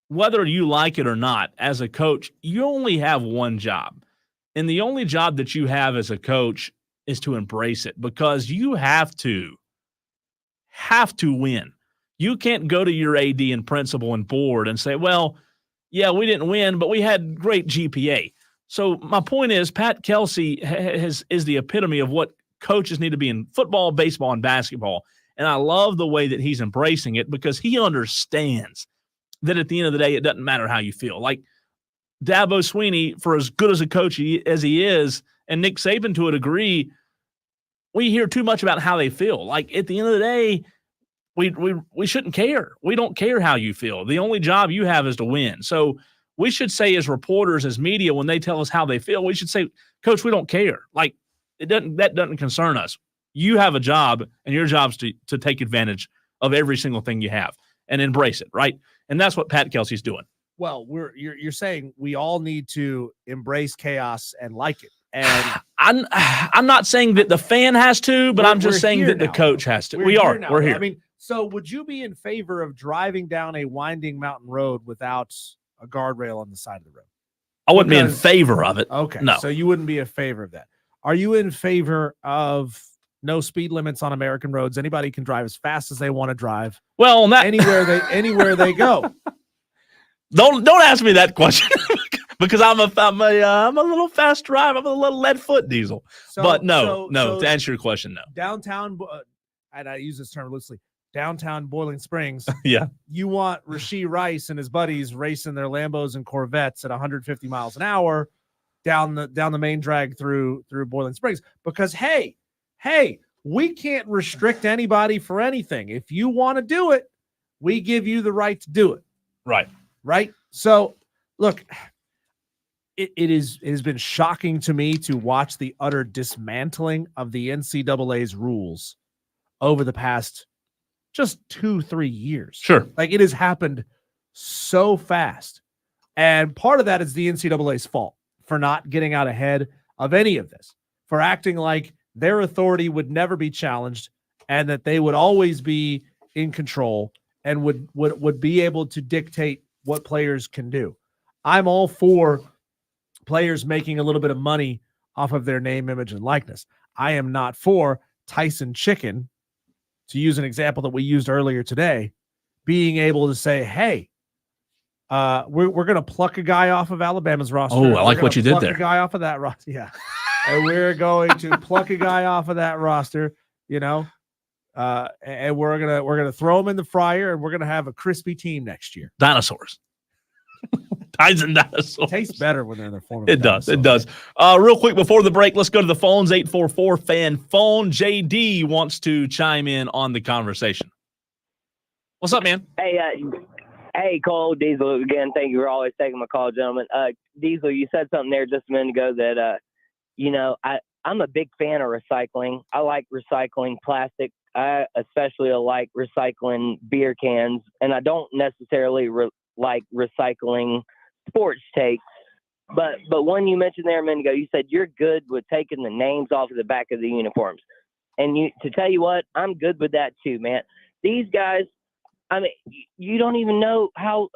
whether you like it or not, as a coach, you only have one job. And the only job that you have as a coach is to embrace it, because you have to win. You can't go to your AD and principal and board and say, well, yeah, we didn't win, but we had great GPA. So my point is, Pat Kelsey is the epitome of what coaches need to be in football, baseball, and basketball. And I love the way that he's embracing it, because he understands that at the end of the day, it doesn't matter how you feel. Like Dabo Swinney, for as good as a coach as he is, and Nick Saban to a degree, we hear too much about how they feel. Like at the end of the day, we shouldn't care. We don't care how you feel. The only job you have is to win. So we should say, as reporters, as media, when they tell us how they feel, we should say, Coach, we don't care. Like that doesn't concern us. You have a job, and your job's to take advantage of every single thing you have and embrace it, right? And that's what Pat Kelsey's doing. Well, you're saying we all need to embrace chaos and like it. And I'm not saying that the fan has to, but I'm just saying that the coach has to. We're here. I mean, so would you be in favor of driving down a winding mountain road without a guardrail on the side of the road? I wouldn't be in favor of it. Okay. No. So you wouldn't be in favor of that. Are you in favor of no speed limits on American roads? Anybody can drive as fast as they want to drive. Well, anywhere they go. Don't ask me that question because I'm a little fast drive. I'm a little lead foot diesel. But no. To answer your question, no. Downtown, and I use this term loosely, downtown Boiling Springs. Yeah. You want Rashee Rice and his buddies racing their Lambos and Corvettes at 150 miles an hour down the main drag through Boiling Springs, because hey, we can't restrict anybody for anything. If you want to do it, we give you the right to do it. Right. So look, it has been shocking to me to watch the utter dismantling of the NCAA's rules over the past just 2-3 years. Sure. Like, it has happened so fast. And part of that is the NCAA's fault for not getting out ahead of any of this, for acting like their authority would never be challenged and that they would always be in control and would be able to dictate what players can do. I'm all for players making a little bit of money off of their name, image, and likeness. I am not for Tyson Chicken, to use an example that we used earlier today, being able to say, hey, We're gonna pluck a guy off of Alabama's roster. Oh, I like what you did there. A guy off of that roster, yeah. And we're going to pluck a guy off of that roster, and we're gonna throw him in the fryer, and we're gonna have a crispy team next year. Dinosaurs. Tyson dinosaurs. Tastes better when they're in the form of It does. It does. Real quick before the break, let's go to the phones. 844-FAN-PHONE. JD wants to chime in on the conversation. What's up, man? Hey, Cole, Diesel again. Thank you for always taking my call, gentlemen. Diesel, you said something there just a minute ago that I'm a big fan of recycling. I like recycling plastic. I especially like recycling beer cans, and I don't necessarily like recycling sports takes. But one you mentioned there a minute ago, you said you're good with taking the names off of the back of the uniforms. And to tell you what, I'm good with that too, man. These guys, I mean, you don't even know how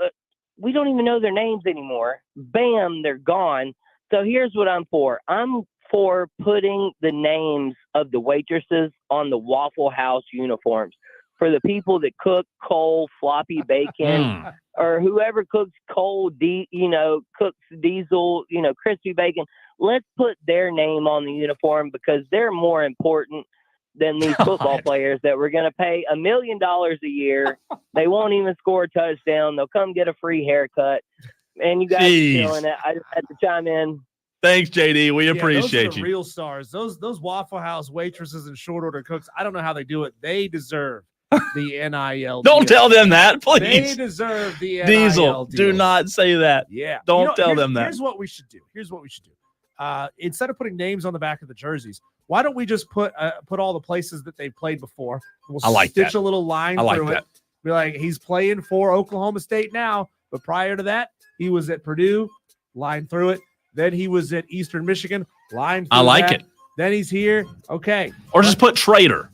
we don't even know their names anymore. Bam, they're gone. So here's what I'm for. I'm for putting the names of the waitresses on the Waffle House uniforms for the people that cook coal, floppy bacon, or whoever cooks coal, cooks diesel, crispy bacon. Let's put their name on the uniform because they're more important than these football players that we're going to pay $1 million a year. They won't even score a touchdown. They'll come get a free haircut. And you guys are killing it. I just had to chime in. Thanks, JD. We appreciate those are the you. Real stars. Those Waffle House waitresses and short order cooks. I don't know how they do it. They deserve the NIL. Don't tell them that, please. They deserve the NIL Diesel, deals. do not say that. Yeah. Don't tell them that. Here's what we should do. Instead of putting names on the back of the jerseys, why don't we just put all the places that they've played before? We'll stitch a little line through it. Be like, he's playing for Oklahoma State now, but prior to that, he was at Purdue, line through it. Then he was at Eastern Michigan, line through I like that. it. Then he's here. Okay. Or just put Trader.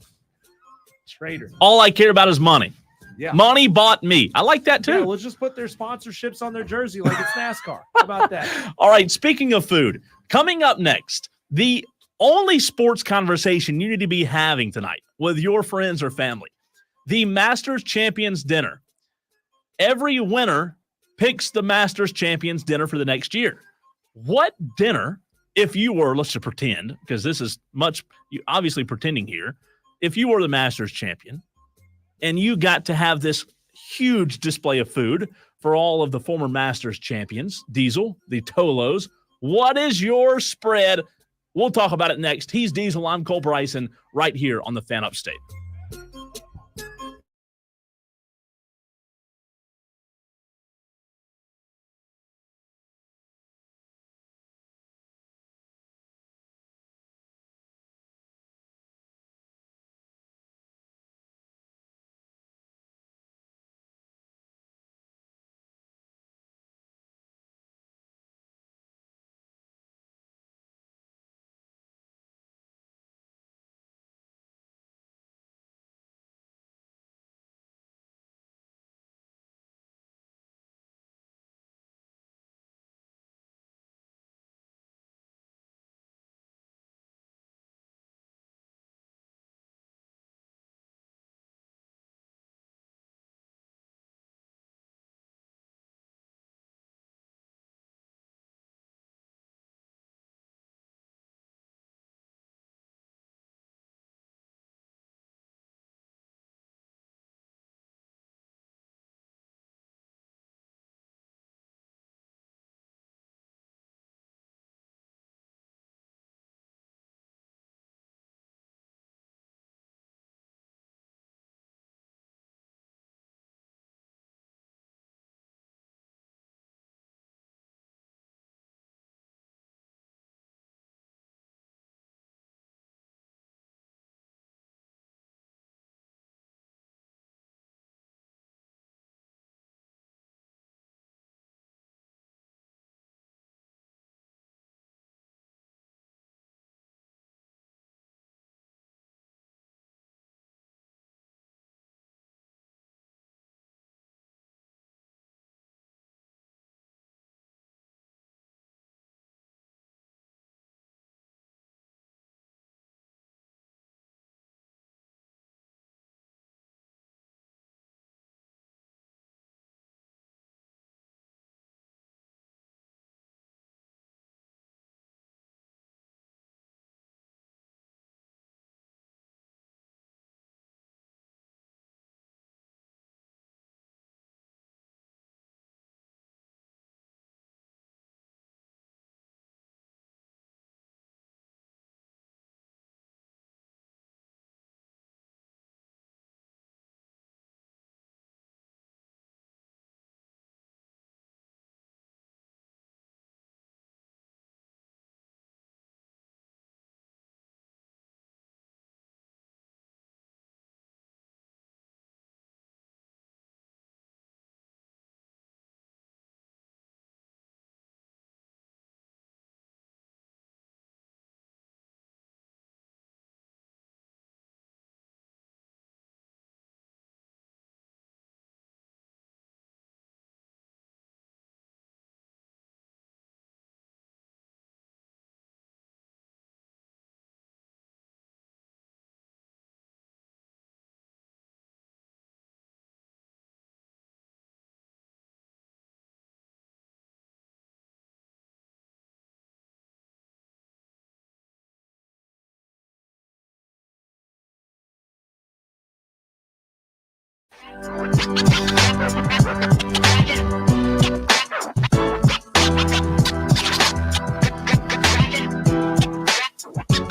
All I care about is money. Yeah. Money bought me. I like that too. Yeah, let's just put their sponsorships on their jersey like it's NASCAR. How about that? All right. Speaking of food, coming up next, the only sports conversation you need to be having tonight with your friends or family, the Masters Champions Dinner. Every winner picks the Masters Champions Dinner for the next year. What dinner, if you were, let's just pretend, because this is you obviously pretending here, if you were the Masters champion and you got to have this huge display of food for all of the former Masters champions, Diesel, the Tolos, what is your spread? We'll talk about it next. He's Diesel. I'm Cole Bryson right here on the Fan Upstate.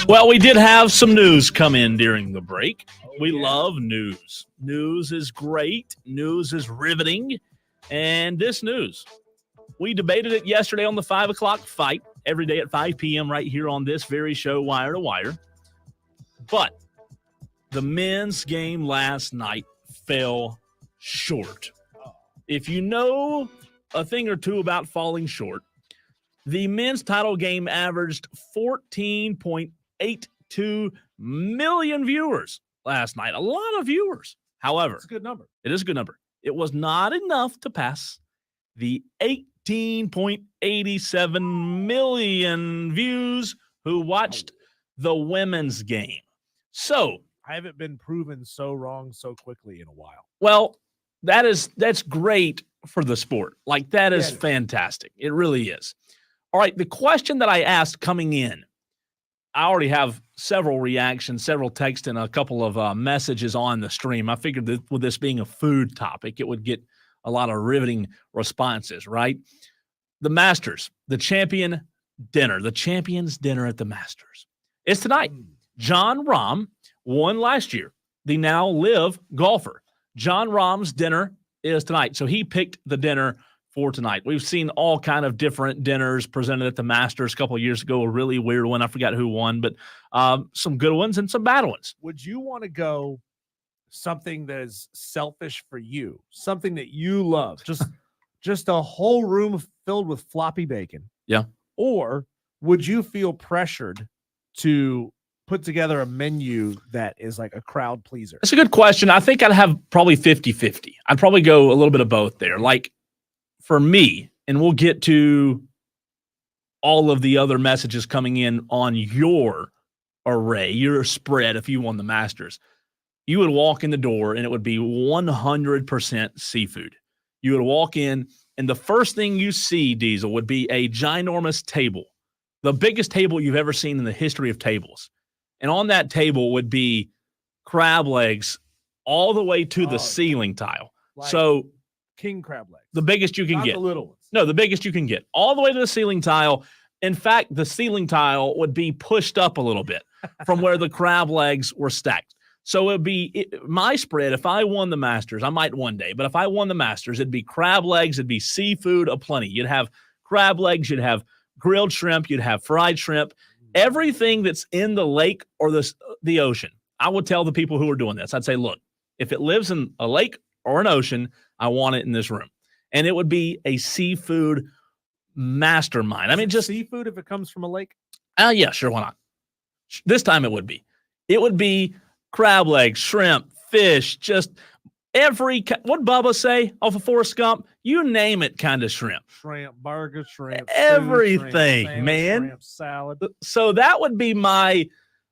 Well, we did have some news come in during the break. We love news. News is great. News is riveting. And this news, we debated it yesterday on the 5 o'clock fight, every day at 5 p.m. right here on this very show, Wire to Wire. But the men's game last night fell short. If you know a thing or two about falling short, the men's title game averaged 14.82 million viewers last night. A lot of viewers. However, It's a good number. it is a good number. It was not enough to pass the 18.87 million views who watched the women's game. So, I haven't been proven so wrong so quickly in a while. well, that's great for the sport. Like, that is Yeah. fantastic. It really is. All right, the question that I asked coming in, I already have several reactions, several texts, and a couple of messages on the stream. I figured that with this being a food topic, it would get a lot of riveting responses, right? The Masters, the champion dinner, the champions dinner at the Masters. It's tonight. John Rahm won last year, the now live golfer. John Rahm's dinner is tonight. So he picked the dinner for tonight. We've seen all kind of different dinners presented at the Masters a couple of years ago, a really weird one. I forgot who won, but some good ones and some bad ones. Would you want to go something that is selfish for you, something that you love, just a whole room filled with floppy bacon? Yeah. Or would you feel pressured to put together a menu that is like a crowd pleaser? That's a good question. I think I'd have probably 50-50. I'd probably go a little bit of both there. Like, for me, and we'll get to all of the other messages coming in on your array, your spread, if you won the Masters, you would walk in the door and it would be 100% seafood. You would walk in and the first thing you see, Diesel, would be a ginormous table, the biggest table you've ever seen in the history of tables. And on that table would be crab legs all the way to the ceiling tile. Like So king crab legs. the biggest you can Not get. the little ones. No, the biggest you can get. All the way to the ceiling tile. In fact, the ceiling tile would be pushed up a little bit from where the crab legs were stacked. So it'd be my spread. If I won the Masters, I might one day, but if I won the Masters, it'd be crab legs, it'd be seafood aplenty. You'd have crab legs, you'd have grilled shrimp, you'd have fried shrimp, everything that's in the lake or the ocean. I would tell the people who are doing this, I'd say, look, if it lives in a lake or an ocean, I want it in this room. And it would be a seafood mastermind. I mean, just seafood if it comes from a lake? Yeah, sure, why not? This time it would be. It would be crab legs, shrimp, fish, just what Bubba say off of Forrest Gump? You name it, kind of shrimp. Shrimp, burger, shrimp, Everything, shrimp, man. Shrimp, salad. So that would be my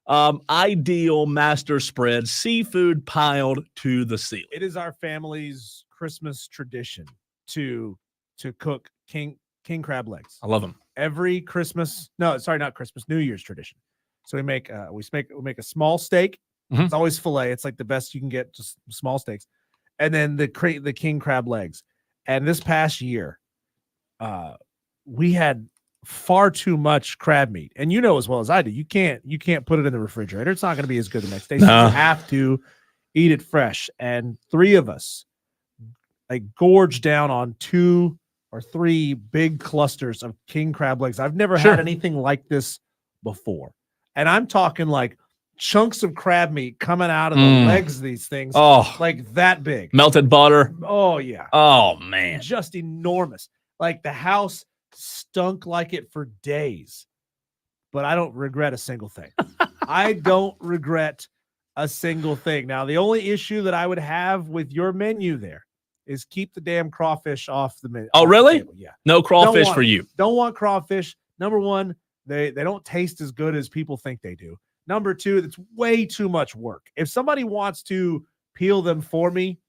ideal master spread, seafood piled to the ceiling. It is our family's Christmas tradition to cook king crab legs. I love them. Every Christmas. No, sorry, not Christmas. New Year's tradition. So we make a small steak. Mhm. It's always filet. It's like the best you can get, just small steaks, and then the king crab legs. And this past year, we had far too much crab meat, and you know as well as I do, you can't put it in the refrigerator. It's not going to be as good the next day. So No. you have to eat it fresh. And three of us like gorged down on 2 or 3 big clusters of king crab legs. I've never Sure. had anything like this before. And I'm talking like chunks of crab meat coming out of the legs of these things, Oh, like that big. melted butter. Oh, yeah. Oh, man. Just enormous. Like the house stunk like it for days. But I don't regret a single thing. I don't regret a single thing. Now, the only issue that I would have with your menu there is keep the damn crawfish off the menu. Oh, really? Yeah. No crawfish want for it. you. Don't want crawfish. Number one, they don't taste as good as people think they do. Number two, it's way too much work. If somebody wants to peel them for me,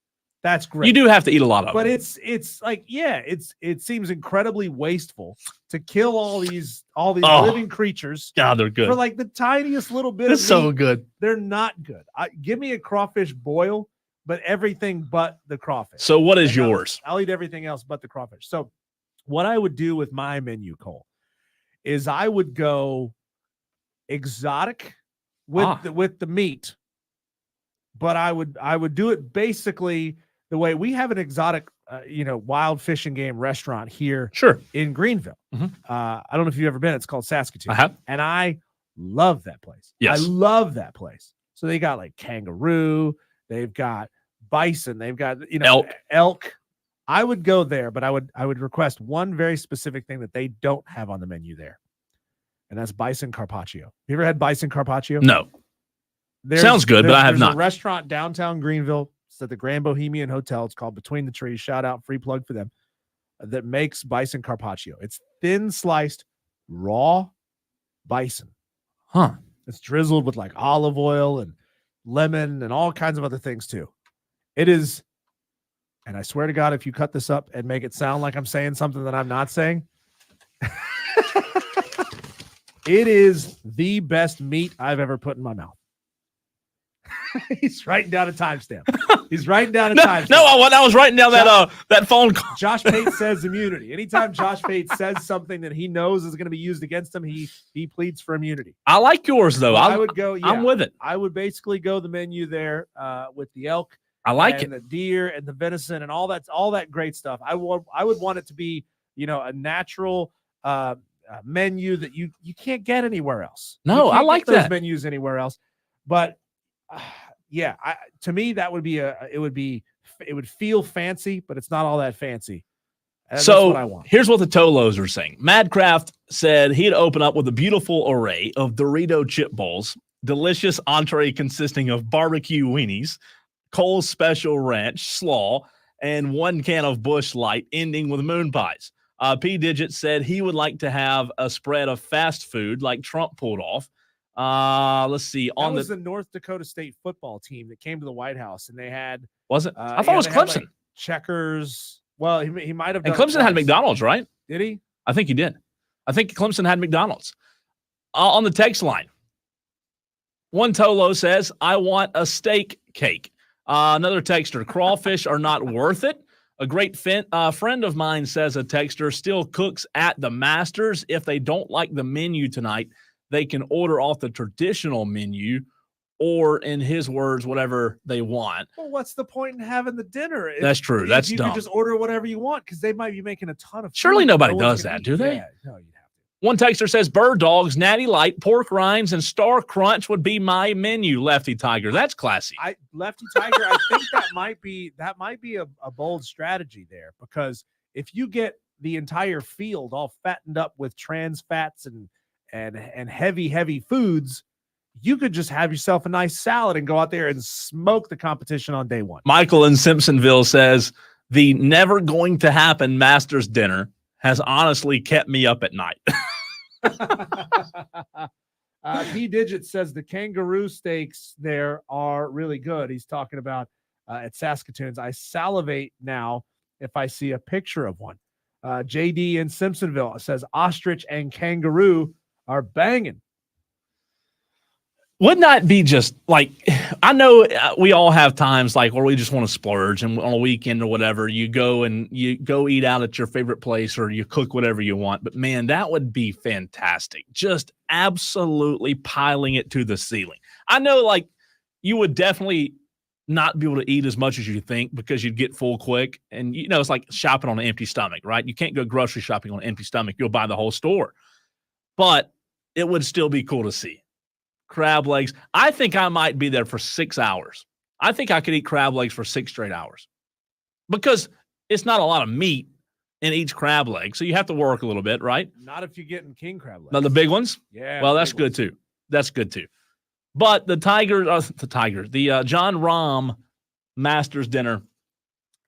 that's great. You do have to eat a lot of But them. it's like, yeah, it seems incredibly wasteful to kill all these Oh. living creatures God, they're good. for like the tiniest little bit It's of so meat. good. They're not good. Give me a crawfish boil, but everything but the crawfish. So what is And yours? I'll eat everything else but the crawfish. So what I would do with my menu, Cole, is I would go exotic with the meat, but I would do it basically the way we have an exotic, wild fish and game restaurant here in Greenville. I don't know if you've ever been. It's called Saskatoon. I have. And I love that place. Yes. I love that place. So they got like kangaroo. They've got bison. They've got, elk. I would go there, but I would request one very specific thing that they don't have on the menu there. And that's bison carpaccio. You ever had bison carpaccio? No. Sounds good, but I have not. There's a restaurant downtown Greenville. It's at the Grand Bohemian Hotel. It's called Between the Trees. Shout out, free plug for them. That makes bison carpaccio. It's thin sliced raw bison. Huh. It's drizzled with like olive oil and lemon and all kinds of other things too. It is, and I swear to God, if you cut this up and make it sound like I'm saying something that I'm not saying, it is the best meat I've ever put in my mouth. He's writing down a timestamp. He's writing down a timestamp. No, I was writing down that phone call. Josh Pate says immunity. Anytime Josh Pate says something that he knows is going to be used against him, he pleads for immunity. I like yours though. I would go. Yeah, I'm with it. I would basically go the menu there with the elk. I like and the deer and the venison and all that great stuff. I would want it to be a natural menu that you can't get anywhere else. No, I like those that menus anywhere else. But to me that would be it would feel fancy, but it's not all that fancy. That's what I want. Here's what the Tolos are saying. Madcraft said he'd open up with a beautiful array of Dorito chip bowls, delicious entree consisting of barbecue weenies, Cole's Special Ranch, slaw, and 1 can of Busch Light, ending with moon pies. P. Digit said he would like to have a spread of fast food like Trump pulled off. Let's see. That was the North Dakota State football team that came to the White House, and they had. Was it? I thought it was Clemson. Checkers. Well, he might have. And Clemson had McDonald's, right? Did he? I think he did. I think Clemson had McDonald's. On the text line, one Tolo says, "I want a steak cake." Another texter, crawfish are not worth it. A great friend of mine says a texter still cooks at the Masters. If they don't like the menu tonight, they can order off the traditional menu, or in his words, whatever they want. Well, what's the point in having the dinner? That's true. That's dumb. You can just order whatever you want because they might be making a ton of food. Surely nobody does that, do they? Yeah, no, you'd have to. One texter says, bird dogs, natty light, pork rinds, and star crunch would be my menu, Lefty Tiger. That's classy. Lefty Tiger, I think that might be a bold strategy there, because if you get the entire field all fattened up with trans fats and heavy foods, you could just have yourself a nice salad and go out there and smoke the competition on day one. Michael in Simpsonville says, the never going to happen Masters dinner has honestly kept me up at night. P. Digit says the kangaroo steaks there are really good. He's talking about at Saskatoon's. I salivate now if I see a picture of one. JD in Simpsonville says ostrich and kangaroo are banging. Wouldn't that be just like, I know we all have times like where we just want to splurge, and on a weekend or whatever, you go eat out at your favorite place or you cook whatever you want. But man, that would be fantastic. Just absolutely piling it to the ceiling. I know like you would definitely not be able to eat as much as you think because you'd get full quick. And it's like shopping on an empty stomach, right? You can't go grocery shopping on an empty stomach. You'll buy the whole store. But it would still be cool to see. Crab legs. I think I might be there for 6 hours. I think I could eat crab legs for 6 straight hours because it's not a lot of meat in each crab leg. So you have to work a little bit, right? Not if you're getting king crab legs. Now the big ones? Yeah. Well, that's good too. That's good too. But the John Rahm Masters dinner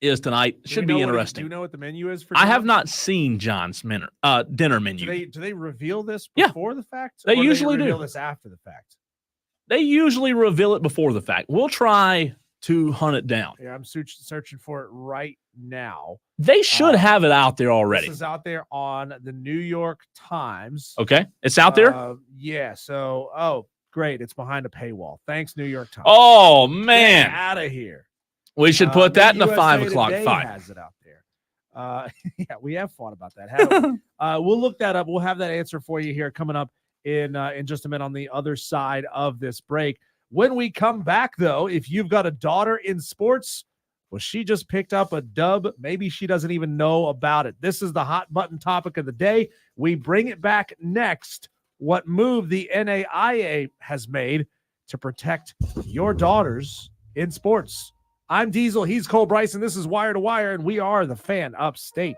is tonight. Should be interesting. Do you know what the menu is for? I have not seen John's dinner menu. Do they reveal this before the fact? They usually reveal do. This after the fact. They usually reveal it before the fact. We'll try to hunt it down. Yeah, I'm searching for it right now. They should have it out there already. This is out there on the New York Times. Okay, it's out there? Yeah, so, great. It's behind a paywall. Thanks, New York Times. Oh, man. Get out of here. We should put that in the USA 5 o'clock Today fight. has it out there. Yeah, we have fought about that. Haven't we? We'll look that up. We'll have that answer for you here coming up in just a minute on the other side of this break. When we come back, though, if you've got a daughter in sports, well, she just picked up a dub. Maybe she doesn't even know about it. This is the hot button topic of the day. We bring it back next. What move the NAIA has made to protect your daughters in sports. I'm Diesel. He's Cole Bryson. This is Wire to Wire, and we are the Fan Upstate.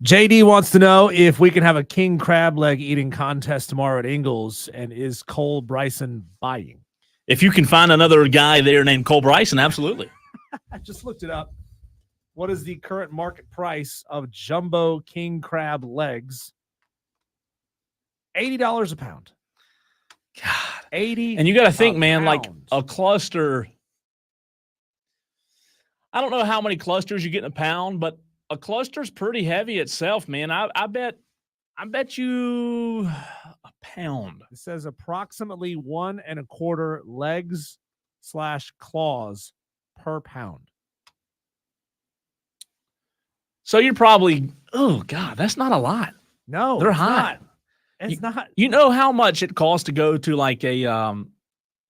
JD wants to know if we can have a king crab leg eating contest tomorrow at Ingles, and is Cole Bryson buying? If you can find another guy there named Cole Bryson, absolutely. I just looked it up. What is the current market price of jumbo king crab legs? $80 a pound. God. 80. And you got to think, man, like pound. a cluster. I don't know how many clusters you get in a pound, but a cluster's pretty heavy itself, man. I bet you a pound. It says approximately 1 1/4 legs/claws per pound. So you're probably, oh God, that's not a lot. No, They're it's high. not. It's not. You know how much it costs to go to like a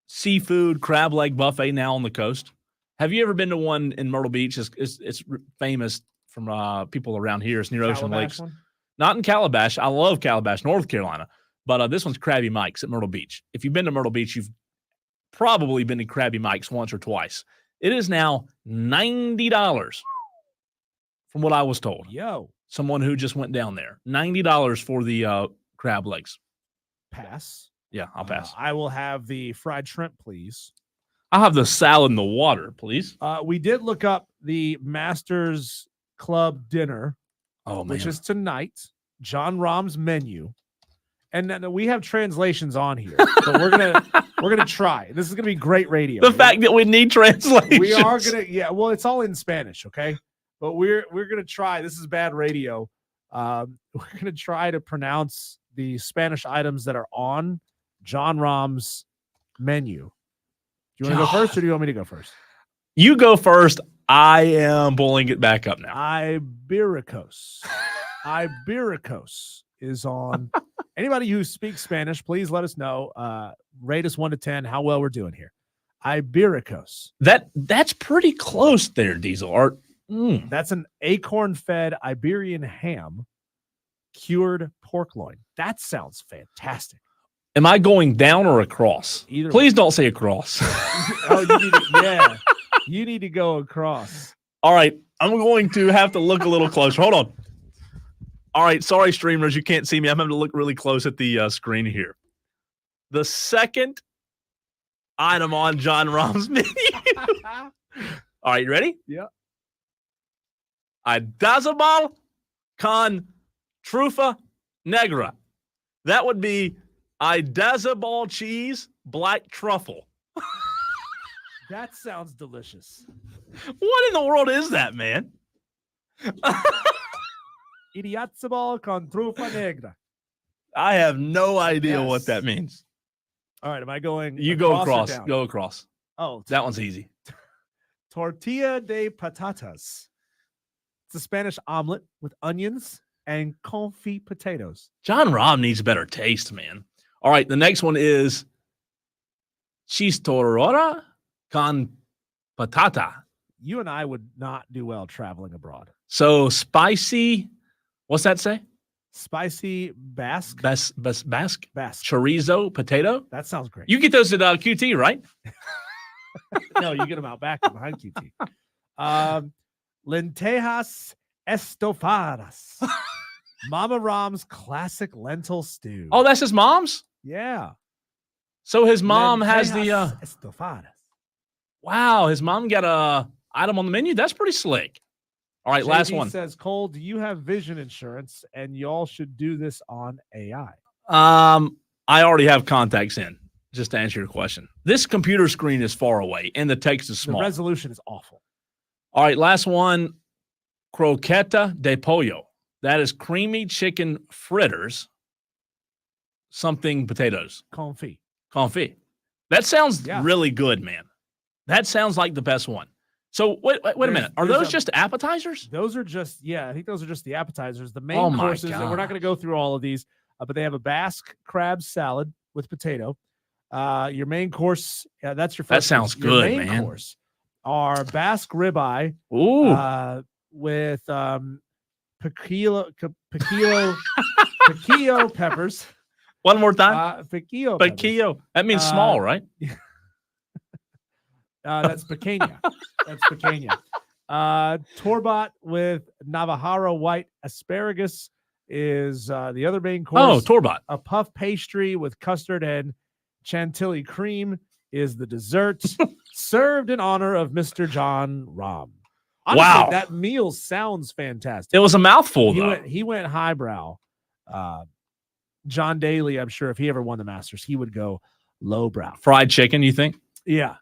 seafood crab leg buffet now on the coast? Have you ever been to one in Myrtle Beach? It's famous from people around here. It's near Ocean Calabash Lakes. one? Not in Calabash. I love Calabash, North Carolina. But this one's Krabby Mike's at Myrtle Beach. If you've been to Myrtle Beach, you've probably been to Krabby Mike's once or twice. It is now $90 from what I was told. Yo, Someone who just went down there. $90 for the crab legs. pass. Yeah, I'll pass. I will have the fried shrimp, please. I'll have the salad in the water, please. We did look up the Masters Club dinner, Oh, man. which is tonight. John Rahm's menu, and then we have translations on here, but we're gonna try. This is gonna be great radio. The fact that we need translation. we are gonna, yeah. Well, it's all in Spanish, okay? But we're gonna try. This is bad radio. We're gonna try to pronounce the Spanish items that are on John Rahm's menu. Do you want to go first, or do you want me to go first? You go first. I am pulling it back up now. Ibericos. Ibericos is on. Anybody who speaks Spanish, please let us know. Rate us 1 to 10 how well we're doing here. Ibericos. That's pretty close there, Diesel Art. That's an acorn-fed Iberian ham, cured pork loin. That sounds fantastic. Am I going down or across? Either Please don't say across. You need to go across. All right. I'm going to have to look a little closer. Hold on. All right. Sorry, streamers. You can't see me. I'm having to look really close at the screen here. The second item on John Rahm's menu. All right. You ready? Yeah. Idazabal con trufa negra. That would be Idazabal cheese, black truffle. That sounds delicious. What in the world is that, man? Idiazabal con trufa negra. I have no idea Yes. what that means. All right, am I going? You go or across. down? Go across. Oh, That one's easy. tortilla de patatas. It's a Spanish omelet with onions and confit potatoes. John Rahm needs better taste, man. All right, the next one is chistorra con patata. You and I would not do well traveling abroad. So spicy, what's that say? Spicy Basque. Basque. Basque. Chorizo potato. That sounds great. You get those at QT, right? No, you get them out back behind QT. Lentejas estofadas. Mama Rahm's classic lentil stew. Oh, that's his mom's? yeah. So his mom has the Lentejas estofadas. wow, his mom got a item on the menu. That's pretty slick. All right, last JD one. says, Cole, do you have vision insurance? And y'all should do this on AI. I already have contacts in, just to answer your question. This computer screen is far away and the text is small. The resolution is awful. All right, last one. Croqueta de pollo. That is creamy chicken fritters, something potatoes. Confit. Confit. That sounds Yeah. really good, man. That sounds like the best one. So wait a minute. Are there's those a- just appetizers? Those are just, I think those are just the appetizers. The main Oh my courses, and we're not God. going to go through all of these, but they have a Basque crab salad with potato. Your main course, that's your first. That sounds course. Your good, main man. course are Basque ribeye Ooh. with piquillo peppers. One more time. Piquillo peppers. Paquillo. That means small, right? That's picanha. That's picanha. Torbat with Navajo white asparagus is the other main Oh, course. Torbat. A puff pastry with custard and chantilly cream is the dessert, served in honor of Mr. John Rahm. Honestly, Wow. that meal sounds fantastic. It was a mouthful, though. He went highbrow. John Daly, I'm sure if he ever won the Masters, he would go lowbrow. Fried chicken, you think? Yeah.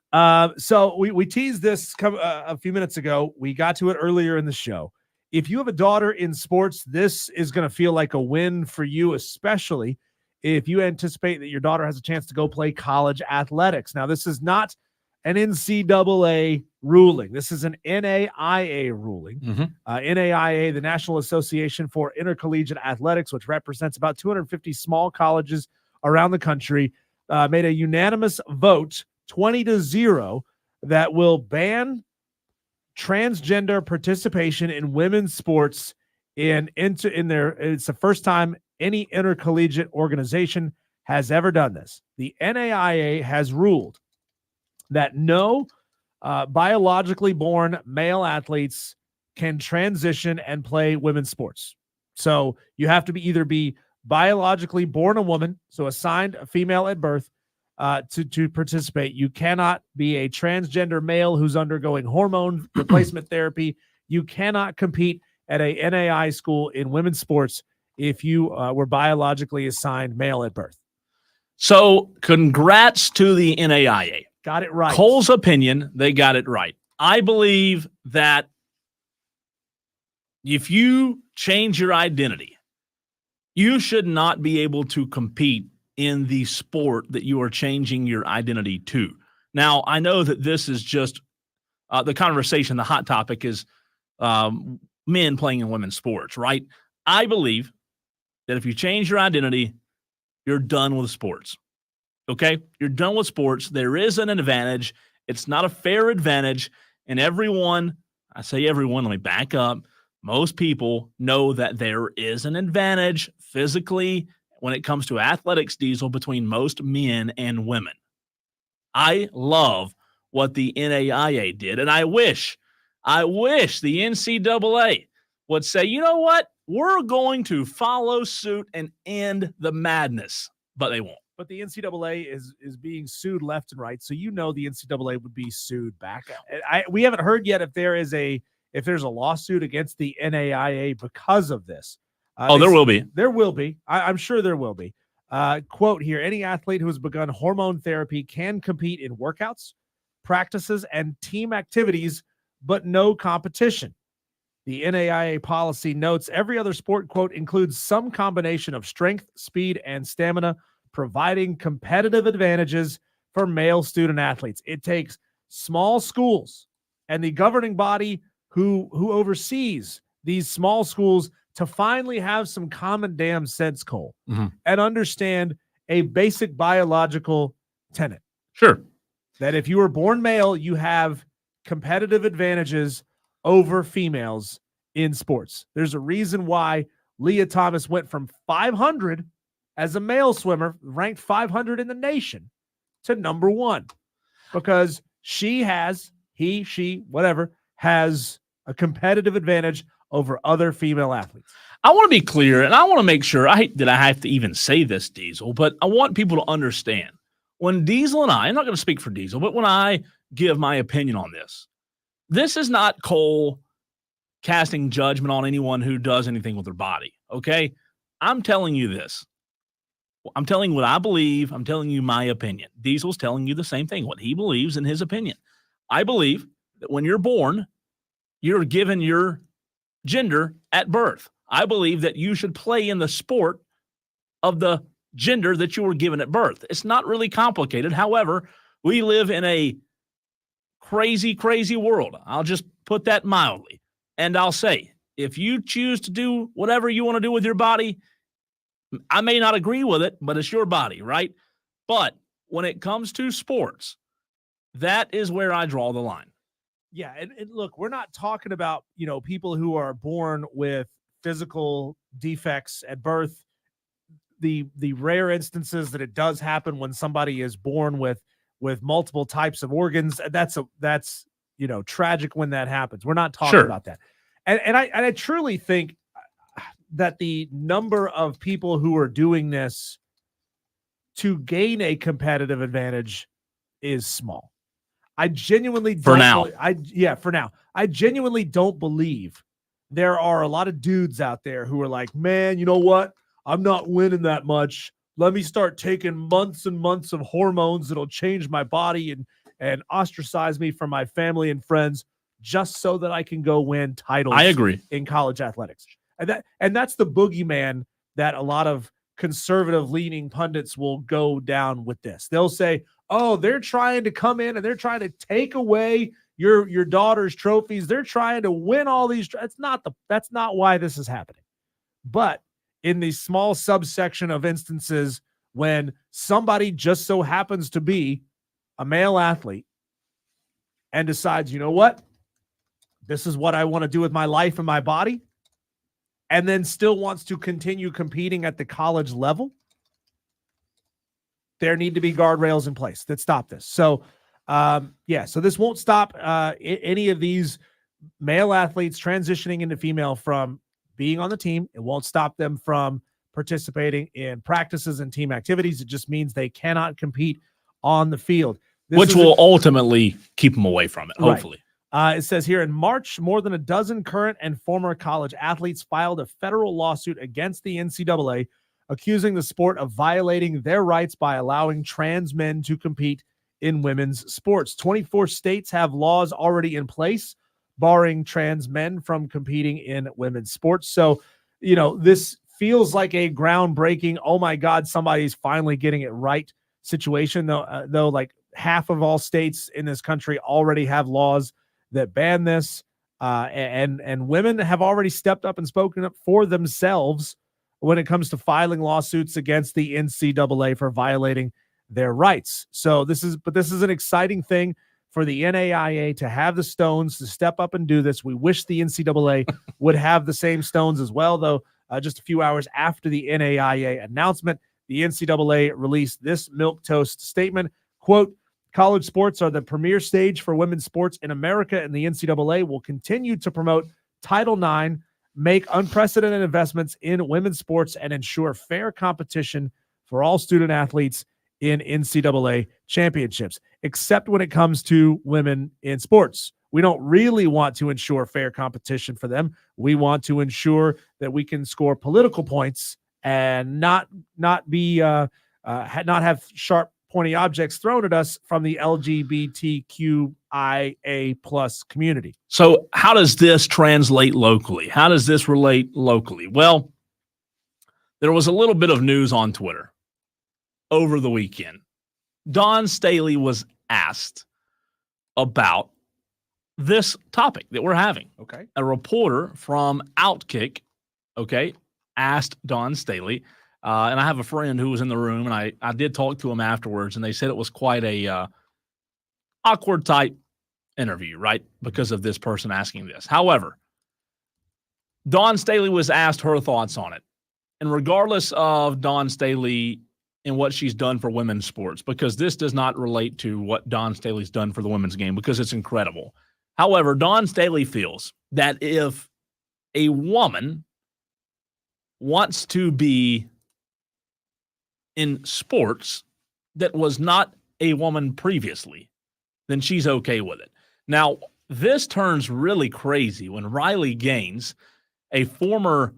So we teased this a few minutes ago. We got to it earlier in the show. If you have a daughter in sports, this is going to feel like a win for you, especially if you anticipate that your daughter has a chance to go play college athletics. Now, this is not an NCAA ruling. This is an NAIA ruling. NAIA, the National Association for Intercollegiate Athletics, which represents about 250 small colleges around the country, made a unanimous vote 20-0 that will ban transgender participation in women's sports it's the first time any intercollegiate organization has ever done this. The NAIA has ruled that no biologically born male athletes can transition and play women's sports. So you have to either be biologically born a woman, so assigned a female at birth, to participate. You cannot be a transgender male who's undergoing hormone replacement therapy. You cannot compete at a NAI school in women's sports if you were biologically assigned male at birth. So congrats to the NAIA. Got it right. Cole's opinion, they got it right. I believe that if you change your identity, you should not be able to compete in the sport that you are changing your identity to. Now, I know that this is just the conversation, the hot topic is men playing in women's sports, right? I believe that if you change your identity, you're done with sports. Okay? You're done with sports. There is an advantage. It's not a fair advantage. And everyone, I say everyone, let me back up. Most people know that there is an advantage physically when it comes to athletics, Diesel, between most men and women. I love what the NAIA did, and I wish the NCAA would say, you know what? We're going to follow suit and end the madness, but they won't. But the NCAA is being sued left and right, so you know the NCAA would be sued back. We haven't heard yet if there's a lawsuit against the NAIA because of this. There will be. There will be. I'm sure there will be. Quote here, any athlete who has begun hormone therapy can compete in workouts, practices, and team activities, but no competition. The NAIA policy notes every other sport, quote, includes some combination of strength, speed, and stamina, providing competitive advantages for male student athletes. It takes small schools and the governing body who oversees these small schools to finally have some common damn sense, Cole, and understand a basic biological tenet. Sure. That if you were born male, you have competitive advantages over females in sports. There's a reason why Leah Thomas went from 500 as a male swimmer, ranked 500 in the nation, to number 1, because she has a competitive advantage over other female athletes. I want to be clear, and I want to make sure, I hate that I have to even say this, Diesel, but I want people to understand. When Diesel and I'm not going to speak for Diesel, but when I give my opinion on this is not Cole casting judgment on anyone who does anything with their body, okay? I'm telling you this. I'm telling you what I believe. I'm telling you my opinion. Diesel's telling you the same thing, what he believes in his opinion. I believe that when you're born, you're given your gender at birth. I believe that you should play in the sport of the gender that you were given at birth. It's not really complicated. However, we live in a crazy, crazy world. I'll just put that mildly. And I'll say, if you choose to do whatever you want to do with your body, I may not agree with it, but it's your body, right? But when it comes to sports, that is where I draw the line. Yeah, and look, we're not talking about, people who are born with physical defects at birth. The rare instances that it does happen when somebody is born with multiple types of organs, that's tragic when that happens. We're not talking about that. And I truly think that the number of people who are doing this to gain a competitive advantage is small. I genuinely don't. For now. For now. I genuinely don't believe there are a lot of dudes out there who are like, man, you know what? I'm not winning that much. Let me start taking months and months of hormones that'll change my body and ostracize me from my family and friends just so that I can go win titles. I agree. In college athletics. And that's the boogeyman that a lot of conservative leaning pundits will go down with this. They'll say, oh, they're trying to come in and they're trying to take away your daughter's trophies. They're trying to win all these. That's not why this is happening. But in the small subsection of instances when somebody just so happens to be a male athlete and decides, you know what, this is what I want to do with my life and my body, and then still wants to continue competing at the college level, there need to be guardrails in place that stop this. So, so this won't stop any of these male athletes transitioning into female from being on the team. It won't stop them from participating in practices and team activities. It just means they cannot compete on the field. Which will ultimately keep them away from it, hopefully. It says here in March, more than a dozen current and former college athletes filed a federal lawsuit against the NCAA, accusing the sport of violating their rights by allowing trans men to compete in women's sports. 24 states have laws already in place barring trans men from competing in women's sports. So, this feels like a groundbreaking, oh my God, somebody's finally getting it right situation, though like half of all states in this country already have laws that ban this, and women have already stepped up and spoken up for themselves when it comes to filing lawsuits against the NCAA for violating their rights. So this is an exciting thing for the NAIA to have the stones to step up and do this. We wish the NCAA would have the same stones as well, though. Just a few hours after the NAIA announcement, the NCAA released this milquetoast statement, quote, "College sports are the premier stage for women's sports in America, and the NCAA will continue to promote Title IX, make unprecedented investments in women's sports, and ensure fair competition for all student athletes in NCAA championships, except when it comes to women in sports. We don't really want to ensure fair competition for them. We want to ensure that we can score political points and not have sharp, pointy objects thrown at us from the LGBTQIA plus community." So how does this translate locally? How does this relate locally? Well, there was a little bit of news on Twitter over the weekend. Dawn Staley was asked about this topic that we're having. Okay. A reporter from Outkick, asked Dawn Staley, and I have a friend who was in the room, and I did talk to him afterwards, and they said it was quite a awkward type interview, right? Because of this person asking this. However, Dawn Staley was asked her thoughts on it. And regardless of Dawn Staley and what she's done for women's sports, because this does not relate to what Dawn Staley's done for the women's game, because it's incredible. However, Dawn Staley feels that if a woman wants to be in sports that was not a woman previously, then she's okay with it. Now, this turns really crazy when Riley Gaines, a former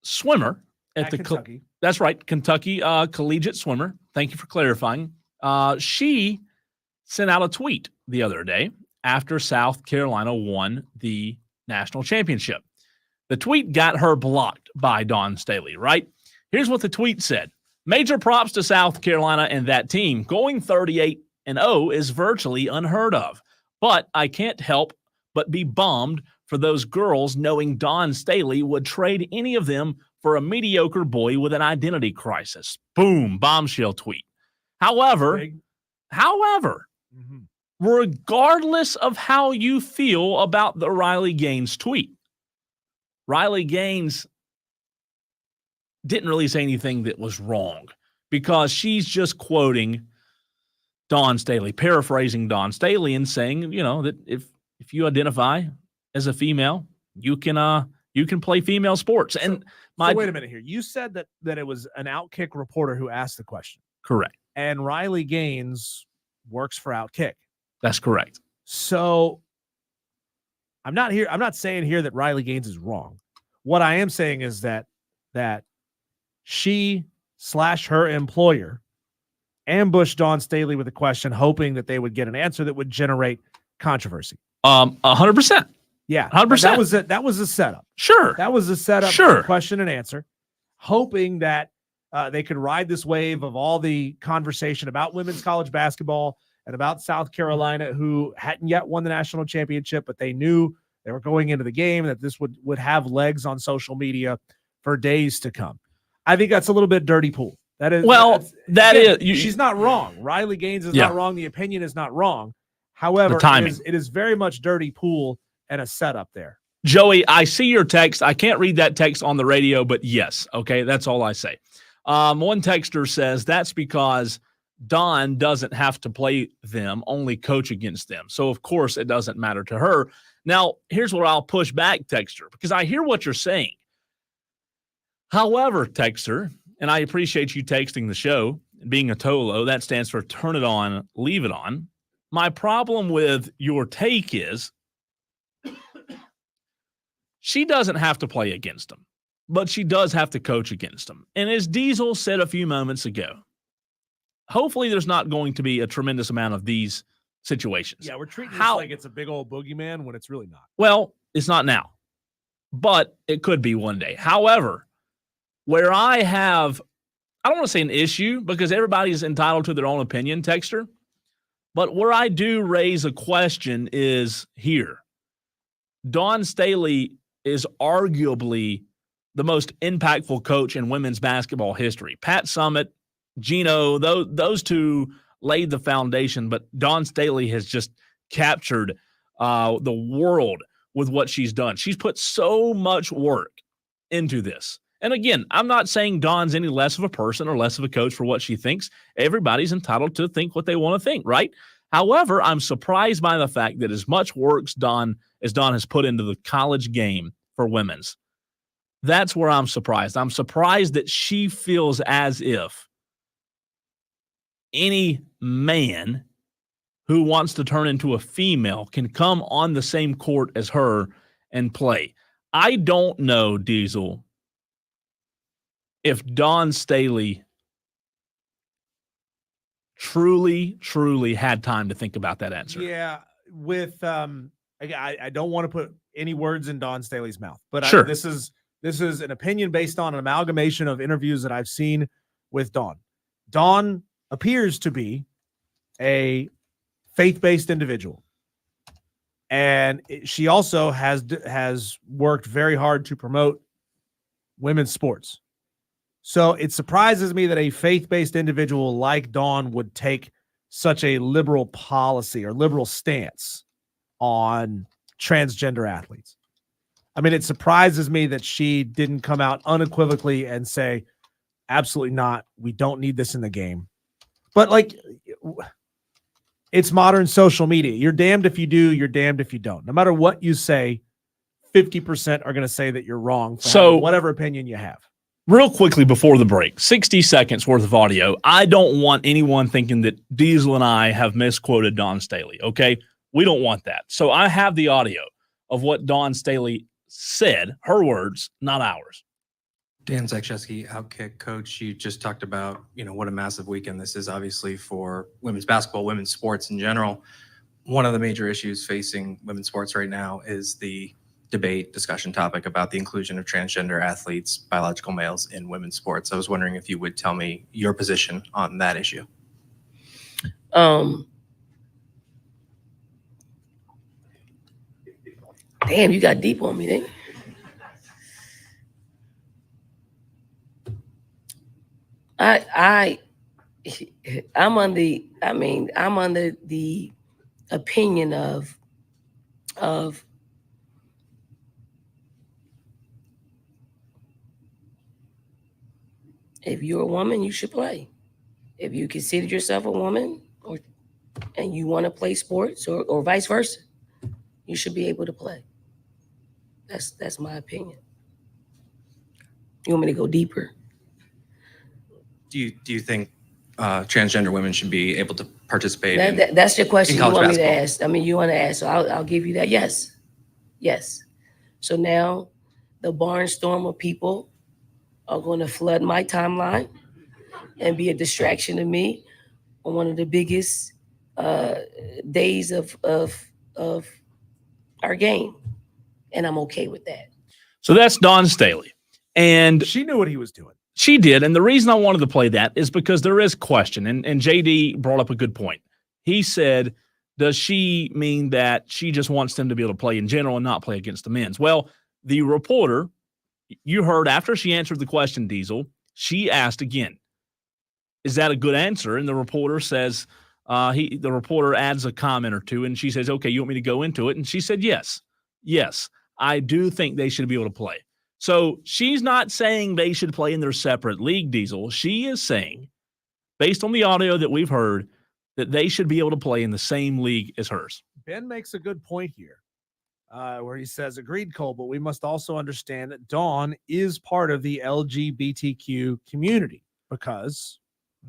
swimmer at the Kentucky. That's right, Kentucky collegiate swimmer. Thank you for clarifying. She sent out a tweet the other day after South Carolina won the national championship. The tweet got her blocked by Dawn Staley, right? Here's what the tweet said. "Major props to South Carolina and that team. Going 38-0 is virtually unheard of. But I can't help but be bummed for those girls knowing Dawn Staley would trade any of them for a mediocre boy with an identity crisis." Boom, bombshell tweet. However, regardless of how you feel about the Riley Gaines tweet, Riley Gaines didn't really say anything that was wrong, because she's just quoting Dawn Staley, paraphrasing Dawn Staley and saying, that if you identify as a female, you can play female sports. And so wait a minute here. You said that it was an Outkick reporter who asked the question. Correct. And Riley Gaines works for Outkick. That's correct. So I'm not saying here that Riley Gaines is wrong. What I am saying is that she/her employer ambushed Dawn Staley with a question, hoping that they would get an answer that would generate controversy. 100%. Yeah, 100%. That was a setup. Sure. That was a setup for question and answer, hoping that they could ride this wave of all the conversation about women's college basketball and about South Carolina, who hadn't yet won the national championship, but they knew they were going into the game, that this would have legs on social media for days to come. I think that's a little bit dirty pool. That is, she's not wrong. Riley Gaines is not wrong. The opinion is not wrong. However, it is very much dirty pool and a setup there. Joey, I see your text. I can't read that text on the radio, but yes. Okay, that's all I say. One texter says that's because Dawn doesn't have to play them, only coach against them. So, of course, it doesn't matter to her. Now, here's where I'll push back, texter, because I hear what you're saying. However, texter, and I appreciate you texting the show, being a TOLO, that stands for turn it on, leave it on. My problem with your take is she doesn't have to play against them, but she does have to coach against them. And as Diesel said a few moments ago, hopefully there's not going to be a tremendous amount of these situations. Yeah, we're treating this like it's a big old boogeyman when it's really not. Well, it's not now, but it could be one day. However, where I don't want to say an issue because everybody's entitled to their own opinion, texter, but where I do raise a question is here. Dawn Staley is arguably the most impactful coach in women's basketball history. Pat Summitt, Gino, those two laid the foundation, but Dawn Staley has just captured the world with what she's done. She's put so much work into this. And again, I'm not saying Dawn's any less of a person or less of a coach for what she thinks. Everybody's entitled to think what they want to think, right? However, I'm surprised by the fact that as much work as Dawn has put into the college game for women's, that's where I'm surprised. I'm surprised that she feels as if any man who wants to turn into a female can come on the same court as her and play. I don't know, Diesel, if Dawn Staley truly had time to think about that answer. Yeah, with I don't want to put any words in Dawn Staley's mouth, but sure. This is an opinion based on an amalgamation of interviews that I've seen with Dawn. Dawn appears to be a faith-based individual, and she also has worked very hard to promote women's sports. So it surprises me that a faith-based individual like Dawn would take such a liberal policy or liberal stance on transgender athletes. I mean, it surprises me that she didn't come out unequivocally and say, absolutely not, we don't need this in the game. But it's modern social media. You're damned if you do, you're damned if you don't. No matter what you say, 50% are going to say that you're wrong for whatever opinion you have. Real quickly before the break, 60 seconds worth of audio. I don't want anyone thinking that Diesel and I have misquoted Dawn Staley, okay? We don't want that. So I have the audio of what Dawn Staley said, her words, not ours. Dan Zakrzewski, Outkick coach, you just talked about, what a massive weekend this is obviously for women's basketball, women's sports in general. One of the major issues facing women's sports right now is the discussion topic about the inclusion of transgender athletes, biological males in women's sports. I was wondering if you would tell me your position on that issue. Damn, you got deep on me, didn't you? I'm under the opinion of if you're a woman, you should play. If you consider yourself a woman or and you want to play sports or vice versa, you should be able to play. That's my opinion. You want me to go deeper? Do you think transgender women should be able to participate? That's your question you want me to basketball? ask. I mean, you want to ask, so I'll give you that. Yes. So now the barnstorm of people are going to flood my timeline and be a distraction to me on one of the biggest days of our game, and I'm okay with that. So that's Dawn Staley. And She knew what he was doing. she did. And the reason I wanted to play that is because there is question. And JD brought up a good point. He said, does she mean that she just wants them to be able to play in general and not play against the men's? Well, the reporter, you heard after she answered the question, Diesel, she asked again, is that a good answer? And the reporter says, the reporter adds a comment or two, and she says, okay, you want me to go into it? And she said, yes, I do think they should be able to play. So she's not saying they should play in their separate league, Diesel. She is saying, based on the audio that we've heard, that they should be able to play in the same league as hers. Ben makes a good point here, where he says, agreed, Cole, but we must also understand that Dawn is part of the LGBTQ community because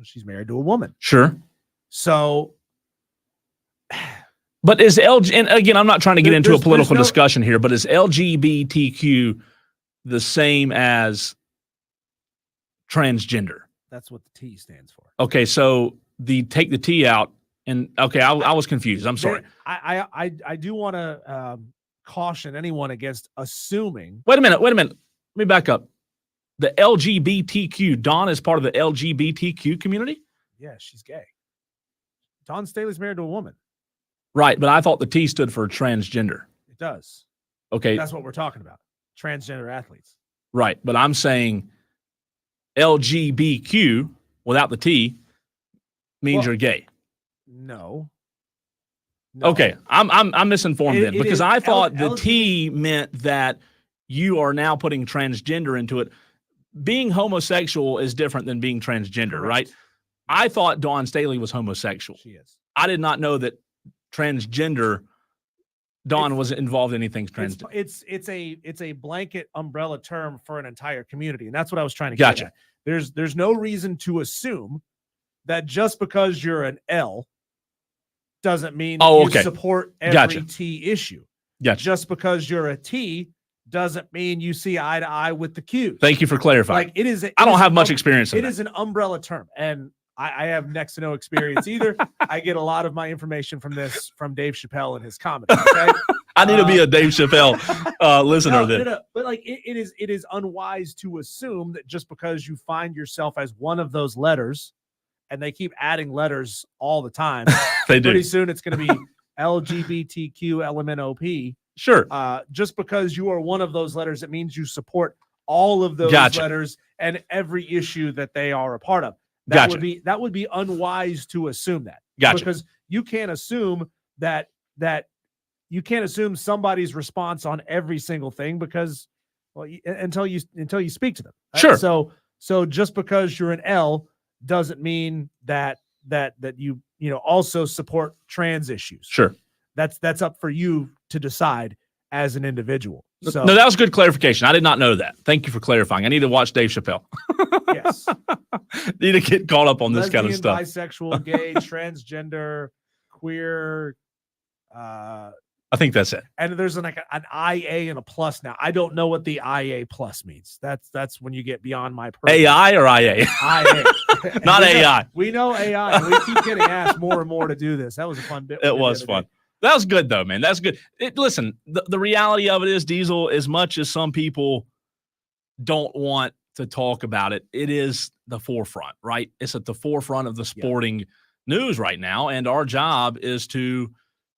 she's married to a woman. Sure. So, but is and again, I'm not trying to get into a political no discussion here, but is LGBTQ the same as transgender? that's what the T stands for. Okay, so take the T out, and okay, I was confused. I'm sorry. I do want to caution anyone against assuming. Wait a minute. Let me back up. The LGBTQ, Dawn is part of the LGBTQ community? Yeah, she's gay. Dawn Staley's married to a woman. Right, but I thought the T stood for transgender. It does. Okay. That's what we're talking about. Transgender athletes. Right, but I'm saying LGBTQ without the T means you're gay. No. Okay, I'm misinformed then, because I thought the LGBT T meant that you are now putting transgender into it. Being homosexual is different than being transgender, Correct. right? I thought Dawn Staley was homosexual. She is. I did not know that transgender Dawn was involved in anything transgender. It's a blanket umbrella term for an entire community, and that's what I was trying to Gotcha. get at. There's no reason to assume that just because you're an L doesn't mean you support every T issue. Gotcha. Just because you're a T doesn't mean you see eye to eye with the Qs. Thank you for clarifying. Like it is. I don't have much experience in It that. is an umbrella term, and I have next to no experience either. I get a lot of my information from Dave Chappelle and his comedy. Okay? I need to be a Dave Chappelle listener then. No. But like it is unwise to assume that just because you find yourself as one of those letters, and they keep adding letters all the time, pretty soon it's going to be LGBTQ LMNOP. Sure. Just because you are one of those letters, it means you support all of those letters and every issue that they are a part of. That would be unwise to assume that. Because you can't assume that you can't assume somebody's response on every single thing because until you speak to them. Sure. So just because you're an L doesn't mean that you also support trans issues. Sure. That's up for you to decide as an individual. So no, that was good clarification. I did not know that. Thank you for clarifying. I need to watch Dave Chappelle. Yes. Need to get caught up on this kind of stuff. Bisexual, gay, transgender, queer. I think that's it. And there's an IA and a plus now. I don't know what the IA plus means. That's when you get beyond my purview. AI or IA? IA. Not AI. We know AI. And we keep getting asked more and more to do this. That was a fun bit. It was fun. That was good, though, man. That's good. Listen, the reality of it is, Diesel, as much as some people don't want to talk about it, it is the forefront, right? It's at the forefront of the sporting news right now, and our job is to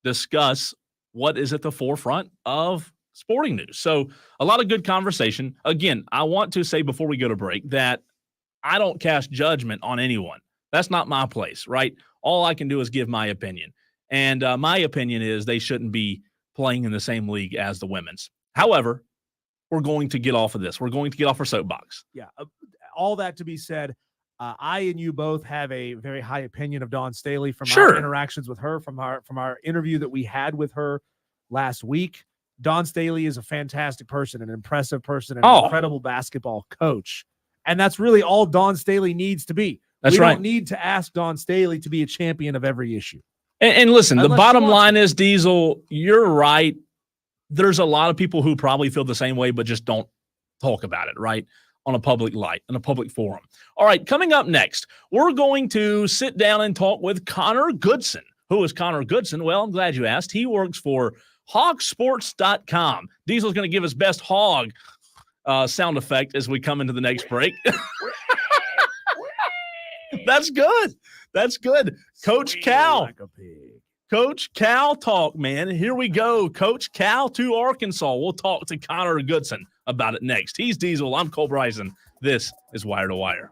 discuss what is at the forefront of sporting news. So a lot of good conversation. Again, I want to say before we go to break that I don't cast judgment on anyone. That's not my place, right? All I can do is give my opinion. And my opinion is they shouldn't be playing in the same league as the women's. However, we're going to get off of this. We're going to get off our soapbox. Yeah. All that to be said, I and you both have a very high opinion of Dawn Staley from Sure. our interactions with her, from our interview that we had with her last week. Dawn Staley is a fantastic person, an impressive person, an incredible basketball coach. And that's really all Dawn Staley needs to be. That's we right. don't need to ask Dawn Staley to be a champion of every issue. And listen, the Unless bottom she wants line to. is, Diesel, you're right. There's a lot of people who probably feel the same way, but just don't talk about it, right? On a public light, in a public forum. All right, coming up next, we're going to sit down and talk with Connor Goodson. Who is Connor Goodson? Well, I'm glad you asked. He works for hogsports.com. Diesel's going to give his best hog sound effect as we come into the next break. That's good. That's good. Coach Cal. Like a pig. Coach Cal talk, man. Here we go. Coach Cal to Arkansas. We'll talk to Connor Goodson about it next. He's Diesel. I'm Cole Bryson. This is Wire to Wire.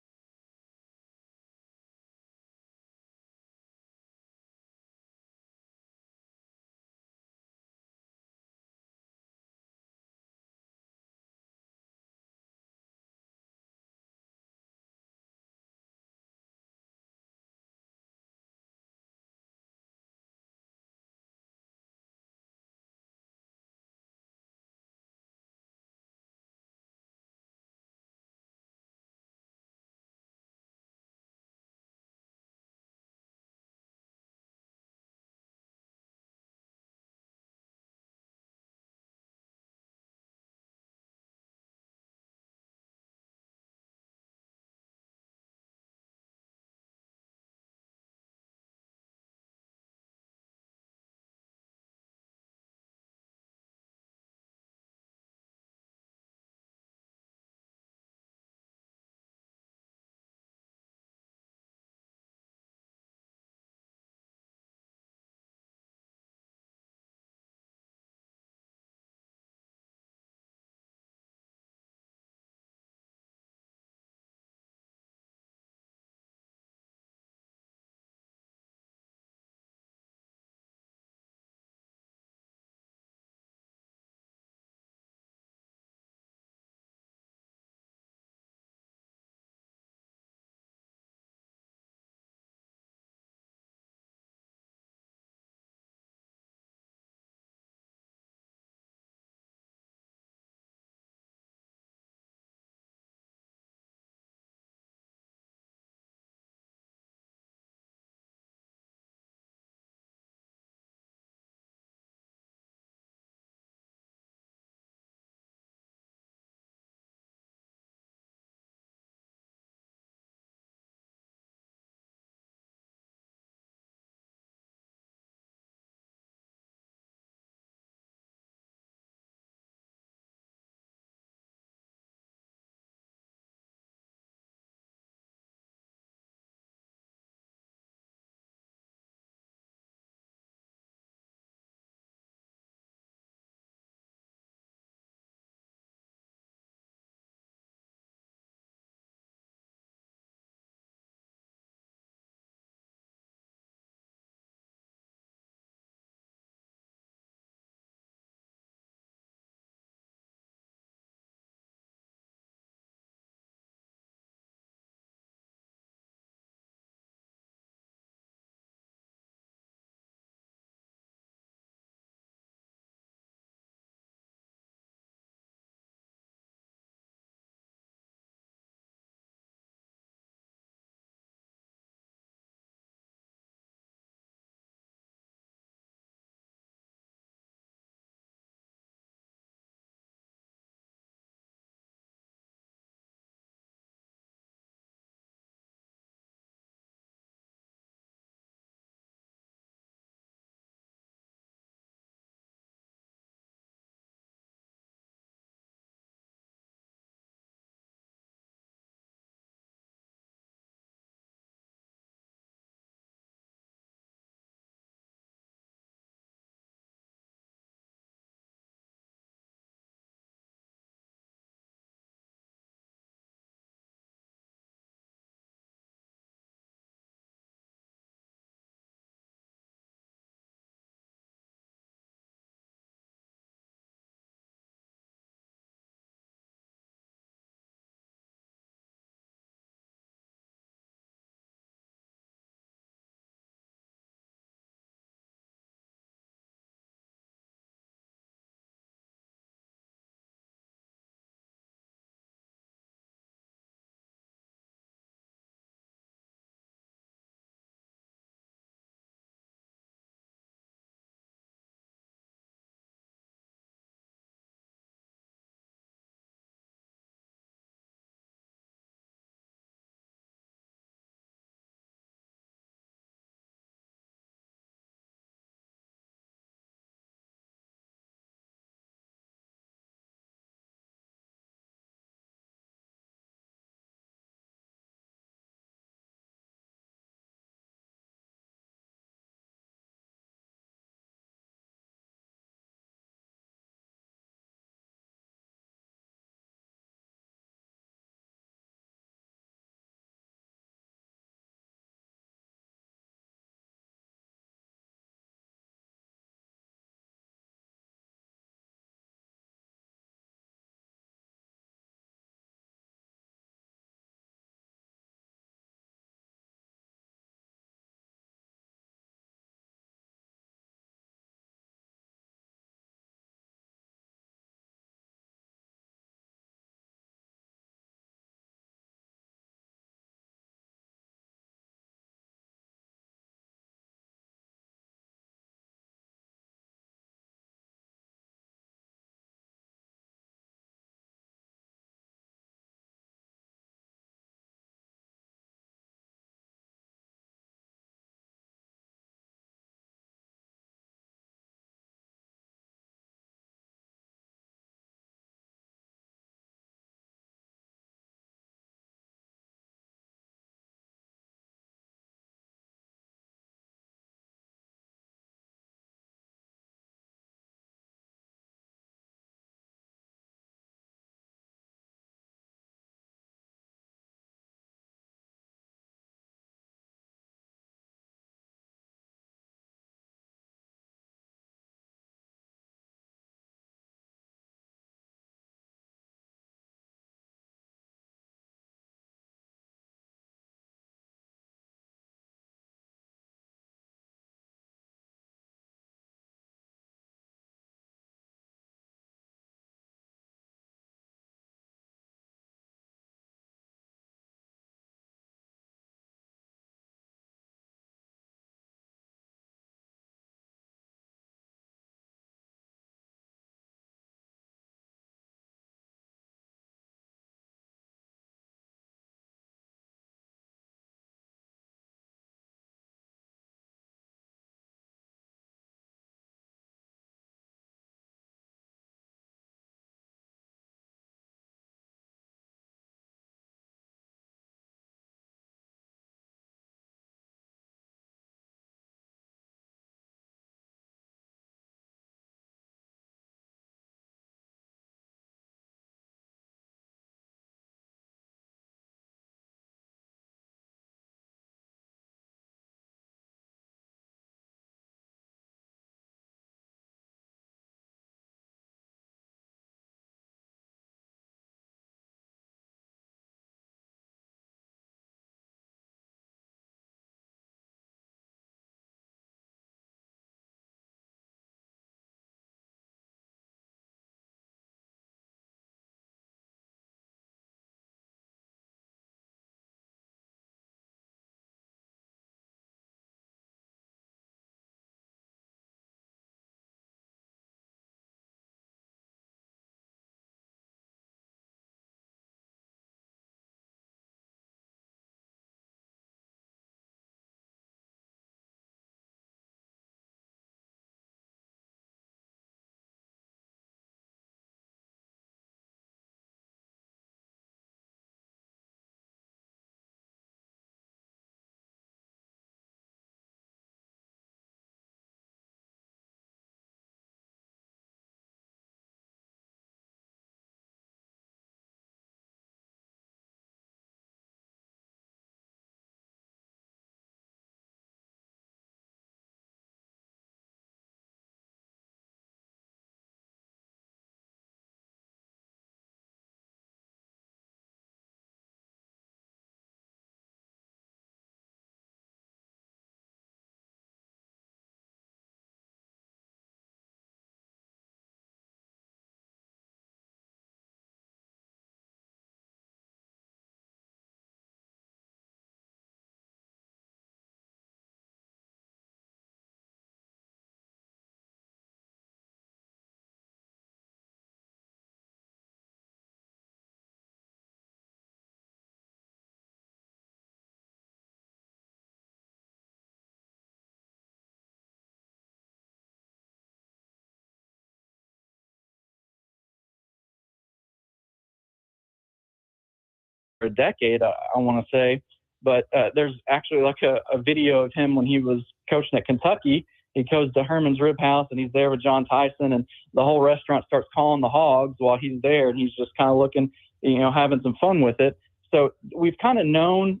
a decade, I want to say. But there's actually like a video of him when he was coaching at Kentucky. He goes to Herman's Rib House, and he's there with John Tyson, and the whole restaurant starts calling the hogs while he's there, and he's just kind of looking, having some fun with it. So we've kind of known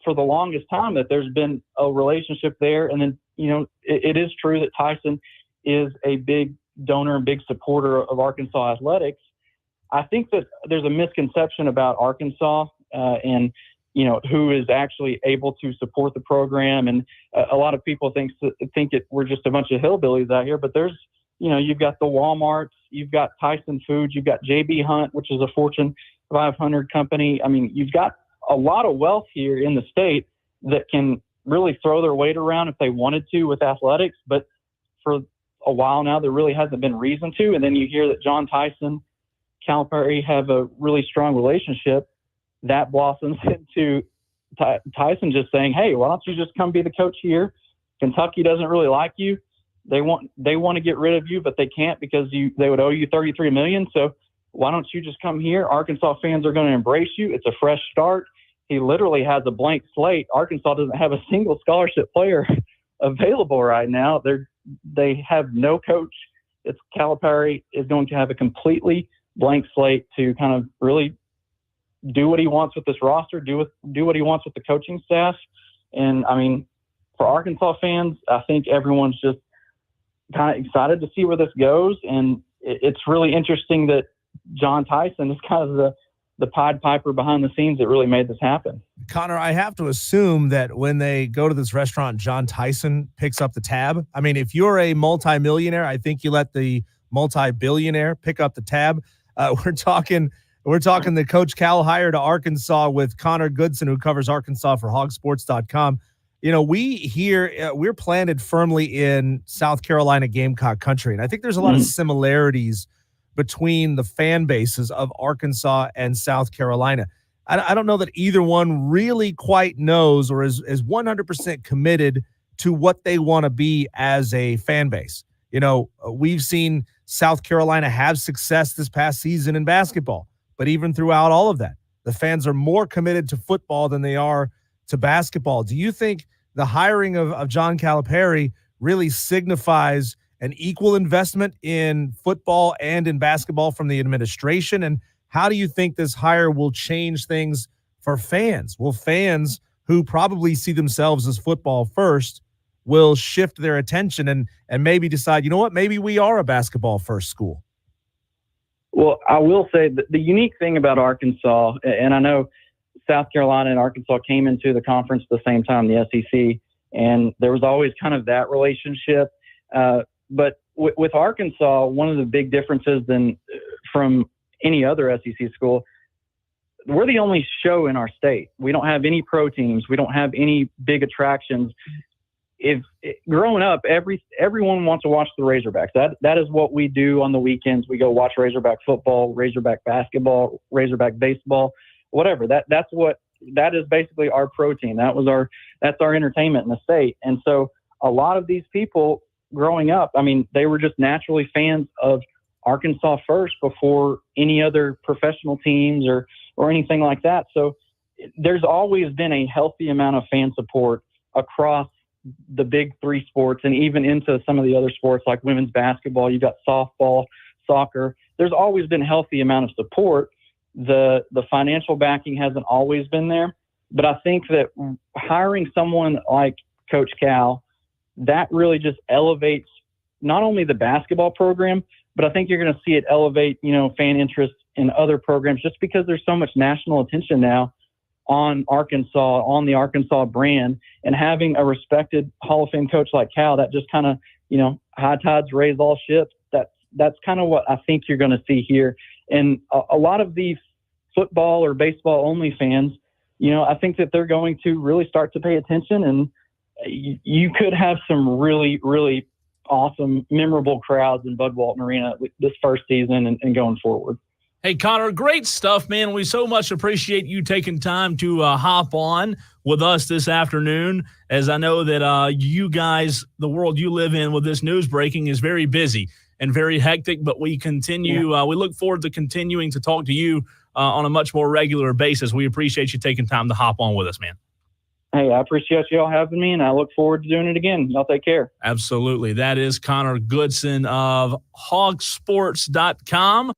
for the longest time that there's been a relationship there. And then, it is true that Tyson is a big donor and big supporter of Arkansas athletics. I think that there's a misconception about Arkansas and who is actually able to support the program. And a lot of people think we're just a bunch of hillbillies out here, but there's, you've got the Walmarts, you've got Tyson Foods, you've got JB Hunt, which is a Fortune 500 company. I mean, you've got a lot of wealth here in the state that can really throw their weight around if they wanted to with athletics. But for a while now, there really hasn't been reason to. And then you hear that John Tyson, Calipari have a really strong relationship. That blossoms into Tyson just saying, hey, why don't you just come be the coach here? Kentucky doesn't really like you. They want to get rid of you, but they can't because they would owe you $33 million. So why don't you just come here? Arkansas fans are going to embrace you. It's a fresh start. He literally has a blank slate. Arkansas doesn't have a single scholarship player available right now. They have no coach. It's Calipari is going to have a completely blank slate to kind of really do what he wants with this roster, do what he wants with the coaching staff. And I mean, for Arkansas fans, I think everyone's just kind of excited to see where this goes. And it's really interesting that John Tyson is kind of the Pied Piper behind the scenes that really made this happen. Connor, I have to assume that when they go to this restaurant, John Tyson picks up the tab. I mean, if you're a multimillionaire, I think you let the multi-billionaire pick up the tab. We're talking the Coach Cal hire to Arkansas with Connor Goodson, who covers Arkansas for hogsports.com. We're planted firmly in South Carolina Gamecock country, and I think there's a lot of similarities between the fan bases of Arkansas and South Carolina. I don't know that either one really quite knows or is 100% committed to what they want to be as a fan base. We've seen South Carolina have success this past season in basketball, but even throughout all of that, the fans are more committed to football than they are to basketball. Do you think the hiring of John Calipari really signifies an equal investment in football and in basketball from the administration? And how do you think this hire will change things for fans? Will fans who probably see themselves as football first will shift their attention and maybe decide, you know what, maybe we are a basketball first school? Well, I will say that the unique thing about Arkansas, and I know South Carolina and Arkansas came into the conference at the same time, the SEC, and there was always kind of that relationship. But with Arkansas, one of the big differences from any other SEC school, we're the only show in our state. We don't have any pro teams. We don't have any big attractions. Growing up, everyone wants to watch the Razorbacks. That is what we do on the weekends. We go watch Razorback football, Razorback basketball, Razorback baseball, whatever. That is basically our pro team. That's our entertainment in the state. And so a lot of these people growing up, I mean, they were just naturally fans of Arkansas first before any other professional teams or anything like that. So there's always been a healthy amount of fan support across the big three sports and even into some of the other sports like women's basketball. You've got softball, soccer. There's always been a healthy amount of support. The financial backing hasn't always been there, but I think that hiring someone like Coach Cal, that really just elevates not only the basketball program, but I think you're going to see it elevate, fan interest in other programs just because there's so much national attention now on Arkansas, on the Arkansas brand, and having a respected Hall of Fame coach like Cal, that just kind of, high tides raise all ships. That's kind of what I think you're going to see here. And a lot of these football or baseball only fans, I think that they're going to really start to pay attention, and you could have some really, really awesome, memorable crowds in Bud Walton Arena this first season and going forward. Hey, Connor, great stuff, man. We so much appreciate you taking time to hop on with us this afternoon, as I know that you guys, the world you live in with this news breaking is very busy and very hectic, but we continue. We look forward to continuing to talk to you on a much more regular basis. We appreciate you taking time to hop on with us, man. Hey, I appreciate y'all having me, and I look forward to doing it again. Y'all take care. Absolutely. That is Connor Goodson of hogsports.com.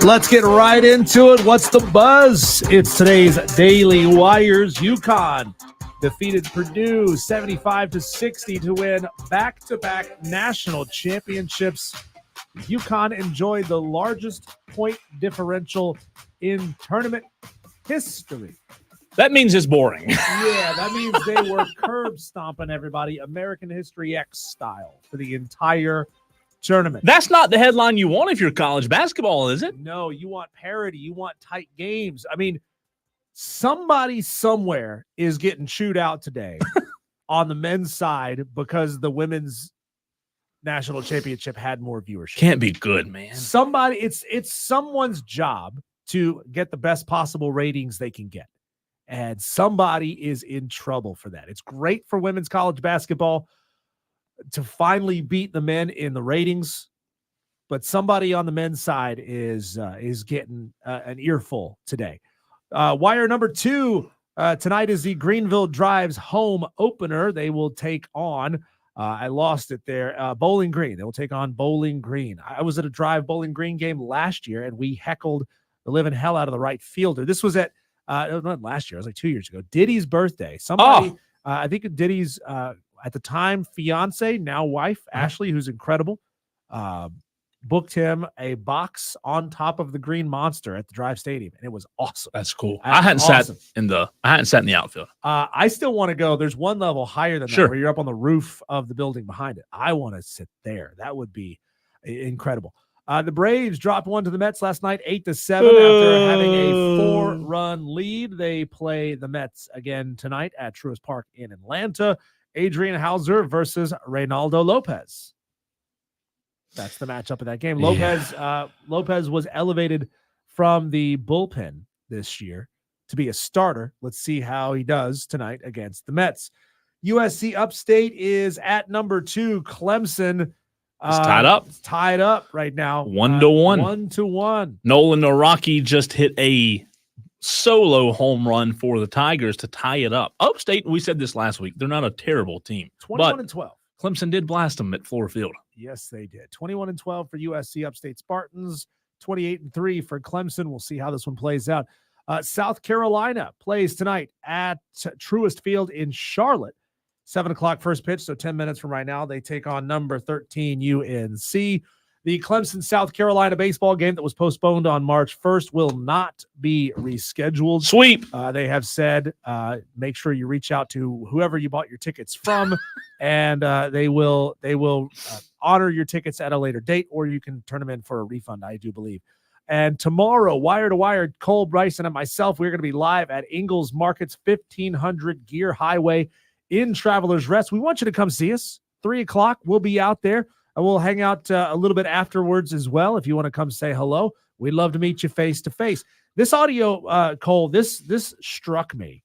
Let's get right into it. What's the buzz? It's today's Daily Wires. UConn defeated Purdue 75-60 to win back-to-back national championships. UConn enjoyed the largest point differential in tournament history. That means it's boring. Yeah, that means they were curb stomping everybody, American History X style, for the entire tournament. That's not the headline you want if you're college basketball, is it? No, you want parity. You want tight games. I mean, somebody somewhere is getting chewed out today on the men's side because the women's national championship had more viewership. Can't be good, man. It's someone's job to get the best possible ratings they can get. And somebody is in trouble for that. It's great for women's college basketball to finally beat the men in the ratings, but somebody on the men's side is getting an earful today. Wire number 2 tonight is the Greenville Drives home opener. They will take on, I lost it there, Bowling Green. They will take on Bowling Green. I was at a Drive Bowling Green game last year, and we heckled the living hell out of the right fielder. This was at not last year. It was like 2 years ago. Diddy's birthday. Somebody, I think Diddy's at the time fiance, now wife, Ashley, who's incredible, booked him a box on top of the Green Monster at the Drive Stadium, and it was awesome. That's cool. I hadn't sat in the outfield. I still want to go. There's one level higher than Sure. that, where you're up on the roof of the building behind it. I want to sit there. That would be incredible. The Braves dropped one to the Mets last night, 8-7, after having a 4-run lead. They play the Mets again tonight at Truist Park in Atlanta. Adrian Hauser versus Reynaldo Lopez. That's the matchup of that game. Lopez was elevated from the bullpen this year to be a starter. Let's see how he does tonight against the Mets. USC Upstate is at number 2. Clemson. It's tied up. It's tied up right now. 1-1. 1-1. Nolan Naraki just hit a solo home run for the Tigers to tie it up. Upstate, we said this last week, they're not a terrible team. 21-12. Clemson did blast them at Fluor Field. Yes, they did. 21-12 for USC Upstate Spartans. 28-3 for Clemson. We'll see how this one plays out. South Carolina plays tonight at Truist Field in Charlotte. 7 o'clock first pitch, so 10 minutes from right now, they take on number 13 UNC. The Clemson-South Carolina baseball game that was postponed on March 1st will not be rescheduled. Sweep. They have said, make sure you reach out to whoever you bought your tickets from, and they will honor your tickets at a later date, or you can turn them in for a refund, I do believe. And tomorrow, Wire to Wire, Cole Bryson and myself, we're going to be live at Ingalls Market's 1500 Gear Highway in Travelers Rest. We want you to come see us. 3 o'clock, we'll be out there. And we'll hang out a little bit afterwards as well. If you want to come say hello, we'd love to meet you face to face. This audio, Cole, this struck me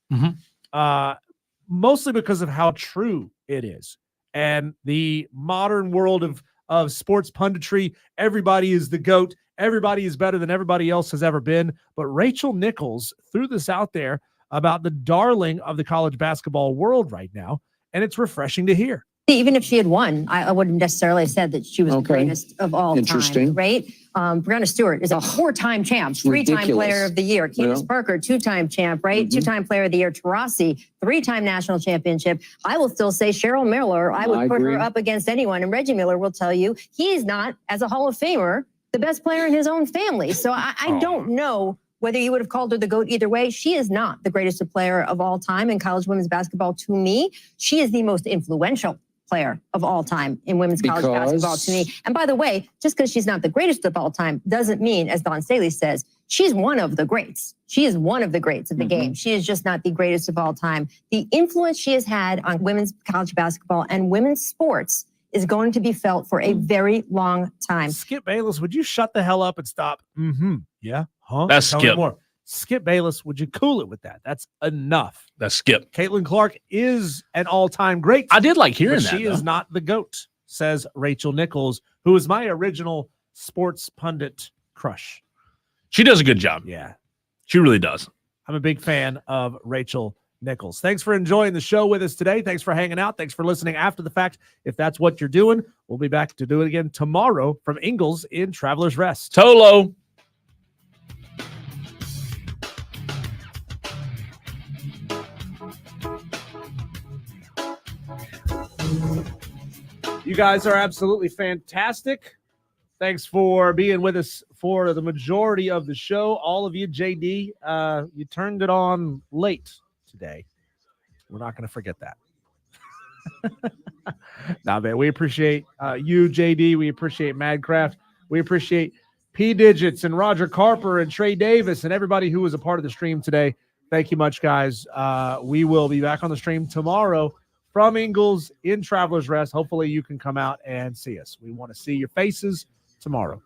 mostly because of how true it is. And the modern world of sports punditry, everybody is the GOAT. Everybody is better than everybody else has ever been. But Rachel Nichols threw this out there about the darling of the college basketball world right now, and it's refreshing to hear. Even if she had won, I wouldn't necessarily have said that she was the greatest of all Interesting. time, right? Breonna Stewart is a 4-time champ, 3-time player of the year. Candace Parker, 2-time champ, right? 2-time player of the year. Taurasi, 3-time national championship. I will still say Cheryl Miller, I would put her up against anyone. And Reggie Miller will tell you he's not, as a Hall of Famer, the best player in his own family. So I don't know whether you would have called her the GOAT either way. She is not the greatest player of all time in college women's basketball to me. She is the most influential player of all time in women's college basketball to me. And by the way, just because she's not the greatest of all time doesn't mean, as Don Staley says, she's one of the greats. She is one of the greats of the game. She is just not the greatest of all time. The influence she has had on women's college basketball and women's sports is going to be felt for a very long time. Skip Bayless, would you shut the hell up and stop? Yeah. Huh? That's Tell me Skip. more. Skip Bayless, would you cool it with that? That's enough. That's Skip. Caitlin Clark is an all-time great. I did like hearing but that. She is not the GOAT, says Rachel Nichols, who is my original sports pundit crush. She does a good job. Yeah. She really does. I'm a big fan of Rachel Nichols. Thanks for enjoying the show with us today. Thanks for hanging out. Thanks for listening after the fact. If that's what you're doing, we'll be back to do it again tomorrow from Ingalls in Travelers Rest. Tolo. You guys are absolutely fantastic. Thanks for being with us for the majority of the show. All of you, JD, you turned it on late today. We're not going to forget that. Nah, man, we appreciate you, JD. We appreciate Madcraft. We appreciate P Digits and Roger Carper and Trey Davis and everybody who was a part of the stream today. Thank you much, guys. We will be back on the stream tomorrow from Ingles in Travelers Rest. Hopefully you can come out and see us. We want to see your faces tomorrow.